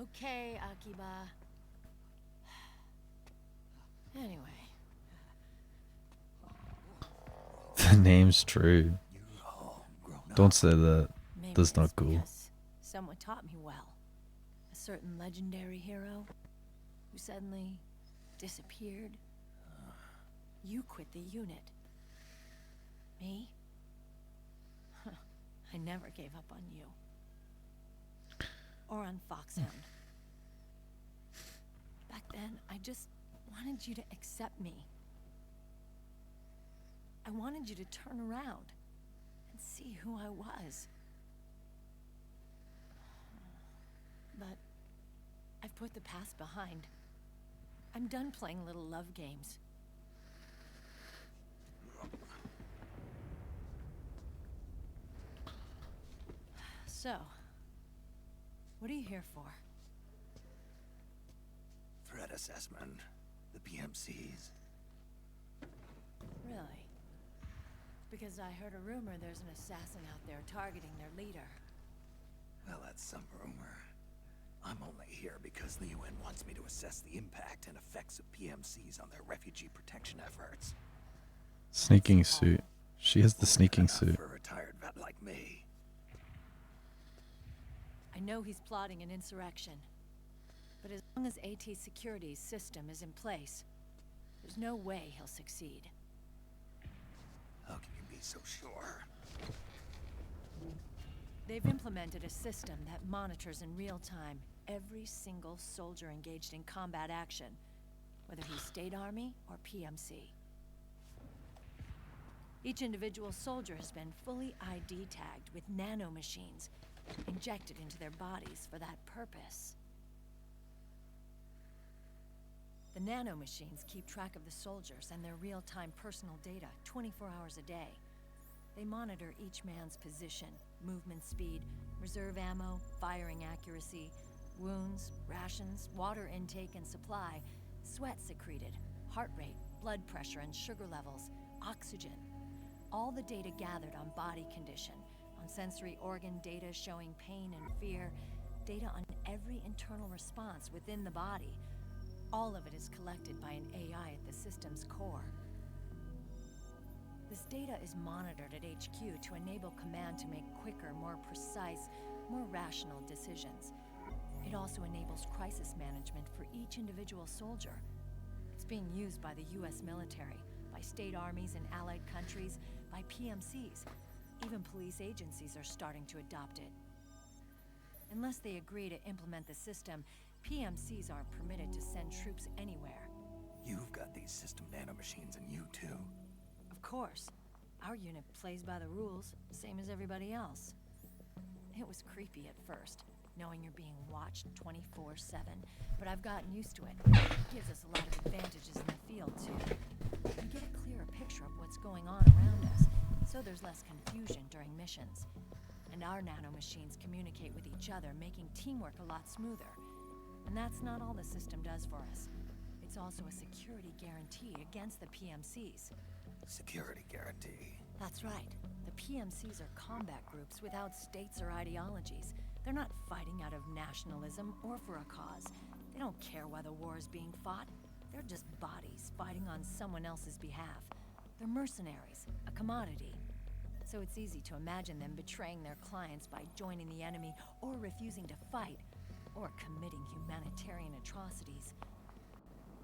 Okay, Akiba. Anyway. The name's true. Don't say that. Maybe That's not it's cool. because someone taught me well. A certain legendary hero who suddenly disappeared. You quit the unit. Me? I never gave up on you. Or on Foxhound. Back then, I just wanted you to accept me. I wanted you to turn around and see who I was. But I've put the past behind. I'm done playing little love games. So, what are you here for? Threat assessment. The PMCs. Really? Because I heard a rumor there's an assassin out there targeting their leader. Well, that's some rumor. I'm only here because the UN wants me to assess the impact and effects of PMCs on their refugee protection efforts. Sneaking suit. She has the sneaking suit. For a retired vet like me. I know he's plotting an insurrection. But as long as AT Security's system is in place, there's no way he'll succeed. How can you be so sure? They've implemented a system that monitors in real time every single soldier engaged in combat action, whether he's State Army or PMC. Each individual soldier has been fully ID tagged with nanomachines injected into their bodies for that purpose. The nanomachines keep track of the soldiers and their real-time personal data 24 hours a day. They monitor each man's position, movement speed, reserve ammo, firing accuracy, wounds, rations, water intake and supply, sweat secreted, heart rate, blood pressure and sugar levels, oxygen. All the data gathered on body condition, on sensory organ data showing pain and fear, data on every internal response within the body. All of it is collected by an AI at the system's core. This data is monitored at HQ to enable command to make quicker, more precise, more rational decisions. It also enables crisis management for each individual soldier. It's being used by the US military, by state armies in allied countries, by PMCs. Even police agencies are starting to adopt it. Unless they agree to implement the system, PMCs aren't permitted to send troops anywhere. You've got these system nanomachines in you, too. Of course. Our unit plays by the rules, same as everybody else. It was creepy at first, knowing you're being watched 24/7, but I've gotten used to it. It gives us a lot of advantages in the field, too. We get a clearer picture of what's going on around us, so there's less confusion during missions. And our nanomachines communicate with each other, making teamwork a lot smoother. And that's not all the system does for us. It's also a security guarantee against the PMCs. Security guarantee. That's right. The PMCs are combat groups without states or ideologies. They're not fighting out of nationalism or for a cause. They don't care why the war is being fought. They're just bodies fighting on someone else's behalf. They're mercenaries, a commodity. So it's easy to imagine them betraying their clients by joining the enemy or refusing to fight, or committing humanitarian atrocities.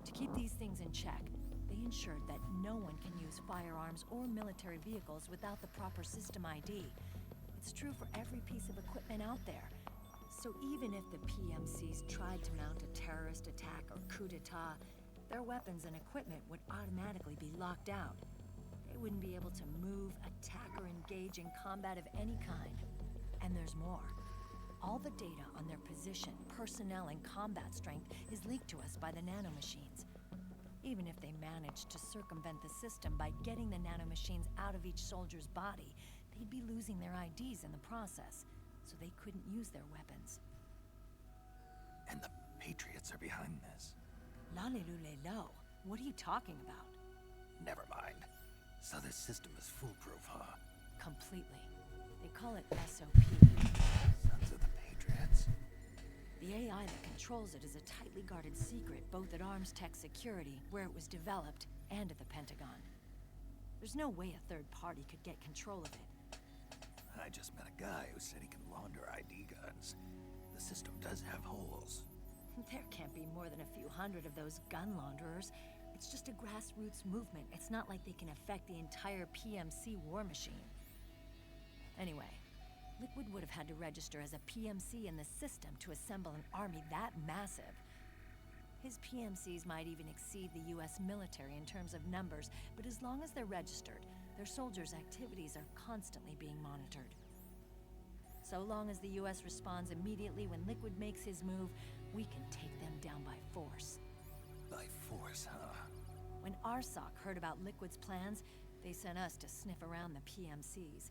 To keep these things in check, they ensured that no one can use firearms or military vehicles without the proper system ID. It's true for every piece of equipment out there. So even if the PMCs tried to mount a terrorist attack or coup d'etat, their weapons and equipment would automatically be locked out. They wouldn't be able to move, attack, or engage in combat of any kind. And there's more. All the data on their position, personnel, and combat strength is leaked to us by the nanomachines. Even if they managed to circumvent the system by getting the nanomachines out of each soldier's body, they'd be losing their IDs in the process, so they couldn't use their weapons. And the Patriots are behind this. Lalilulelo, what are you talking about? Never mind. So this system is foolproof, huh? Completely. They call it SOP. Sons of the Patriots. The AI that controls it is a tightly guarded secret, both at Arms Tech Security, where it was developed, and at the Pentagon. There's no way a third party could get control of it. I just met a guy who said he can launder ID guns. The system does have holes. There can't be more than a few hundred of those gun launderers. It's just a grassroots movement. It's not like they can affect the entire PMC war machine. Anyway, Liquid would have had to register as a PMC in the system to assemble an army that massive. His PMCs might even exceed the US military in terms of numbers, but as long as they're registered, their soldiers' activities are constantly being monitored. So long as the US responds immediately when Liquid makes his move, we can take them down by force. By force, huh? When RSOC heard about Liquid's plans, they sent us to sniff around the PMCs.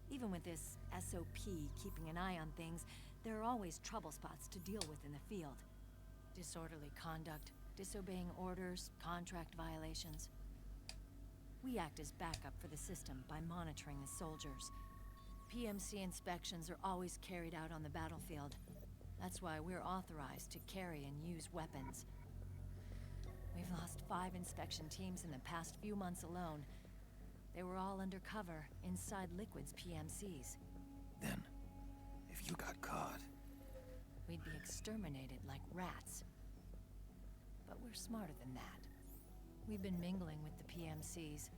Even with this SOP keeping an eye on things, there are always trouble spots to deal with in the field. Disorderly conduct, disobeying orders, contract violations. We act as backup for the system by monitoring the soldiers. PMC inspections are always carried out on the battlefield. That's why we're authorized to carry and use weapons. We've lost 5 inspection teams in the past few months alone. They were all undercover inside Liquid's PMCs. Then, if you got caught, we'd be exterminated like rats. But we're smarter than that. We've been mingling with the PMCs,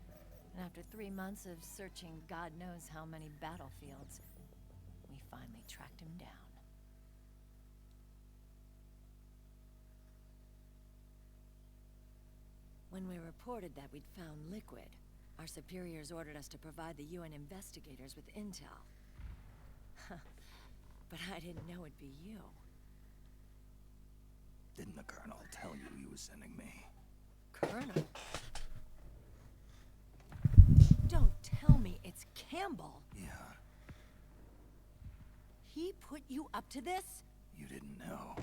and after 3 months of searching God knows how many battlefields, we finally tracked him down. When we reported that we'd found Liquid, our superiors ordered us to provide the UN investigators with intel. But I didn't know it'd be you. didn't the Colonel tell you he was sending me? Colonel? Don't tell me it's Campbell. Yeah. He put you up to this? You didn't know.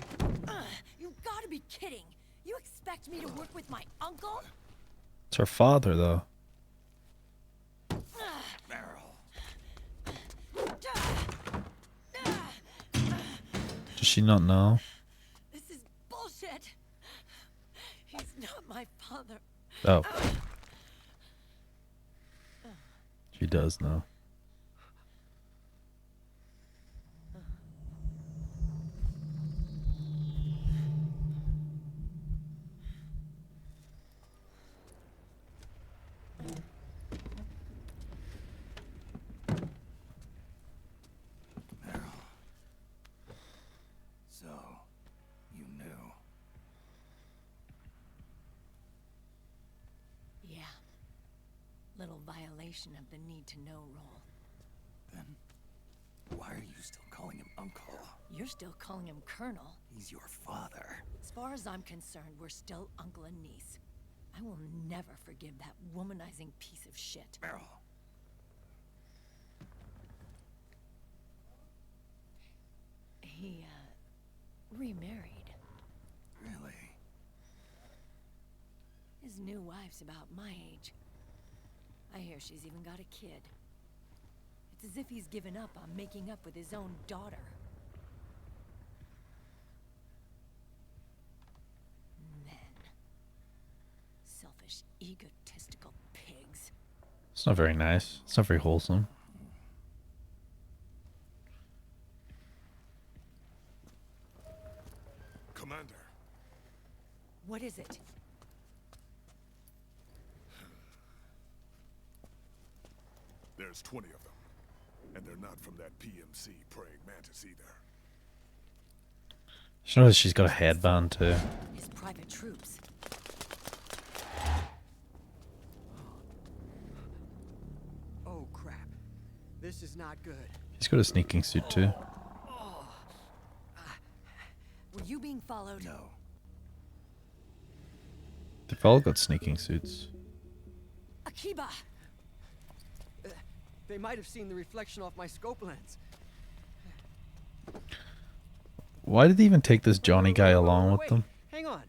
You've got to be kidding. You expect me to work with my uncle? It's her father, though. Does she not know? This is bullshit. He's not my father. Oh. She does know. So, you violation of the need-to-know rule. Then, why are you still calling him Uncle? You're still calling him Colonel. He's your father. As far as I'm concerned, we're still uncle and niece. I will never forgive that womanizing piece of shit. Meryl. He, remarried. Really? His new wife's about my age. I hear she's even got a kid. It's as if he's given up on making up with his own daughter. Men. Selfish, egotistical pigs. It's not very nice. It's not very wholesome. Commander. What is it? There's 20 of them. And they're not from that PMC praying mantis either. She knows she's got a headband too. His private troops. Oh crap. This is not good. He's got a sneaking suit too. Were you being followed? No. They've all got sneaking suits. Akiba! They might have seen the reflection off my scope lens. Why did they even take this Johnny guy along with Wait, them? hang on.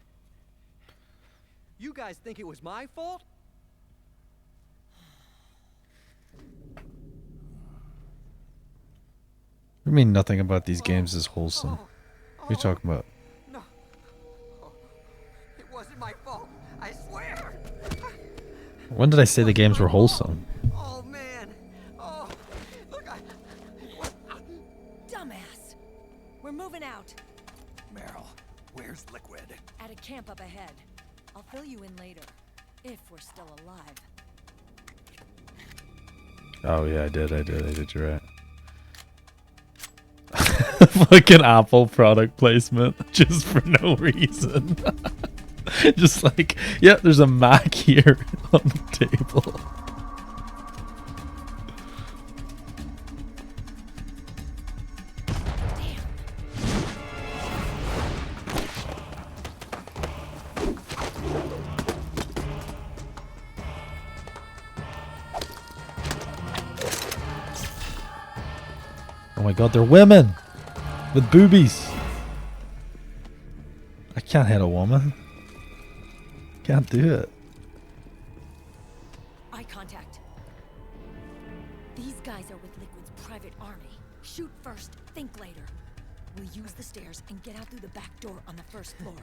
You guys think it was my fault? I mean, nothing about these games is wholesome. What are you talking about? No. It wasn't my fault. I swear. When did I say the games were wholesome? Oh man. Oh, look, Dumbass! We're moving out. Meryl, where's Liquid? At a camp up ahead. I'll fill you in later. If we're still alive. Oh yeah, I did, you're right. Fucking Apple product placement, just for no reason. Just like, yeah, there's a Mac here on the table. Oh my god, they're women! With boobies! I can't hit a woman. Can't do it. Eye contact. These guys are with Liquid's private army. Shoot first, think later. We'll use the stairs and get out through the back door on the first floor.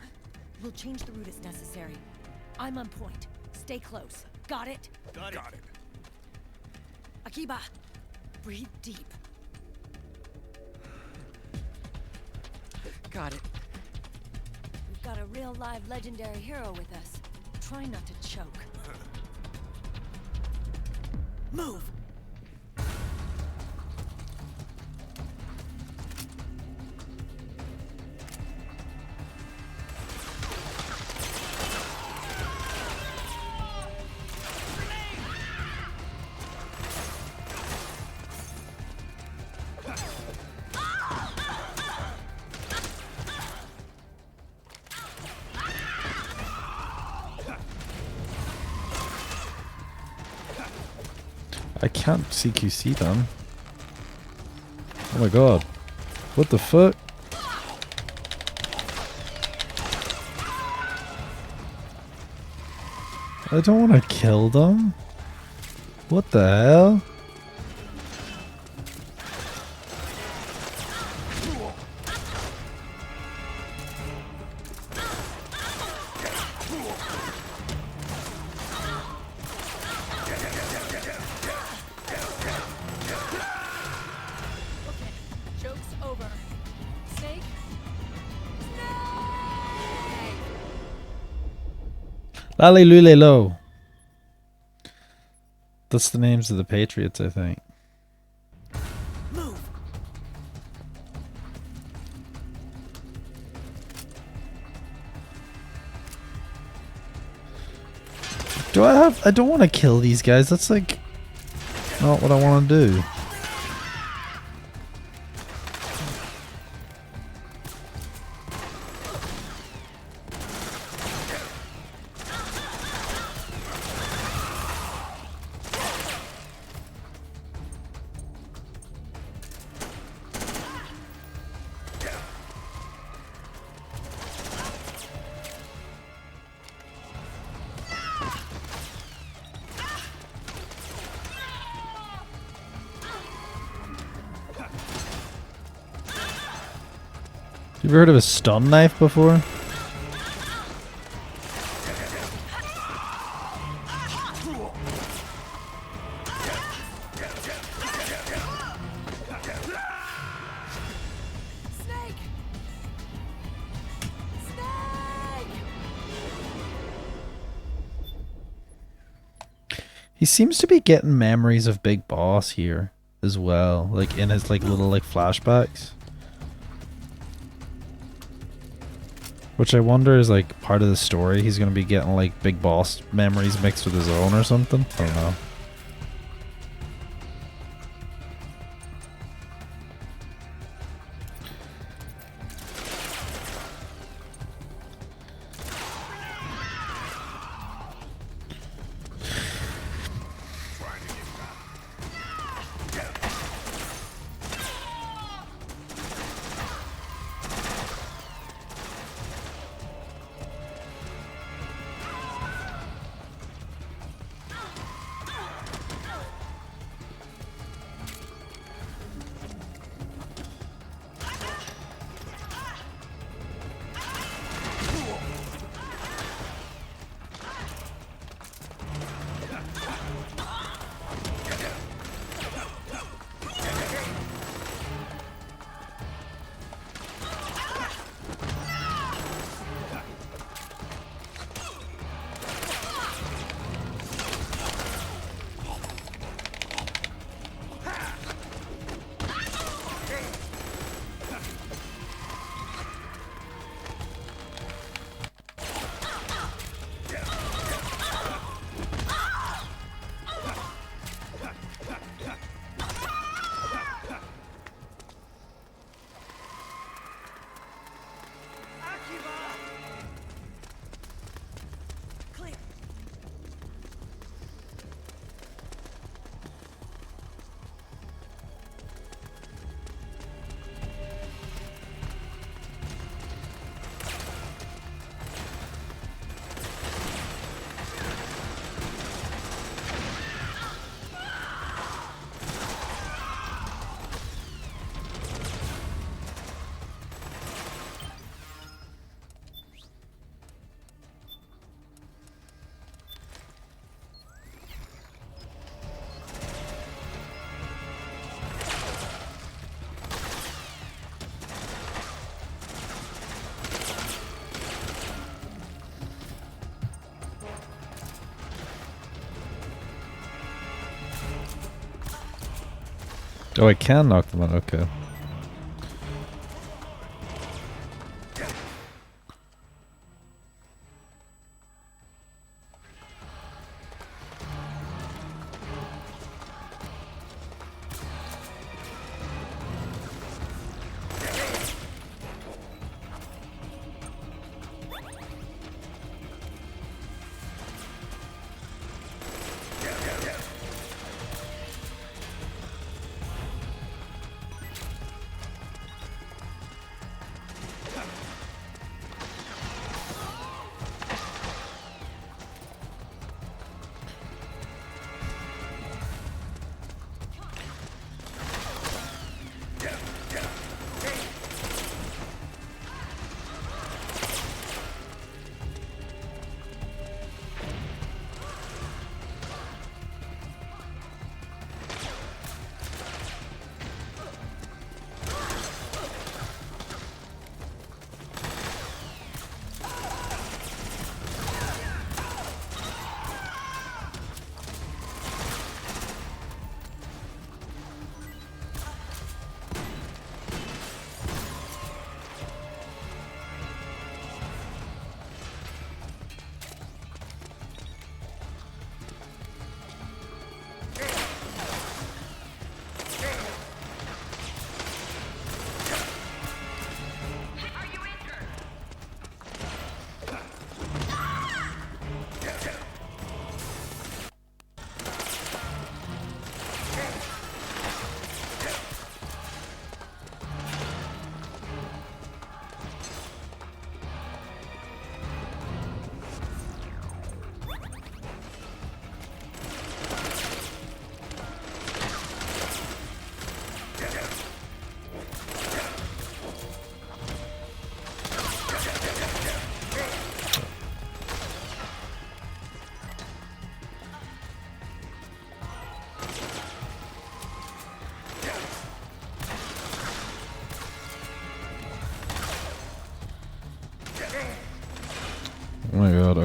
We'll change the route as necessary. I'm on point. Stay close. Got it? Got it. Akiba, breathe deep. got it. We've got a real live legendary hero with us. Try not to choke. Move! I can't CQC them. Oh my god. What the fuck? I don't want to kill them. What the hell? Lalilulelo. That's the names of the Patriots, I think. Move. I don't want to kill these guys. That's like not what I want to do. You ever heard of a stun knife before? He seems to be getting memories of Big Boss here as well, like in his like little like flashbacks. Which I wonder is like part of the story. He's gonna be getting like Big Boss memories mixed with his own or something. I don't know. Oh, I can knock them out. Okay.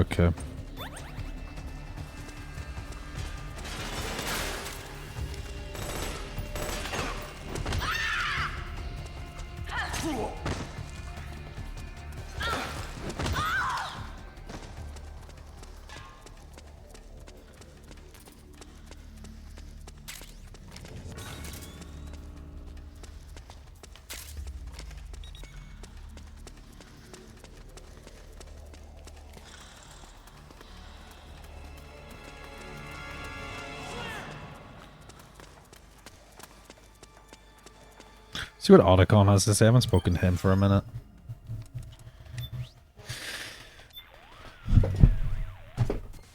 okay. See what Otacon has to say. I haven't spoken to him for a minute.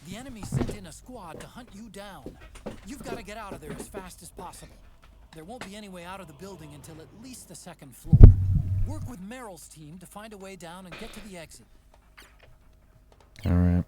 The enemy sent in a squad to hunt you down. You've got to get out of there as fast as possible. There won't be any way out of the building until at least the second floor. Work with Merrill's team to find a way down and get to the exit. Alright.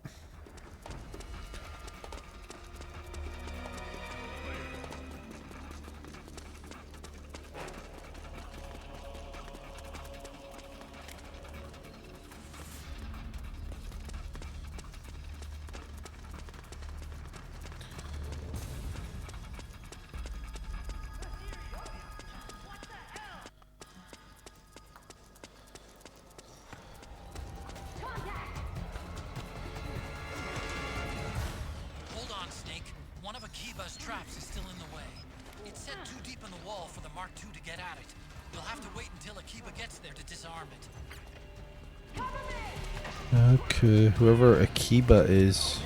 Hold on, Snake. One of Akiba's traps is still in the way. It's set too deep in the wall for the Mark II to get at it. You'll have to wait until Akiba gets there to disarm it. Okay, whoever Akiba is.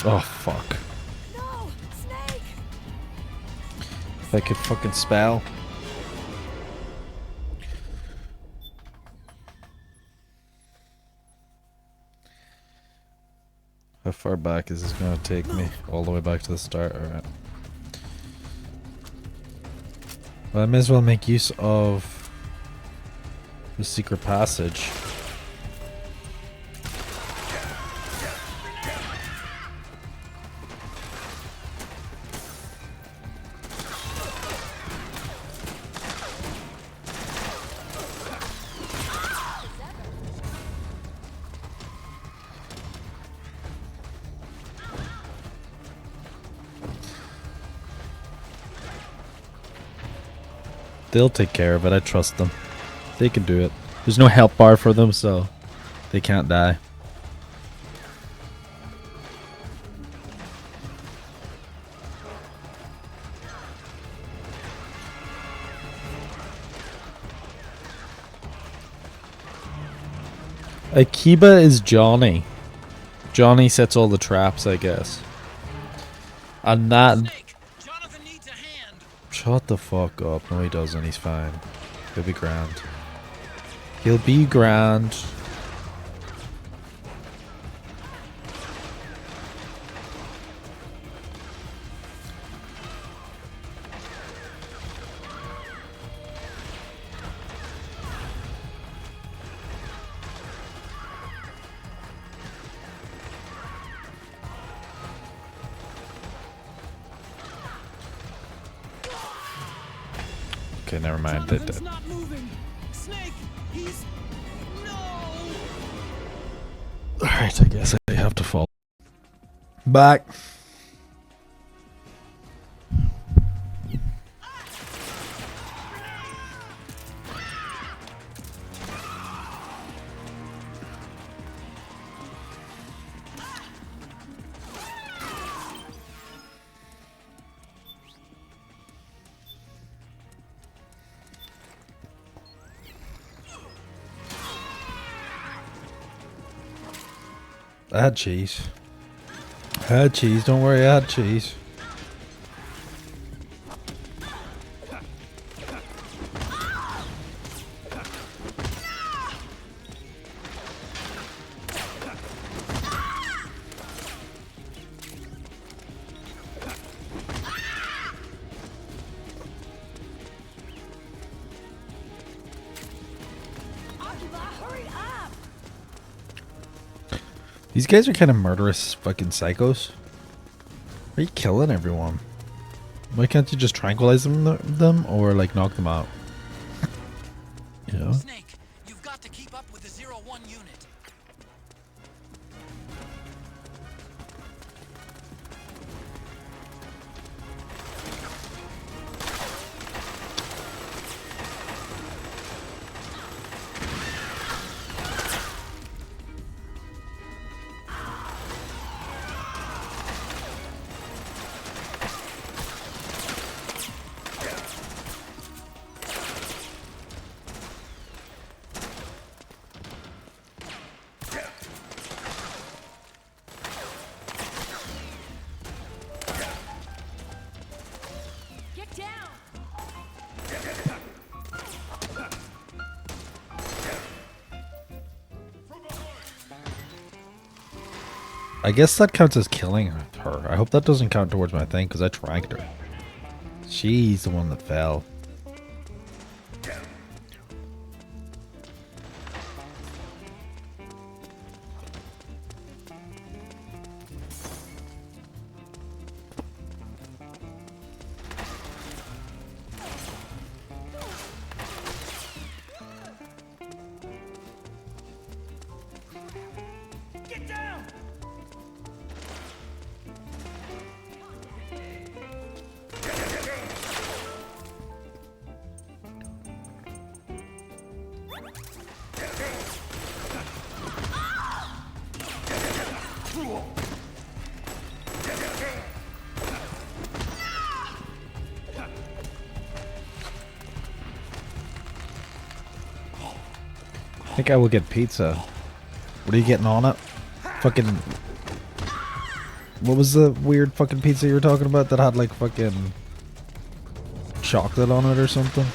Oh, fuck. No, Snake! If I could fucking spell. How far back is this going to take me? All the way back to the start? Alright. Well, I may as well make use of the secret passage. They'll take care of it. I trust them. They can do it. There's no health bar for them, so they can't die. Akiba is Johnny. Johnny sets all the traps, I guess. And that... Shut the fuck up. No, he doesn't. He's fine. He'll be grand. He'll be grand. Okay, never mind. They did. Not moving. Snake, he's Alright, I guess I have to fall back. I had cheese. I had cheese, don't worry, I had cheese. These guys are kind of murderous fucking psychos. Why are you killing everyone? Why can't you just tranquilize them or like knock them out? You know? Snake, you've got to keep up with the 0-1 unit. I guess that counts as killing her. I hope that doesn't count towards my thing because I tranked her. She's the one that fell. Get down! I think I will get pizza. What are you getting on it? Fucking... What was the weird fucking pizza you were talking about that had like fucking... chocolate on it or something?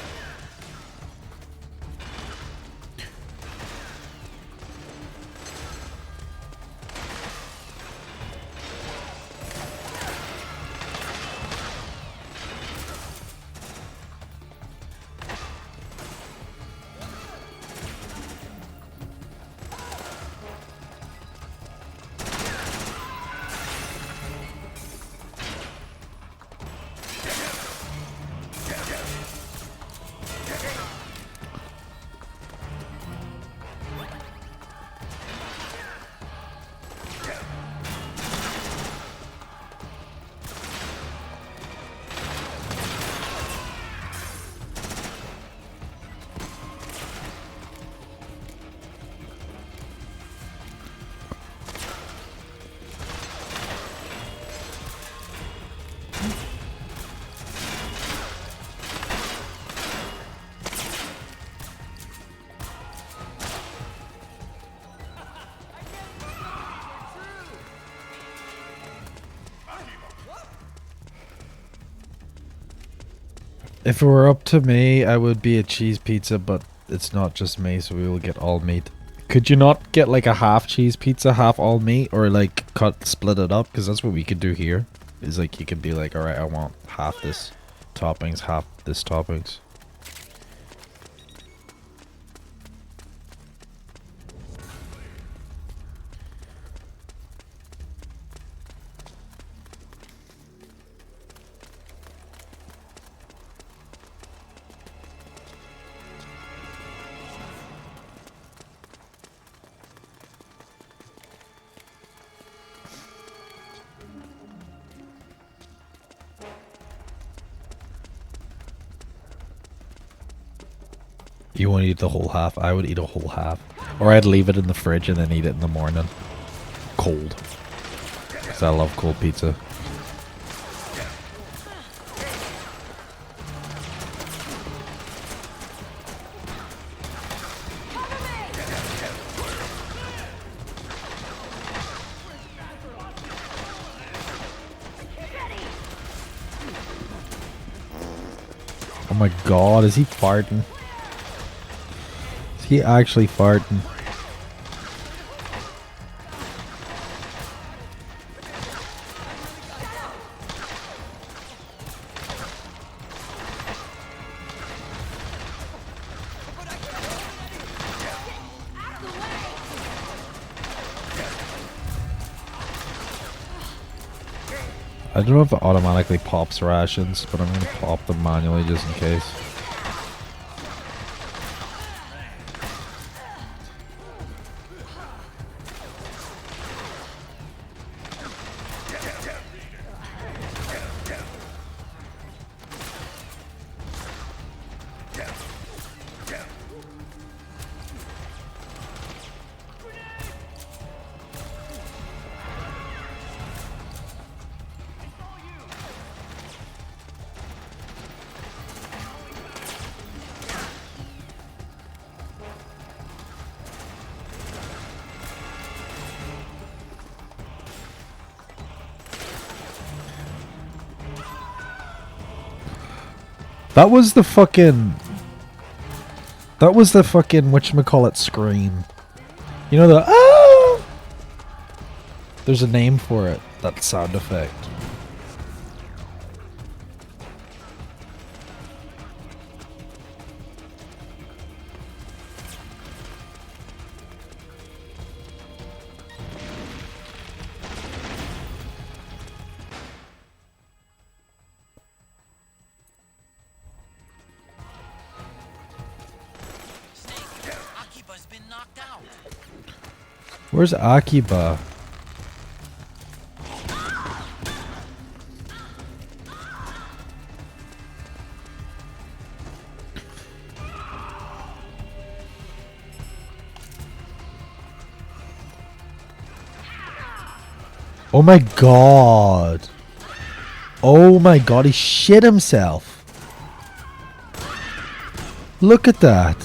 If it were up to me, I would be a cheese pizza, but it's not just me, so we will get all meat. Could you not get like a half cheese pizza, half all meat, or like split it up? Because that's what we could do here. Is like you could be like, alright, I want half this toppings, half this toppings. You want to eat the whole half? I would eat a whole half. Or I'd leave it in the fridge and then eat it in the morning. Cold. Because I love cold pizza. Oh my god, is he farting? Is he actually farting? I don't know if it automatically pops rations, but I'm gonna pop them manually just in case. That was the fucking whatchamacallit scream. You know the ah! There's a name for it, that sound effect. Where's Akiba? Oh my god. Oh my god, he shit himself. Look at that.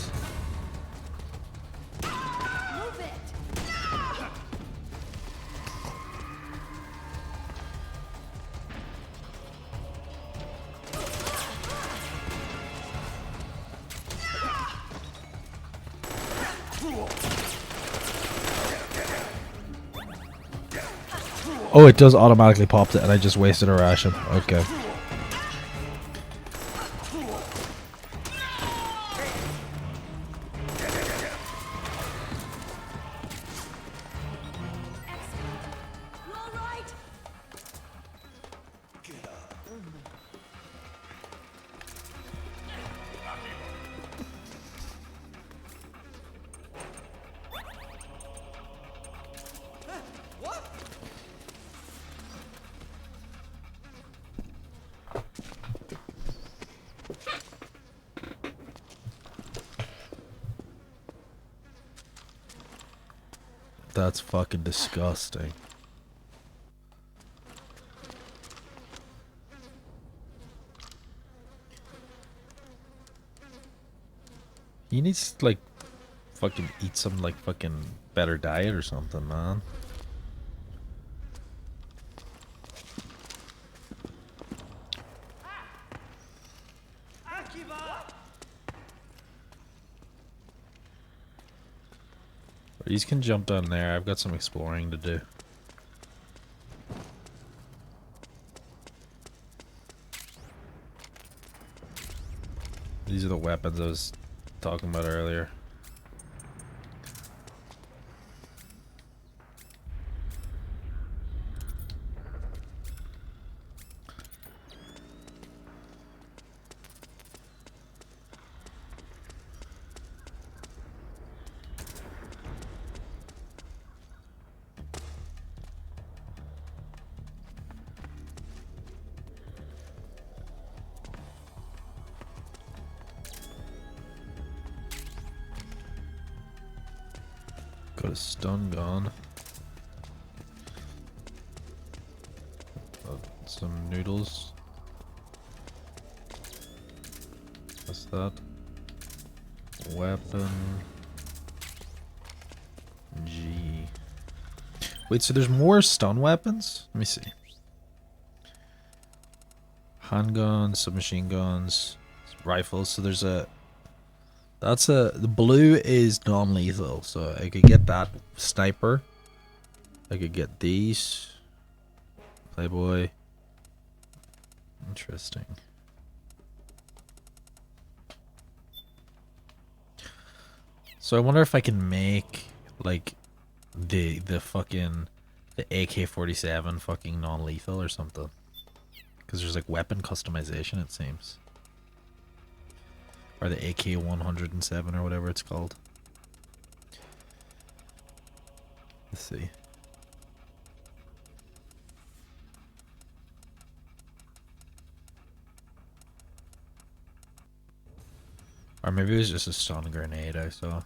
Oh, it does automatically pop it, and I just wasted a ration. Okay. That's fucking disgusting. He needs to, like, fucking eat some, like, fucking better diet or something, man. These can jump down there. I've got some exploring to do. These are the weapons I was talking about earlier. Got a stun gun. Some noodles. What's that? Weapon. G. Wait, so there's more stun weapons? Let me see. Handguns, submachine guns, rifles. So there's a... That's a... The blue is non-lethal, so I could get that sniper. I could get these. Playboy. Interesting. So I wonder if I can make, like, the fucking... The AK-47 fucking non-lethal or something. Because there's like weapon customization, it seems. Or the AK-107 or whatever it's called. Let's see. Or maybe it was just a stun grenade I saw.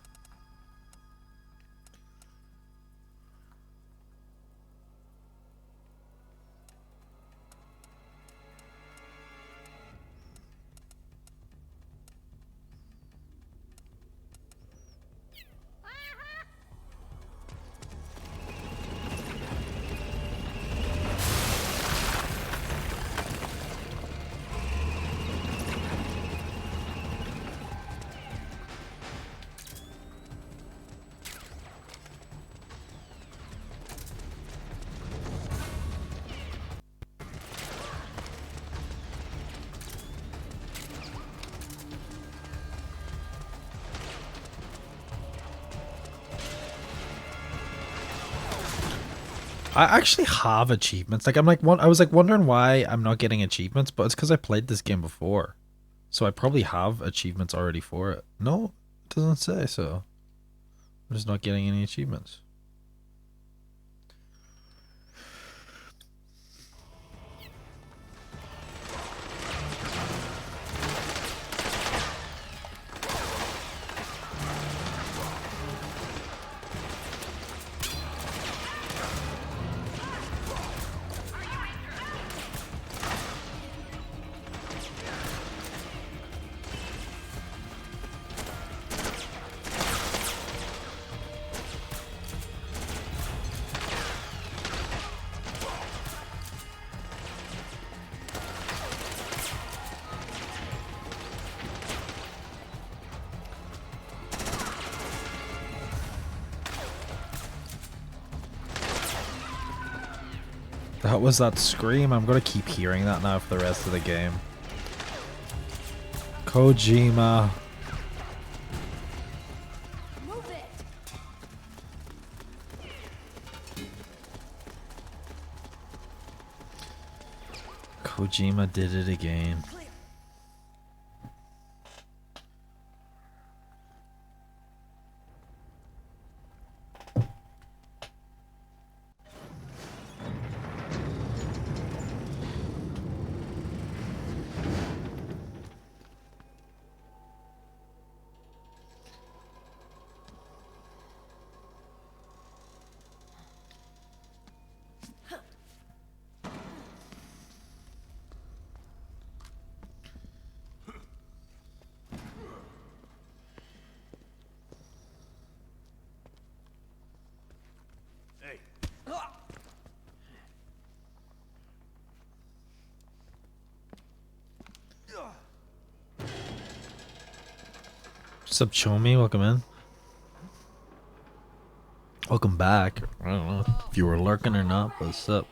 I actually have achievements. Like I was like wondering why I'm not getting achievements, but it's because I played this game before, so I probably have achievements already for it. No, it doesn't say so. I'm just not getting any achievements. That was that scream. I'm gonna keep hearing that now for the rest of the game. Kojima. Move it. Kojima did it again. What's up, Chomi? Welcome in. Welcome back. I don't know if you were lurking or not, but what's up?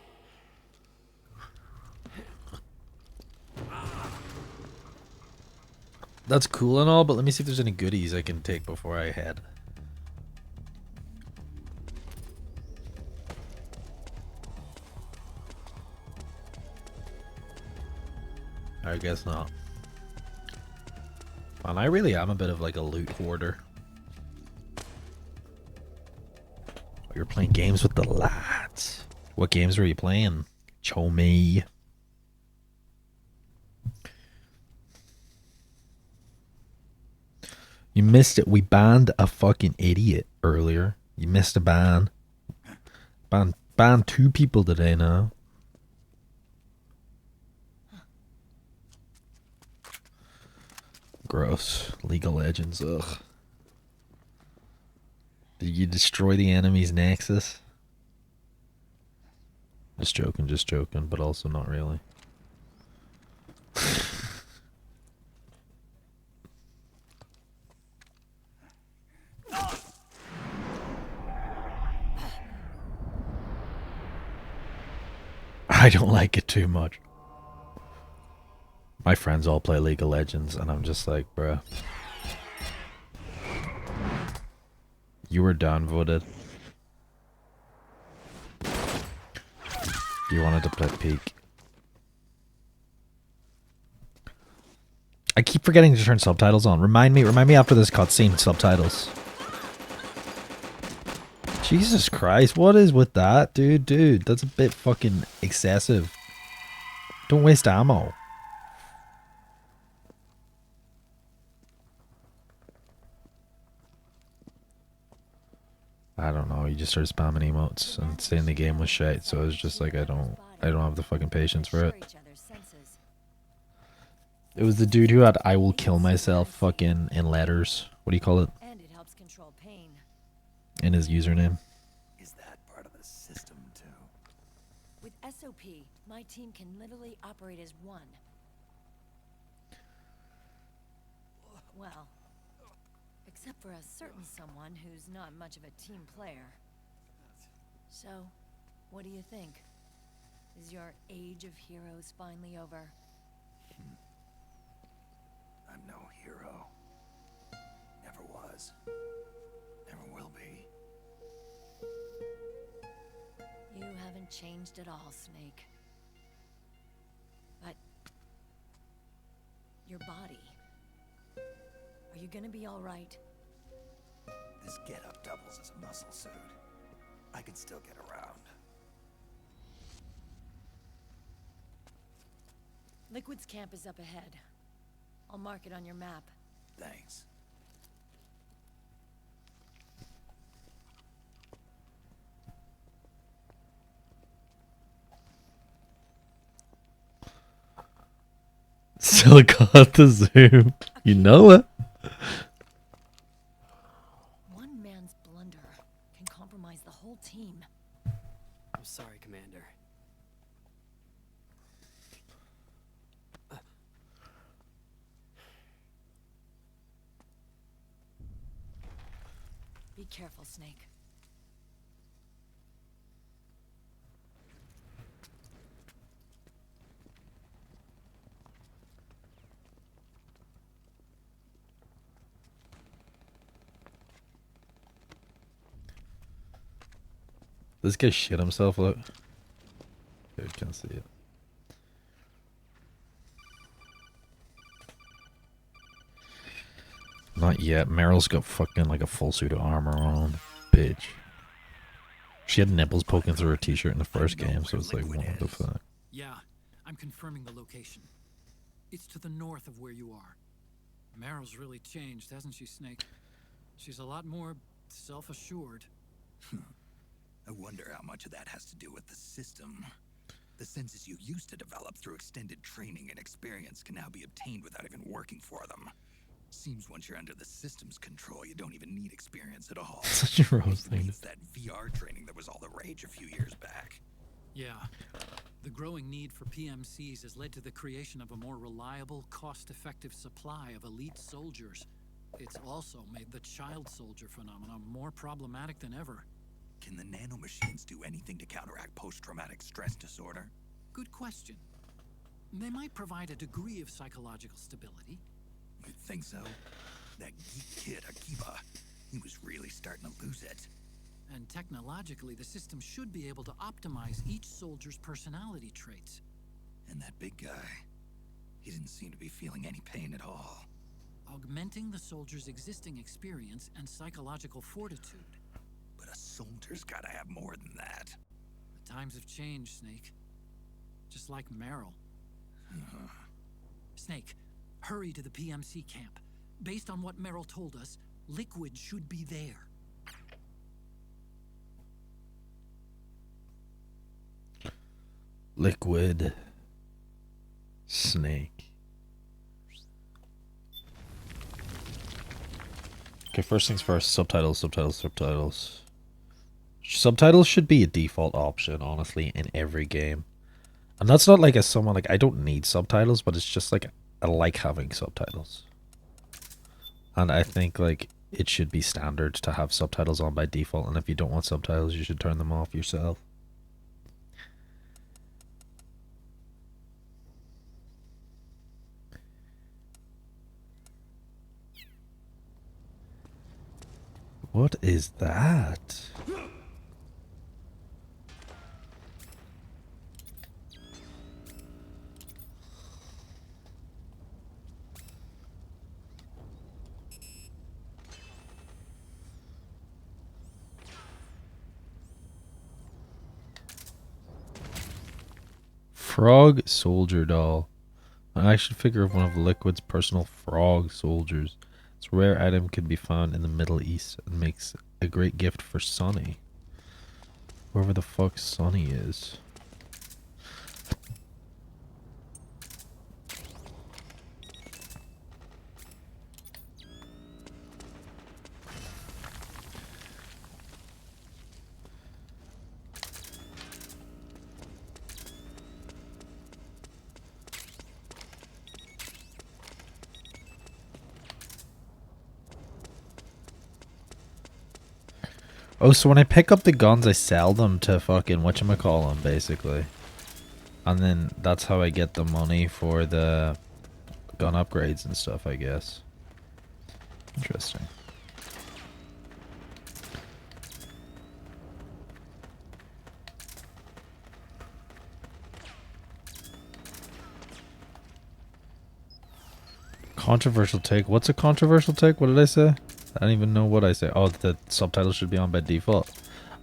That's cool and all, but let me see if there's any goodies I can take before I head. I guess not. And I really am a bit of like a loot hoarder. You're playing games with the lads. What games were you playing? Show me. You missed it. We banned a fucking idiot earlier. You missed a ban. Banned 2 people today now. Gross. League of Legends, ugh. Did you destroy the enemy's nexus? Just joking, but also not really. I don't like it too much. My friends all play League of Legends, and I'm just like, bruh. You were downvoted. You wanted to play Peak. I keep forgetting to turn subtitles on. Remind me after this cutscene, subtitles. Jesus Christ, what is with that? Dude, that's a bit fucking excessive. Don't waste ammo. I don't know, you just started spamming emotes and saying the game was shite, so it's just like I don't have the fucking patience for it. It was the dude who had "I will kill myself" fucking in letters. What do you call it? And it helps control pain. In his username. Is that part of the system too? With SOP, my team can literally operate as one. Well, except for a certain someone who's not much of a team player. So, what do you think? Is your age of heroes finally over? I'm no hero. Never was. Never will be. You haven't changed at all, Snake. But your body. Are you gonna be all right? This getup doubles as a muscle suit. I can still get around. Liquid's camp is up ahead. I'll mark it on your map. Thanks. Still got the zoom. You know it. One man's blunder can compromise the whole team. I'm sorry, Commander. Be careful, Snake. This guy shit himself, look. Dude, can't see it. Not yet. Meryl's got fucking like a full suit of armor on. Bitch. She had nipples poking through her t-shirt in the first game, so it's like, what the fuck? Yeah, I'm confirming the location. It's to the north of where you are. Meryl's really changed, hasn't she, Snake? She's a lot more self-assured. I wonder how much of that has to do with the system. The senses you used to develop through extended training and experience can now be obtained without even working for them. Seems once you're under the system's control, you don't even need experience at all. Such a Rose thing. It's that VR training that was all the rage a few years back. Yeah. The growing need for PMCs has led to the creation of a more reliable, cost-effective supply of elite soldiers. It's also made the child soldier phenomenon more problematic than ever. Can the nanomachines do anything to counteract post-traumatic stress disorder? Good question. They might provide a degree of psychological stability. You think so? That geek kid, Akiba, he was really starting to lose it. And technologically, the system should be able to optimize each soldier's personality traits. And that big guy, he didn't seem to be feeling any pain at all. Augmenting the soldier's existing experience and psychological fortitude. But a soldier's gotta have more than that. The times have changed, Snake. Just like Meryl. Snake, hurry to the PMC camp. Based on what Meryl told us, Liquid should be there. Liquid. Snake. Okay, first things first, subtitles. Subtitles should be a default option, honestly, in every game. And that's not like as someone, like, I don't need subtitles, but it's just like, I like having subtitles. And I think, like, it should be standard to have subtitles on by default, and if you don't want subtitles, you should turn them off yourself. What is that? Frog soldier doll. An action figure of one of Liquid's personal frog soldiers. It's a rare item, can be found in the Middle East and makes a great gift for Sonny. Whoever the fuck Sonny is. Oh, so when I pick up the guns, I sell them to fucking whatchamacallem, basically. And then that's how I get the money for the gun upgrades and stuff, I guess. Interesting. Controversial take. What's a controversial take? What did I say? I don't even know what I say. Oh, the subtitles should be on by default.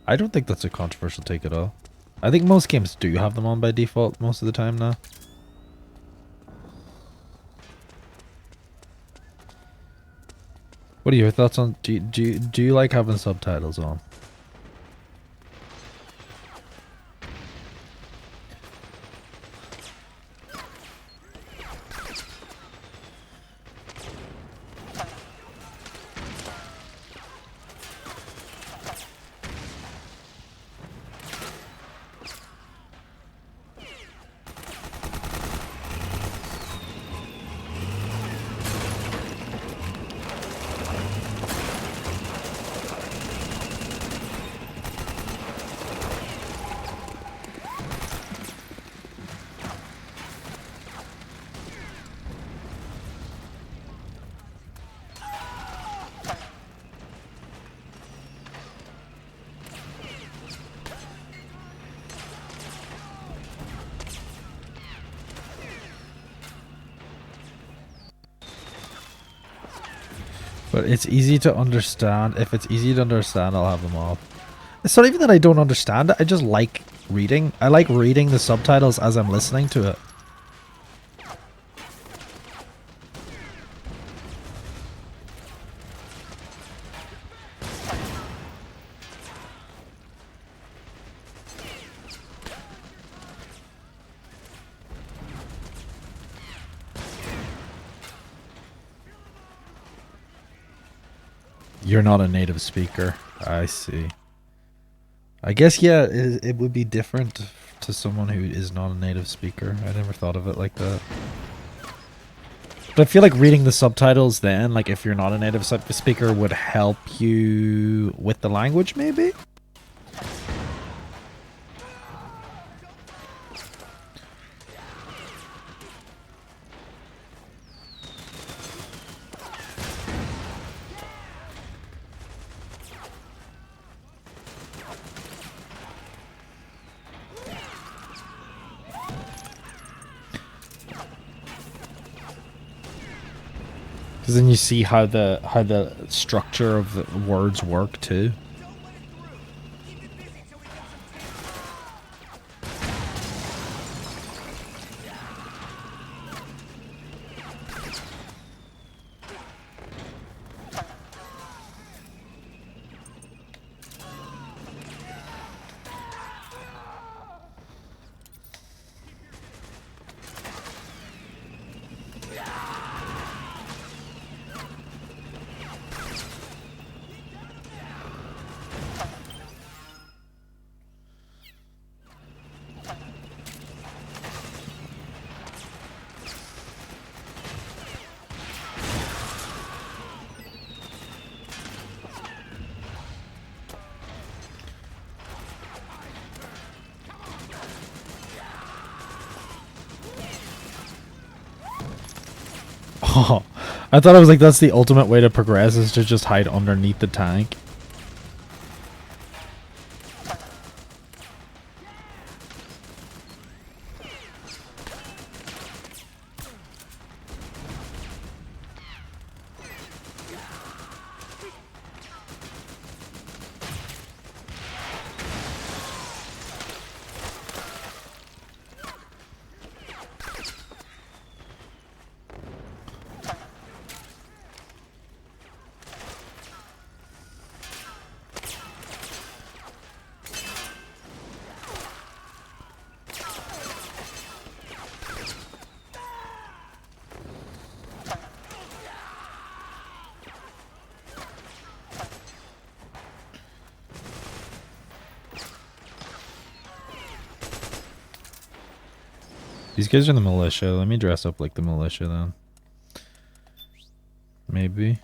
I don't think that's a controversial take at all. I think most games do have them on by default most of the time now. What are your thoughts on... Do you like having subtitles on? But it's easy to understand. If it's easy to understand, I'll have them off. It's not even that I don't understand it. I just like reading. I like reading the subtitles as I'm listening to it. You're not a native speaker. I see. I guess, yeah, it would be different to someone who is not a native speaker. I never thought of it like that. But I feel like reading the subtitles then, like if you're not a native speaker, would help you with the language, maybe? Because then you see how the structure of the words work too. Oh, I thought I was like, that's the ultimate way to progress, is to just hide underneath the tank. These guys are the militia. Let me dress up like the militia then. Maybe.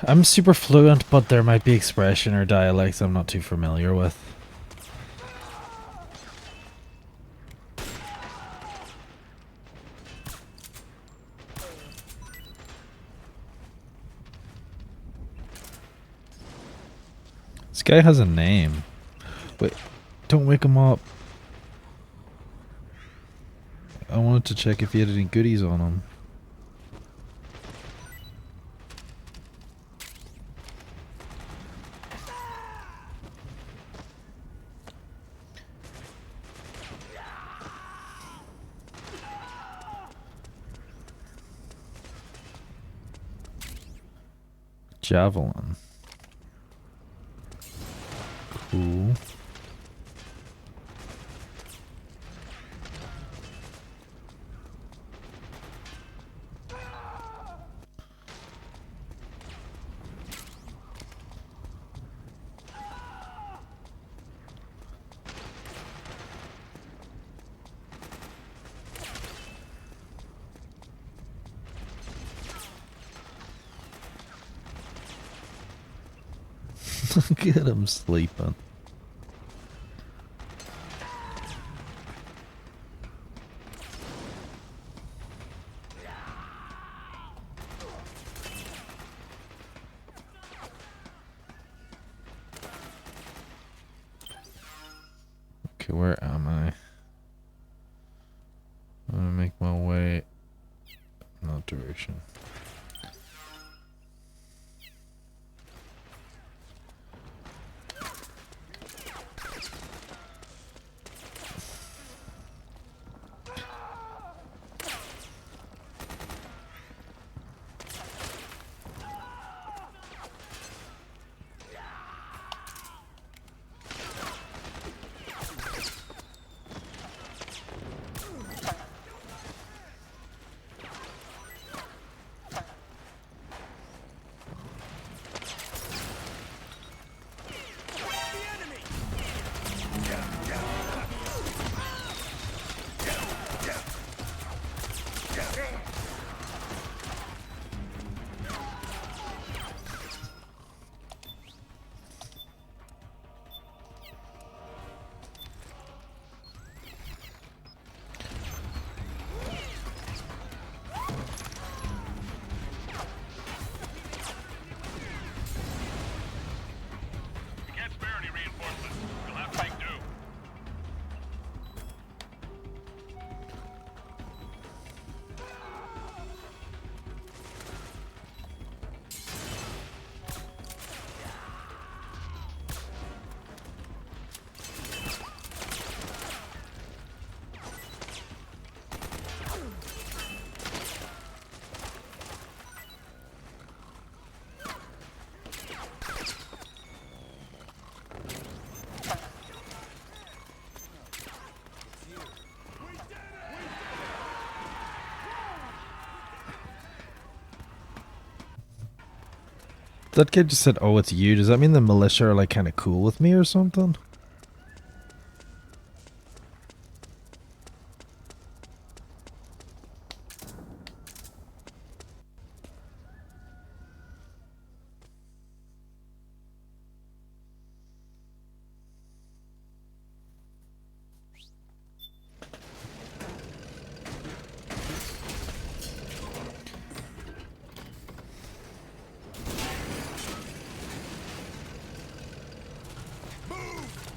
I'm super fluent, but there might be expression or dialects I'm not too familiar with. This guy has a name. Wait, don't wake him up. I wanted to check if he had any goodies on him. Javelin. Cool. Look at him sleeping. Okay, where am I? I'm gonna make my way in that direction. That kid just said, "Oh, it's you." Does that mean the militia are like kind of cool with me or something? Move!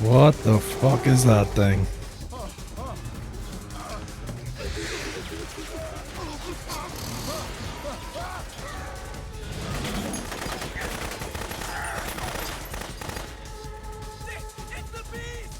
What the fuck is that thing? It's the beast!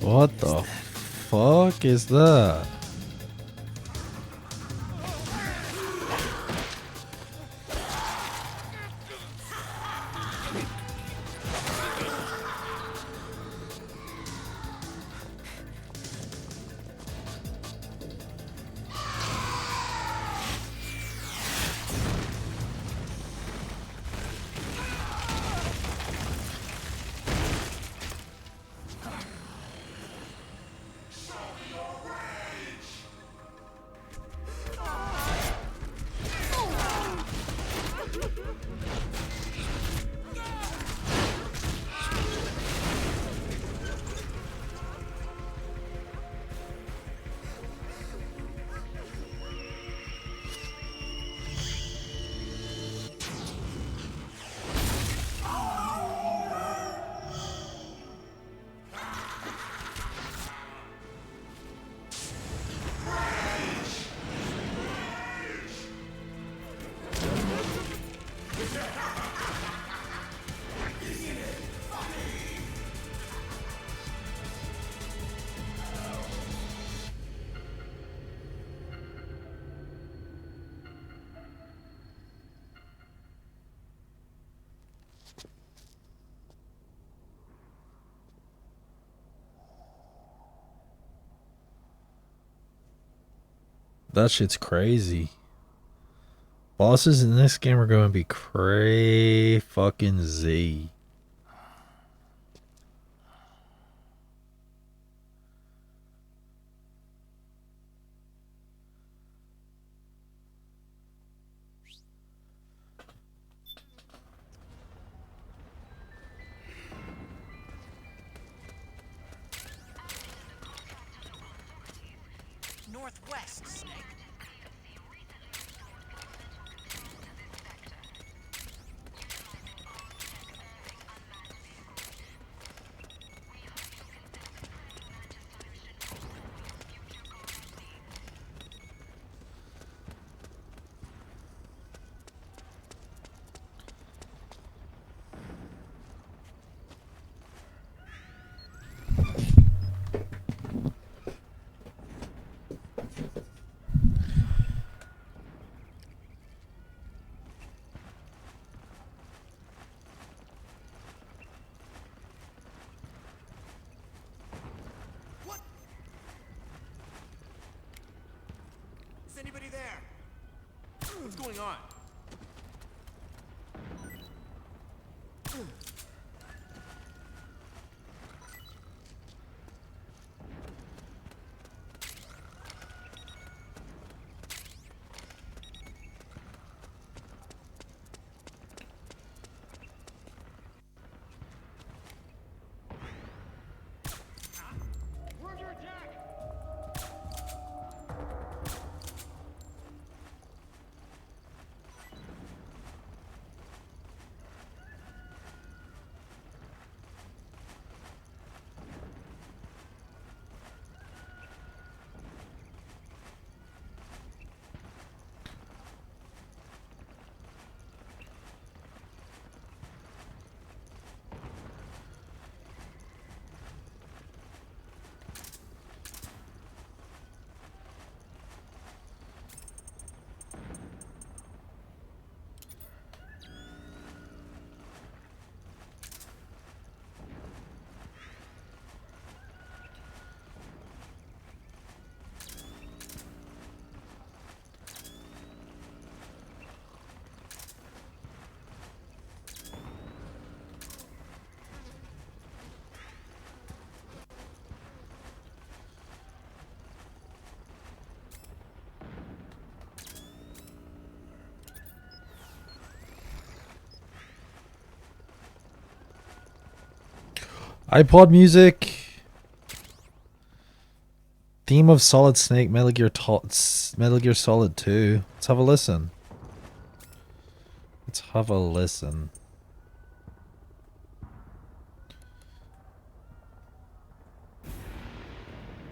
What the fuck is that? That shit's crazy. Bosses in this game are going to be cray fucking Z. Northwest, Snake. Is anybody there? What's going on? iPod music. Theme of Solid Snake, Metal Gear Solid 2. Let's have a listen. Let's have a listen.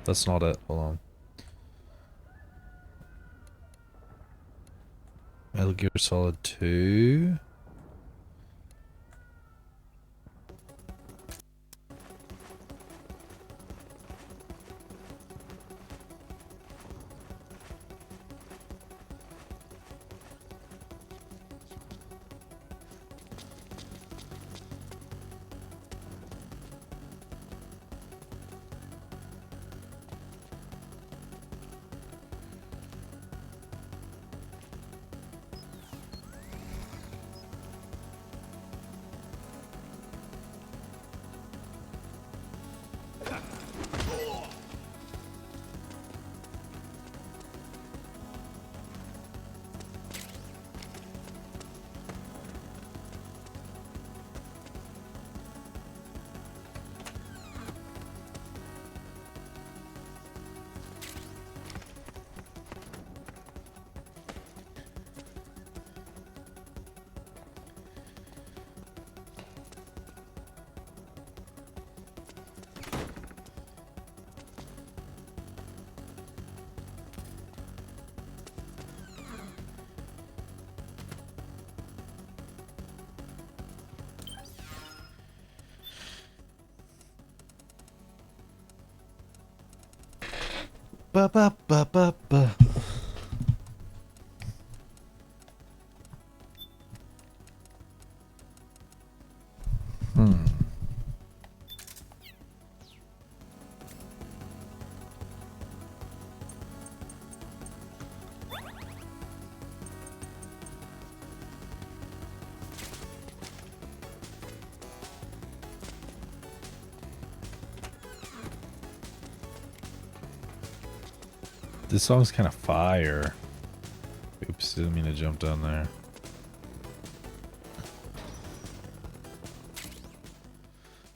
That's not it. Hold on. Metal Gear Solid 2. Ba ba ba ba ba. This song's kind of fire. Oops, didn't mean to jump down there.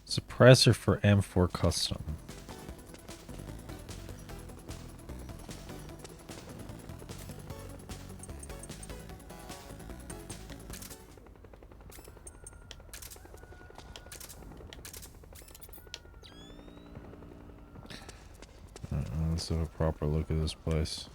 Suppressor for M4 Custom. Let's have a proper look at this place.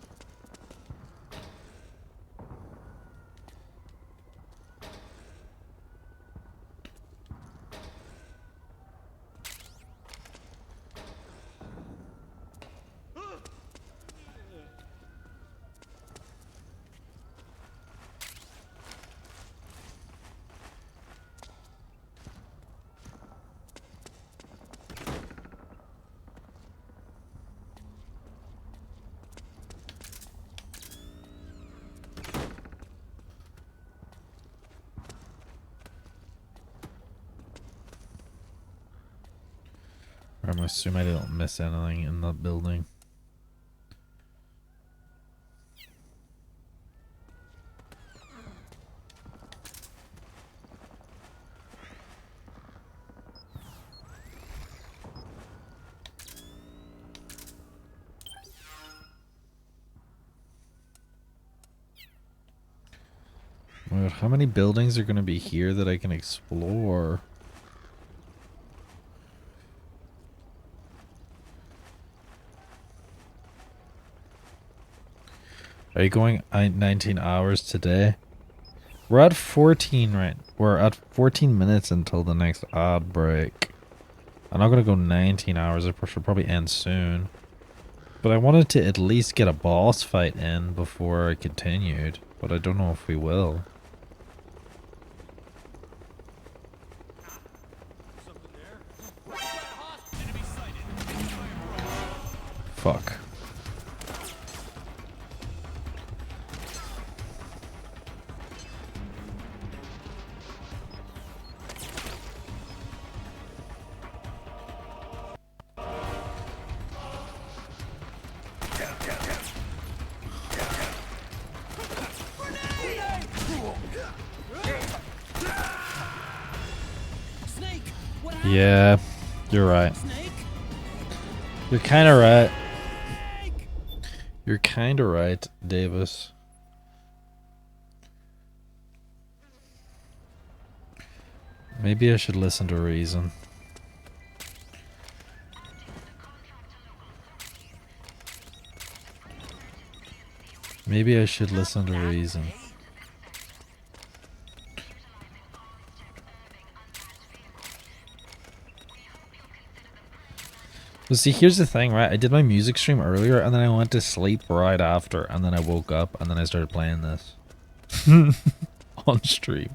I'm gonna assume I didn't miss anything in the building. Wait, how many buildings are gonna be here that I can explore? Are you going 19 hours today? We're at 14 right. We're at 14 minutes until the next ad break. I'm not gonna go 19 hours. It should probably end soon. But I wanted to at least get a boss fight in before I continued. But I don't know if we will. Fuck. Yeah, You're right. You're kind of right. You're kind of right, Davis. Maybe I should listen to reason. Maybe I should listen to reason. But see, here's the thing, right? I did my music stream earlier, and then I went to sleep right after, and then I woke up, and then I started playing this. On stream.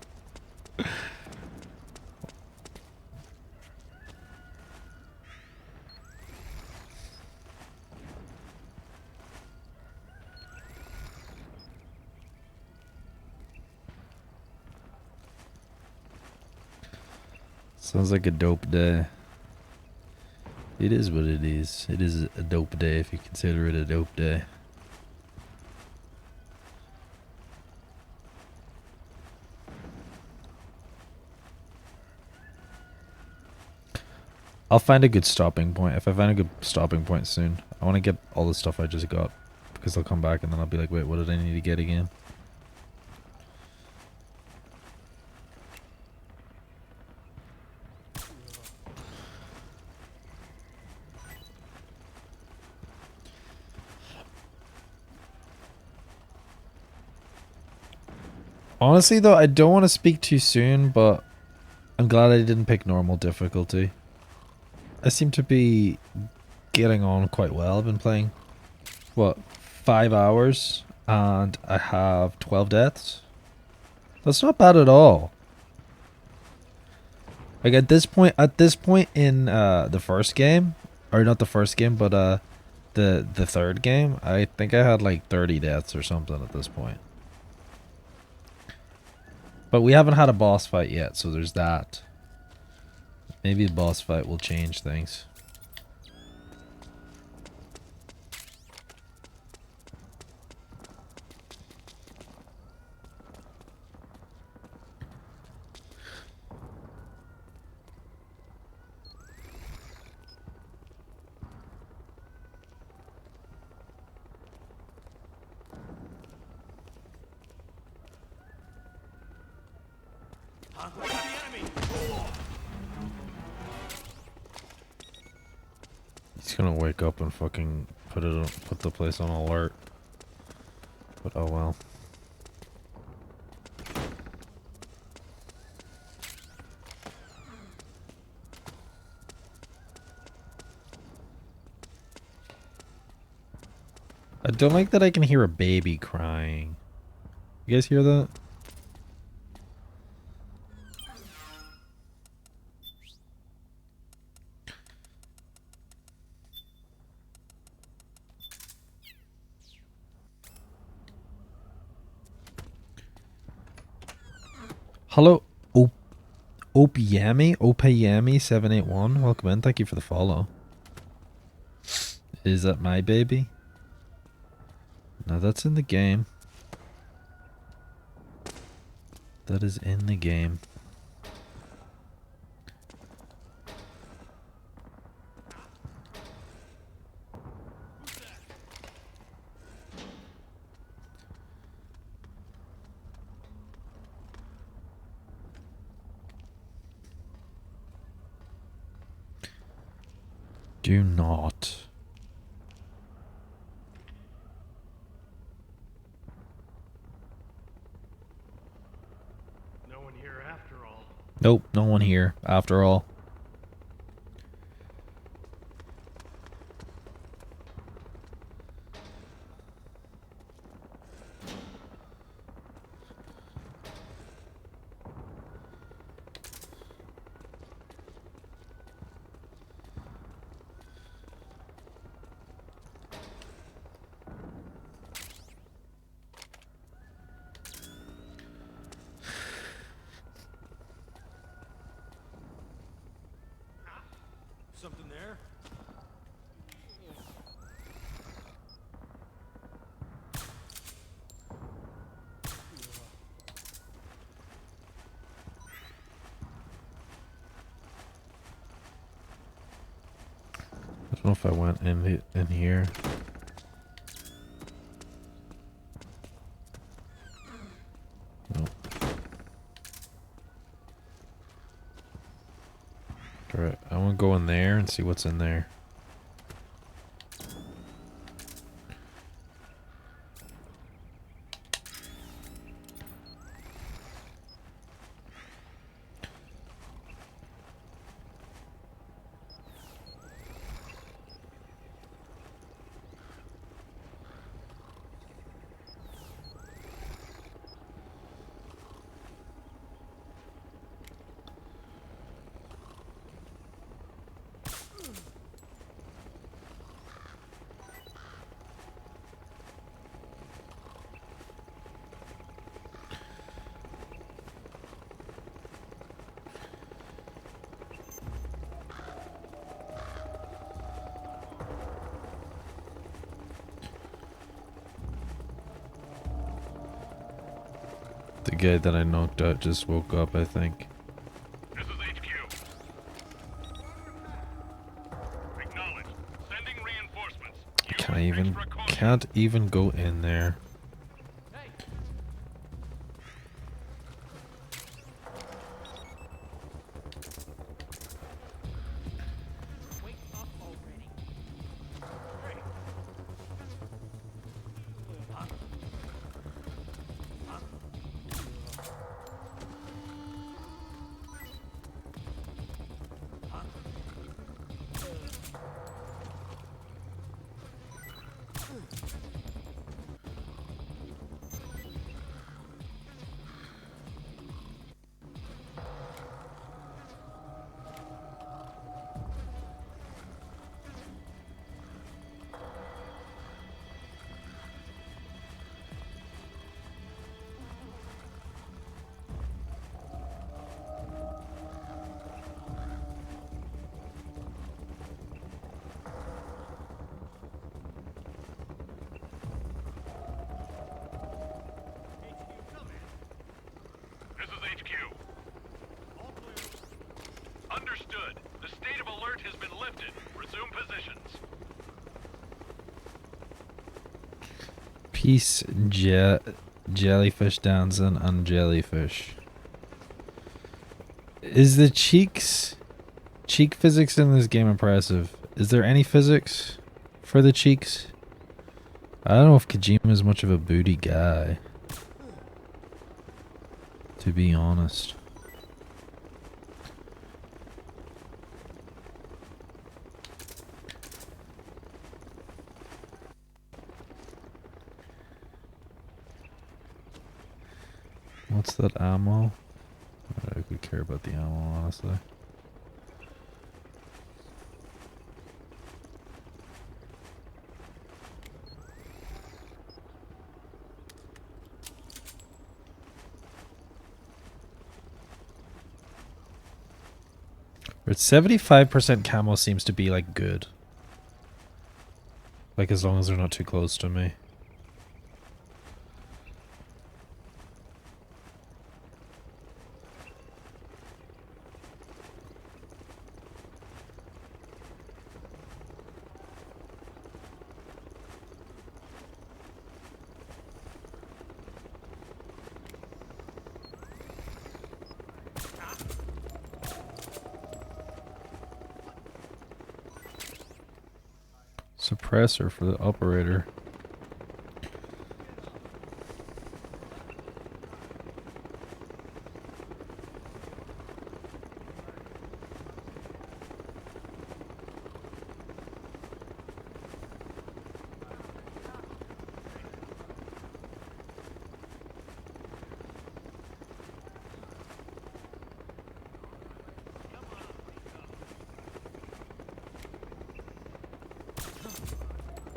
Sounds like a dope day. It is what it is. It is a dope day if you consider it a dope day. I'll find a good stopping point. If I find a good stopping point soon, I want to get all the stuff I just got. Because I'll come back and then I'll be like, wait, what did I need to get again? Honestly, though, I don't want to speak too soon, but I'm glad I didn't pick normal difficulty. I seem to be getting on quite well. I've been playing, what, 5 hours, and I have 12 deaths. That's not bad at all. Like at this point in the first game, or not the first game, but the third game, I think I had like 30 deaths or something at this point. But we haven't had a boss fight yet, so there's that. Maybe the boss fight will change things. He's gonna wake up and fucking put the place on alert. But oh well. I don't like that I can hear a baby crying. You guys hear that? Hello, Opayami781. Welcome in. Thank you for the follow. Is that my baby? No, that's in the game. That is in the game. Do not. No one here after all. Nope, no one here after all. Something there? I don't know if I went in here. Nope. Alright, I want to go in there and see what's in there. The guy that I knocked out just woke up, I think. This is HQ. Acknowledged. Sending reinforcements. Can't even go in there. This is HQ. Understood. The state of alert has been lifted. Resume positions. Peace, jellyfish dancing and jellyfish. Is the cheek physics in this game impressive? Is there any physics for the cheeks? I don't know if Kojima is much of a booty guy, to be honest. What's that ammo? I could care about the ammo, honestly. But 75% camo seems to be like good. Like as long as they're not too close to me. Suppressor for the operator.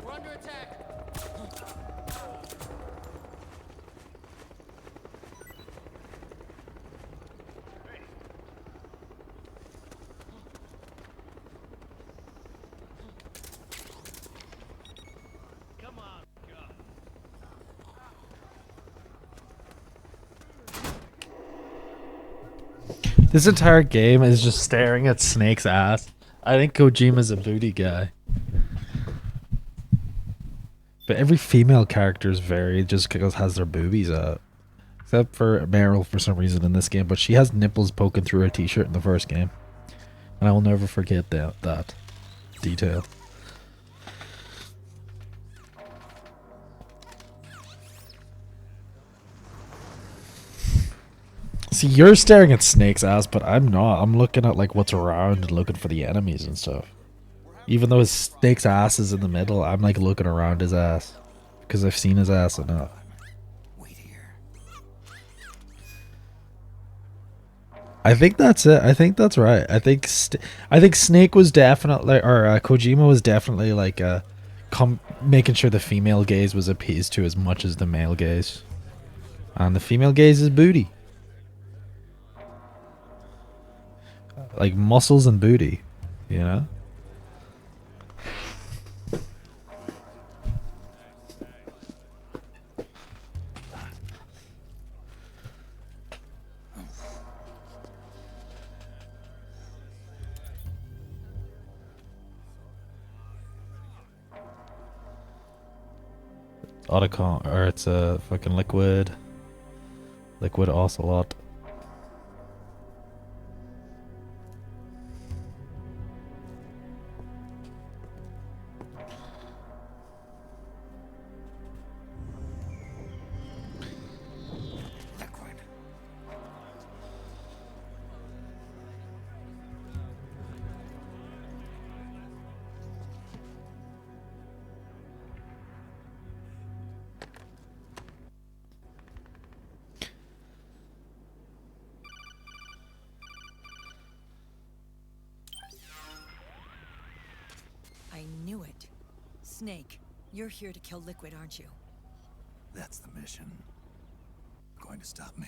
We're under attack. Come on, God. This entire game is just staring at Snake's ass. I think Kojima's a booty guy. But every female character is varied just because has their boobies out. Except for Meryl for some reason in this game, but she has nipples poking through her t-shirt in the first game. And I will never forget that detail. See, you're staring at Snake's ass, but I'm not. I'm looking at like what's around and looking for the enemies and stuff. Even though his Snake's ass is in the middle, I'm like looking around his ass because I've seen his ass enough. I think that's it. I think that's right. I think Snake was definitely, or Kojima was definitely like making sure the female gaze was appeased to as much as the male gaze, and the female gaze is booty, like muscles and booty, you know. Otacon, or it's a fucking liquid ocelot. I knew it. Snake, you're here to kill Liquid, aren't you? That's the mission. Going to stop me.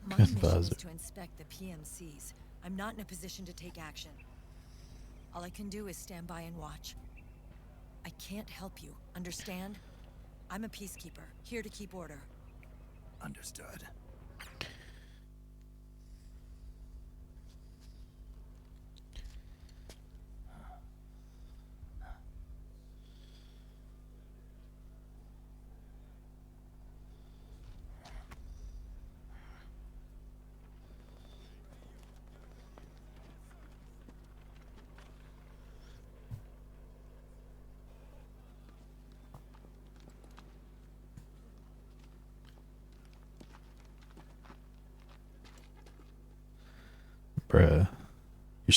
My mission is to inspect the PMCs. I'm not in a position to take action. All I can do is stand by and watch. I can't help you, understand? I'm a peacekeeper, here to keep order. Understood. Bruh. You're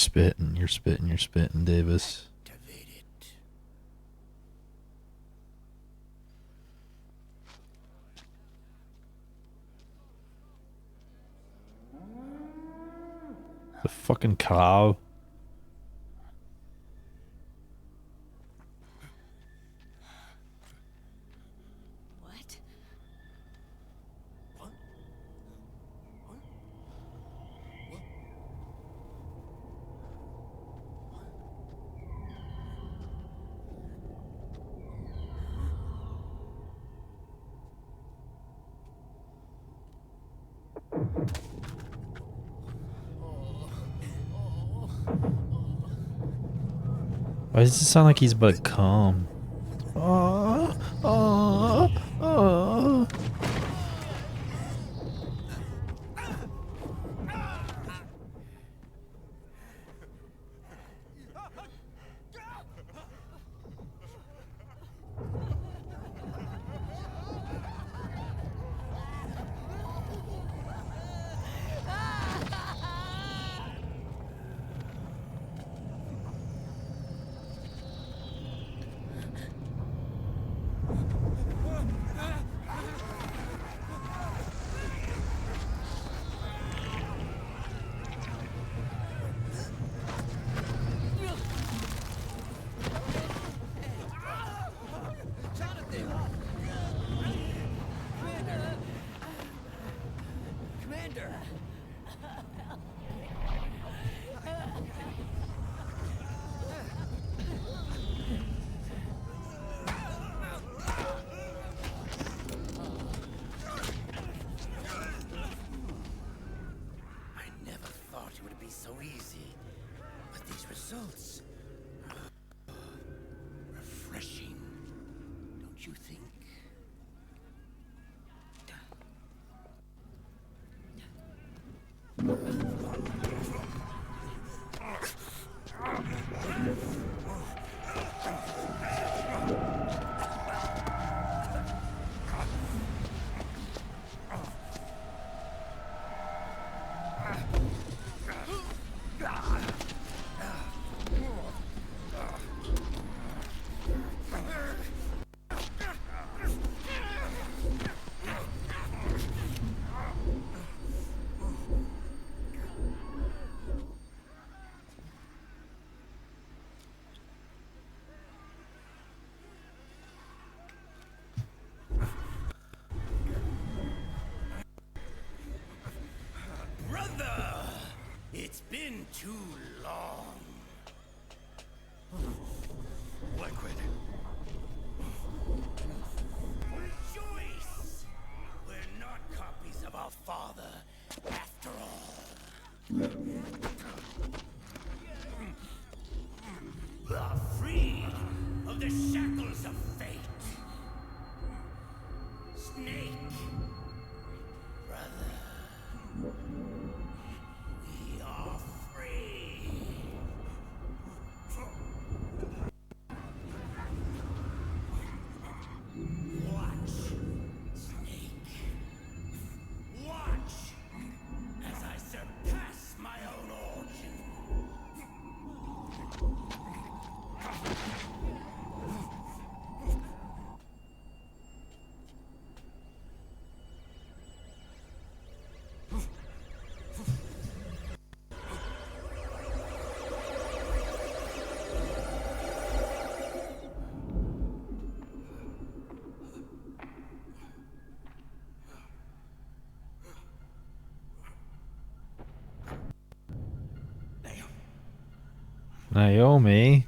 spitting, Davis. The fucking cow. What? Why does it sound like he's about to come? Brother! It's been too long. Liquid. Rejoice! We're not copies of our father, after all. Are free of the shackles of fate. Snake. Brother. We are free. Watch, Snake. Watch as I surpass my own origin. Naomi.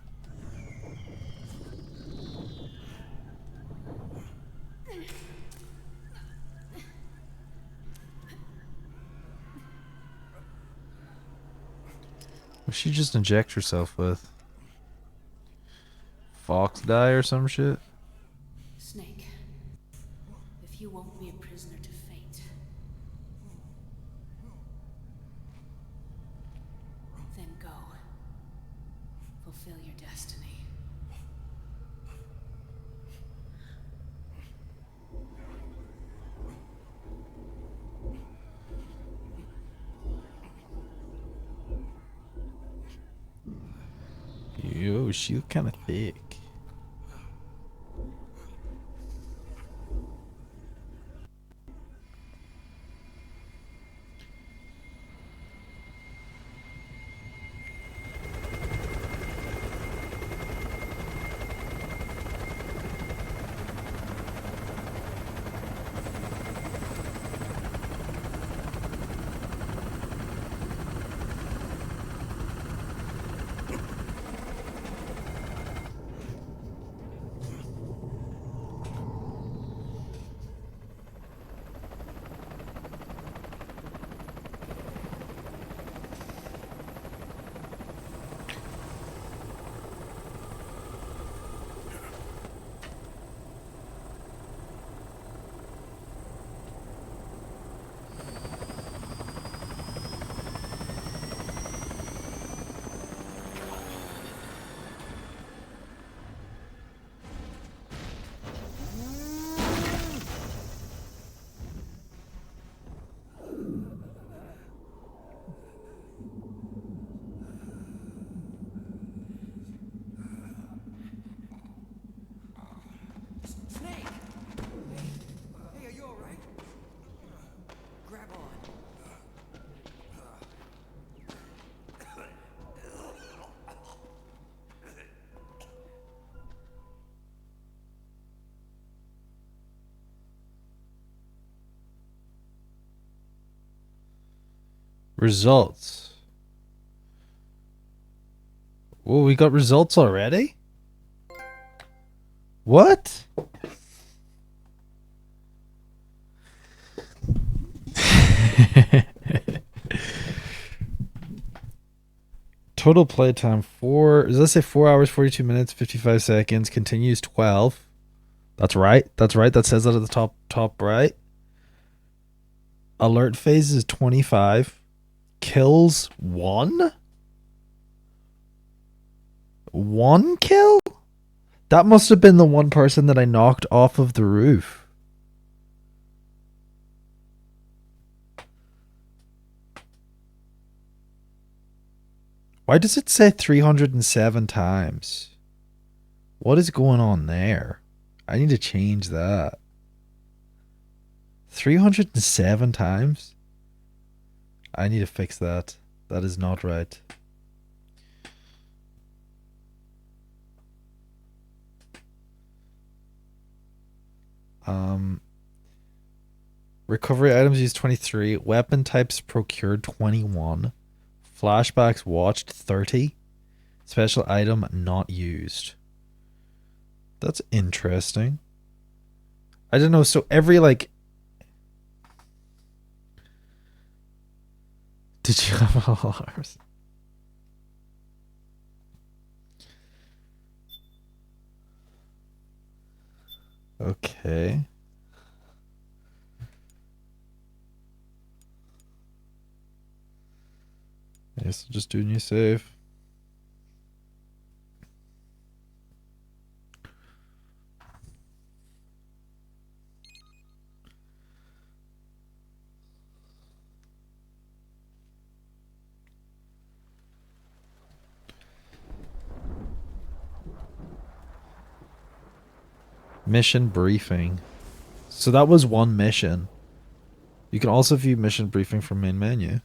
What she just inject herself with? Fox dye or some shit? Snake, if you won't be a prisoner to fate, then go. Fulfill your destiny. Yo, she look kind of thick. Snake! Hey, are you alright? Grab on. Results. Oh, we got results already? What? Total playtime 4. Does that say 4 hours, 42 minutes, 55 seconds? Continues 12. That's right. That's right. That says that at the top right. Alert phase is 25. Kills 1? 1 kill? That must have been the one person that I knocked off of the roof. Why does it say 307 times? What is going on there? I need to change that. 307 times? I need to fix that. That is not right. Recovery items used 23. Weapon types procured 21. Flashbacks watched 30. Special item not used. That's interesting. I don't know. So every like... Did you have alarms? Okay. Yes, just do new save. Mission briefing. So that was one mission. You can also view mission briefing from main menu.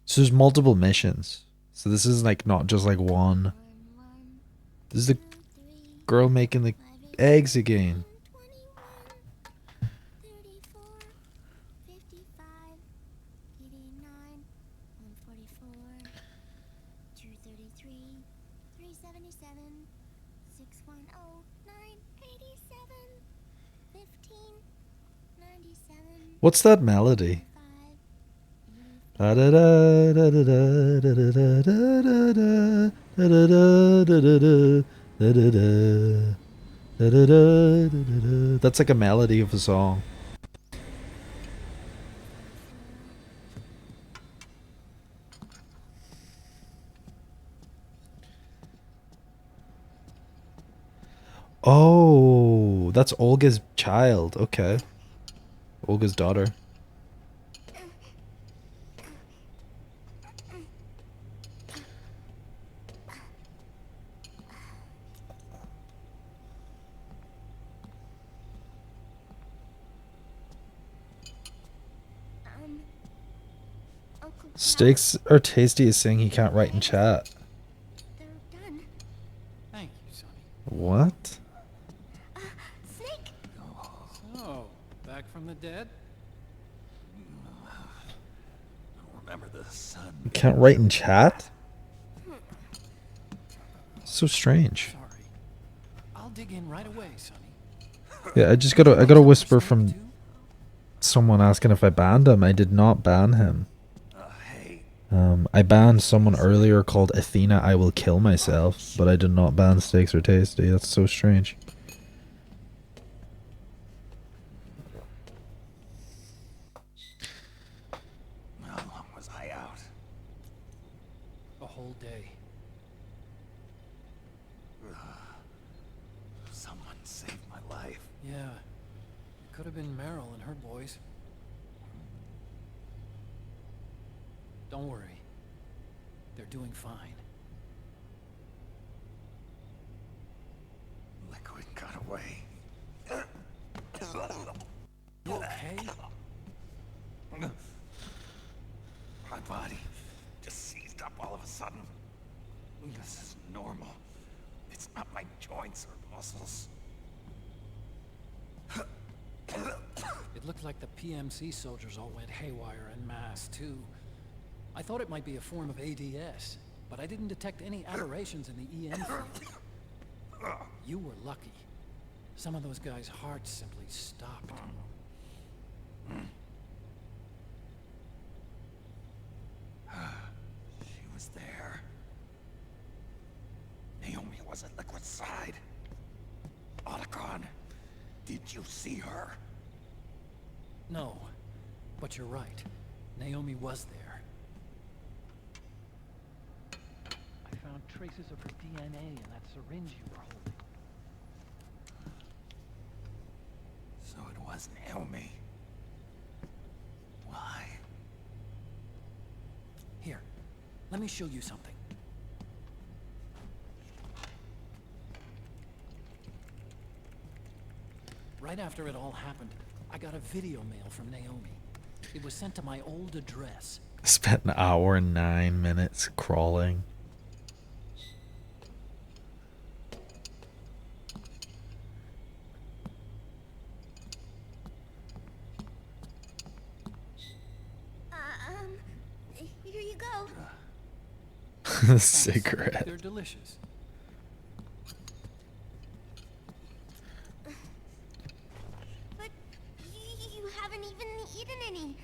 So there's multiple missions. So this is like not just like one. This is the girl making the eggs again. What's that melody? That's like a melody of a song. Oh, that's Olga's child. Okay. Olga's daughter. Steaks are tasty is saying he can't write in chat. Thank you, Sonny. What? Snake! So, back from the dead? Remember the sun. You can't write in chat? So strange. Sorry. I'll dig in right away, Sonny. Yeah, I got a whisper from someone asking if I banned him. I did not ban him. I banned someone earlier called Athena I Will Kill Myself, but I did not ban Steaks Are Tasty. That's so strange. How long was I out? A whole day. Someone saved my life. Yeah. It could have been Meryl and her boys. Don't worry. They're doing fine. Liquid got away. You okay? My body just seized up all of a sudden. This is normal. It's not my joints or muscles. It looked like the PMC soldiers all went haywire en masse, too. I thought it might be a form of ADS, but I didn't detect any aberrations in the EM field. You were lucky. Some of those guys' hearts simply stopped. She was there. Naomi was at Liquid's side. Otacon, did you see her? No, But you're right. Naomi was there. I found traces of her DNA in that syringe you were holding. So it was Naomi. Why? Here, let me show you something. Right after it all happened, I got a video mail from Naomi. It was sent to my old address. Spent an hour and 9 minutes crawling. Here you go. Cigarette. They're delicious. But you haven't even eaten any.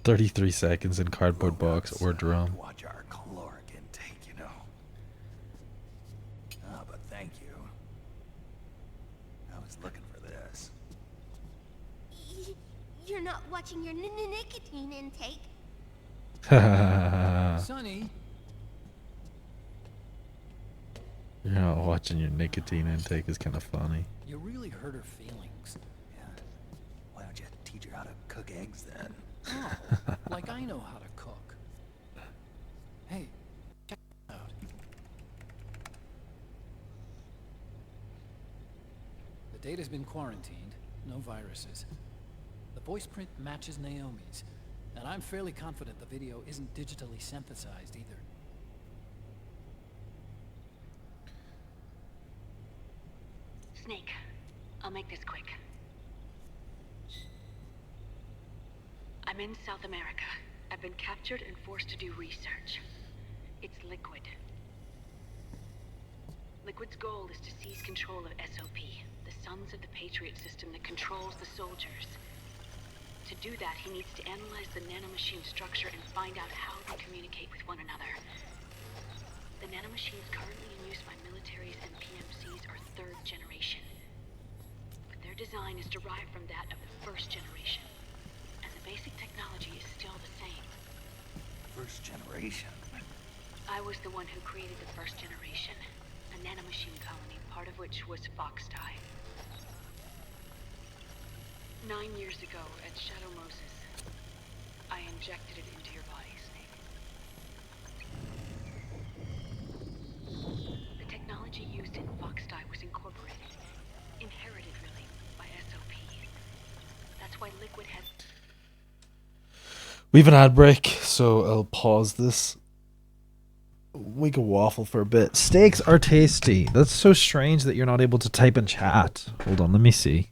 33 seconds in cardboard box or drum. Watch our caloric intake, you know. Ah, but thank you. I was looking for this. You're not watching your nicotine intake. Sonny. You're not watching your nicotine intake is kind of funny. You really hurt her feelings. Yeah. Why don't you teach her how to cook eggs then? Oh, like I know how to cook. Hey, check it out. The data's been quarantined, no viruses. The voice print matches Naomi's, and I'm fairly confident the video isn't digitally synthesized either. Snake, I'll make this quick. I'm in South America. I've been captured and forced to do research. It's Liquid. Liquid's goal is to seize control of SOP, the Sons of the Patriot system that controls the soldiers. To do that, he needs to analyze the nanomachine structure and find out how they communicate with one another. The nanomachines currently in use by militaries and PMCs are third generation. But their design is derived from that of the first generation. And the basic technology is still the same. First generation. I was the one who created the first generation, a nanomachine colony, part of which was Foxdie. 9 years ago at Shadow Moses, I injected it into your body, Snake. The technology used in Foxdie was incorporated, inherited really, by SOP. That's why Liquid has... We have an ad break, so I'll pause this. We can waffle for a bit. Steaks are tasty. That's so strange that you're not able to type in chat. Hold on, let me see.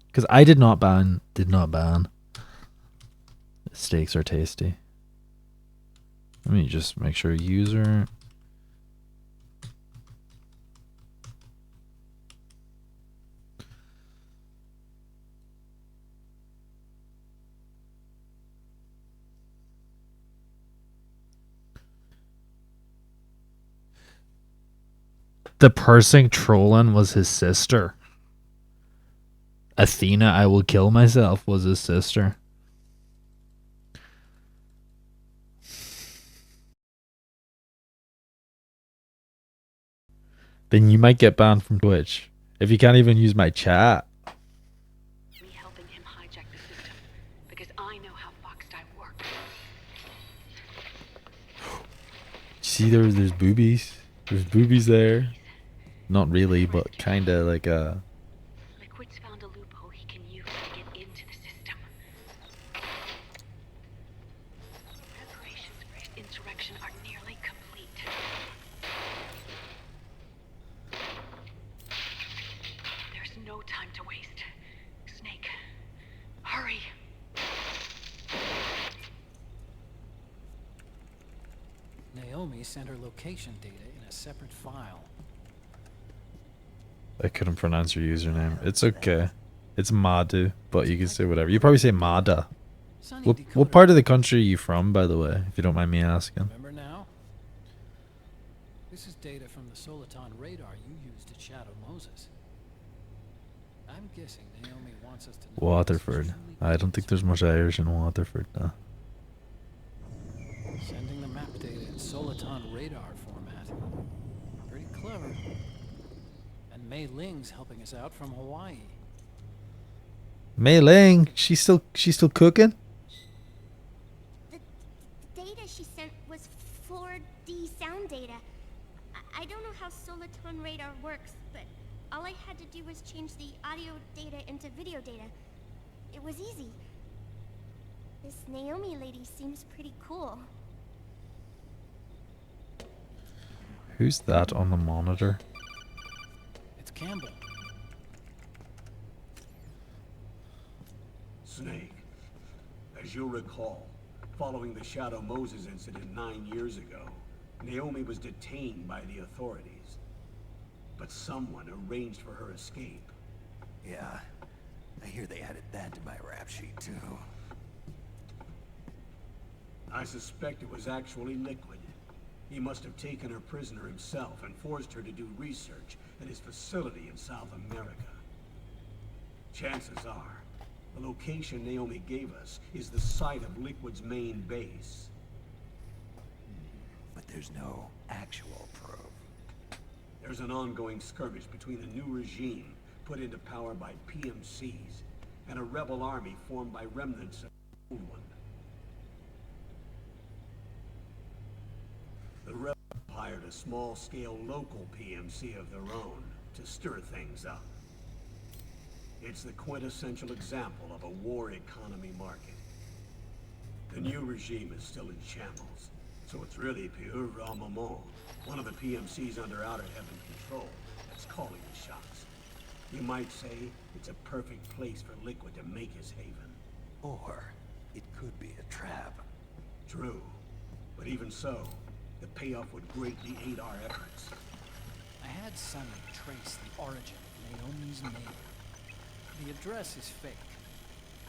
Because I did not ban. Steaks are tasty. Let me just make sure user. The person trolling was his sister. Athena, I will kill myself, was his sister. Then you might get banned from Twitch if you can't even use my chat. Me helping him hijack the system, because I know how Foxdie works. See, there's boobies. There's boobies there. Not really, but kind of like a... Liquid's found a loophole he can use to get into the system. Preparations for his insurrection are nearly complete. There's no time to waste. Snake, hurry. Naomi sent her location data in a separate file. I couldn't pronounce your username. It's okay. It's Madu, but you can say whatever. You probably say Mada. What part of the country are you from, by the way, if you don't mind me asking? Remember now? This is data from the Soliton radar you used at Shadow Moses. I'm guessing Naomi wants us to know Waterford. I don't think there's much Irish in Waterford, though. Sending the map data in Soliton radar format. Pretty clever. And Mei Ling's helping us out from Hawaii. Mei Ling, she's still cooking? The data she sent was 4D sound data. I don't know how Soliton radar works, but all I had to do was change the audio data into video data. It was easy. This Naomi lady seems pretty cool. Who's that on the monitor? It's Campbell. Snake, as you'll recall, following the Shadow Moses incident 9 years ago, Naomi was detained by the authorities. But someone arranged for her escape. Yeah, I hear they added that to my rap sheet too. I suspect it was actually Liquid. He must have taken her prisoner himself and forced her to do research at his facility in South America. Chances are, the location Naomi gave us is the site of Liquid's main base. But there's no actual proof. There's an ongoing skirmish between a new regime put into power by PMCs and a rebel army formed by remnants of the old one. The rebels hired a small-scale local PMC of their own to stir things up. It's the quintessential example of a war economy market. The new regime is still in shambles, so it's really pure moment. One of the PMCs under Outer Heaven control that's calling the shots. You might say it's a perfect place for Liquid to make his haven. Or it could be a trap. True, but even so, the payoff would greatly aid our efforts. I had Sonny trace the origin of Naomi's mail. The address is fake,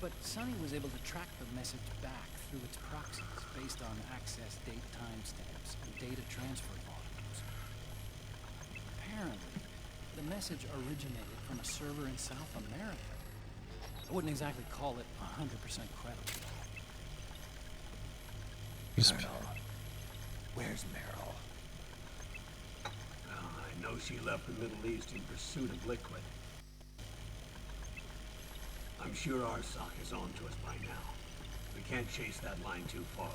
but Sonny was able to track the message back through its proxies based on access date timestamps and data transfer volumes. Apparently, the message originated from a server in South America. I wouldn't exactly call it 100% credible. Merrill. Where's Merrill? I know she left the Middle East in pursuit of Liquid. I'm sure Arsak is on to us by now. We can't chase that line too far.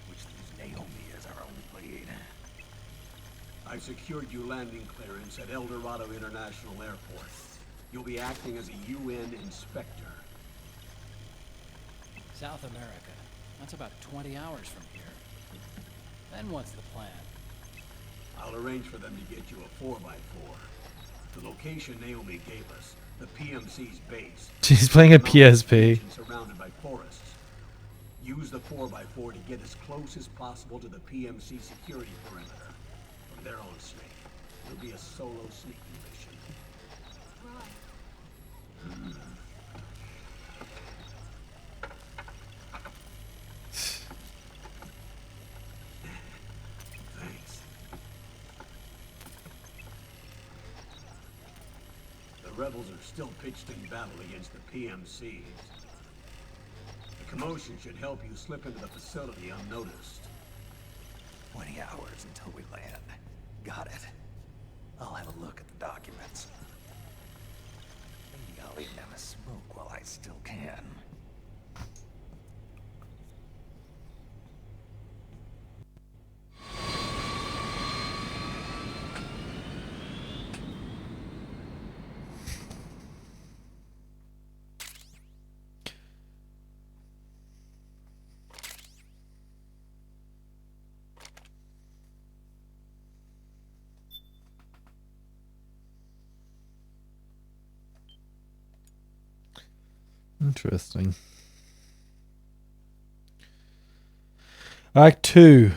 Which leaves Naomi as our only lead. I've secured you landing clearance at El Dorado International Airport. You'll be acting as a UN inspector. South America. That's about 20 hours from here. Then what's the plan? I'll arrange for them to get you a 4x4. The location Naomi gave us, the PMC's base. She's playing a PSP. Surrounded by forests. Use the 4x4 to get as close as possible to the PMC security perimeter. From there on, Snake, it'll be a solo sneaking mission. Thanks. The rebels are still pitched in battle against the PMCs. The commotion should help you slip into the facility unnoticed. 20 hours until we land. Got it. I'll have a look at the documents. Maybe I'll even have a smoke while I still can. Interesting. Act 2.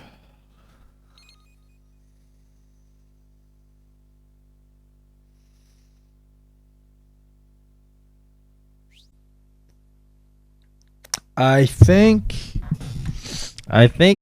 I think I think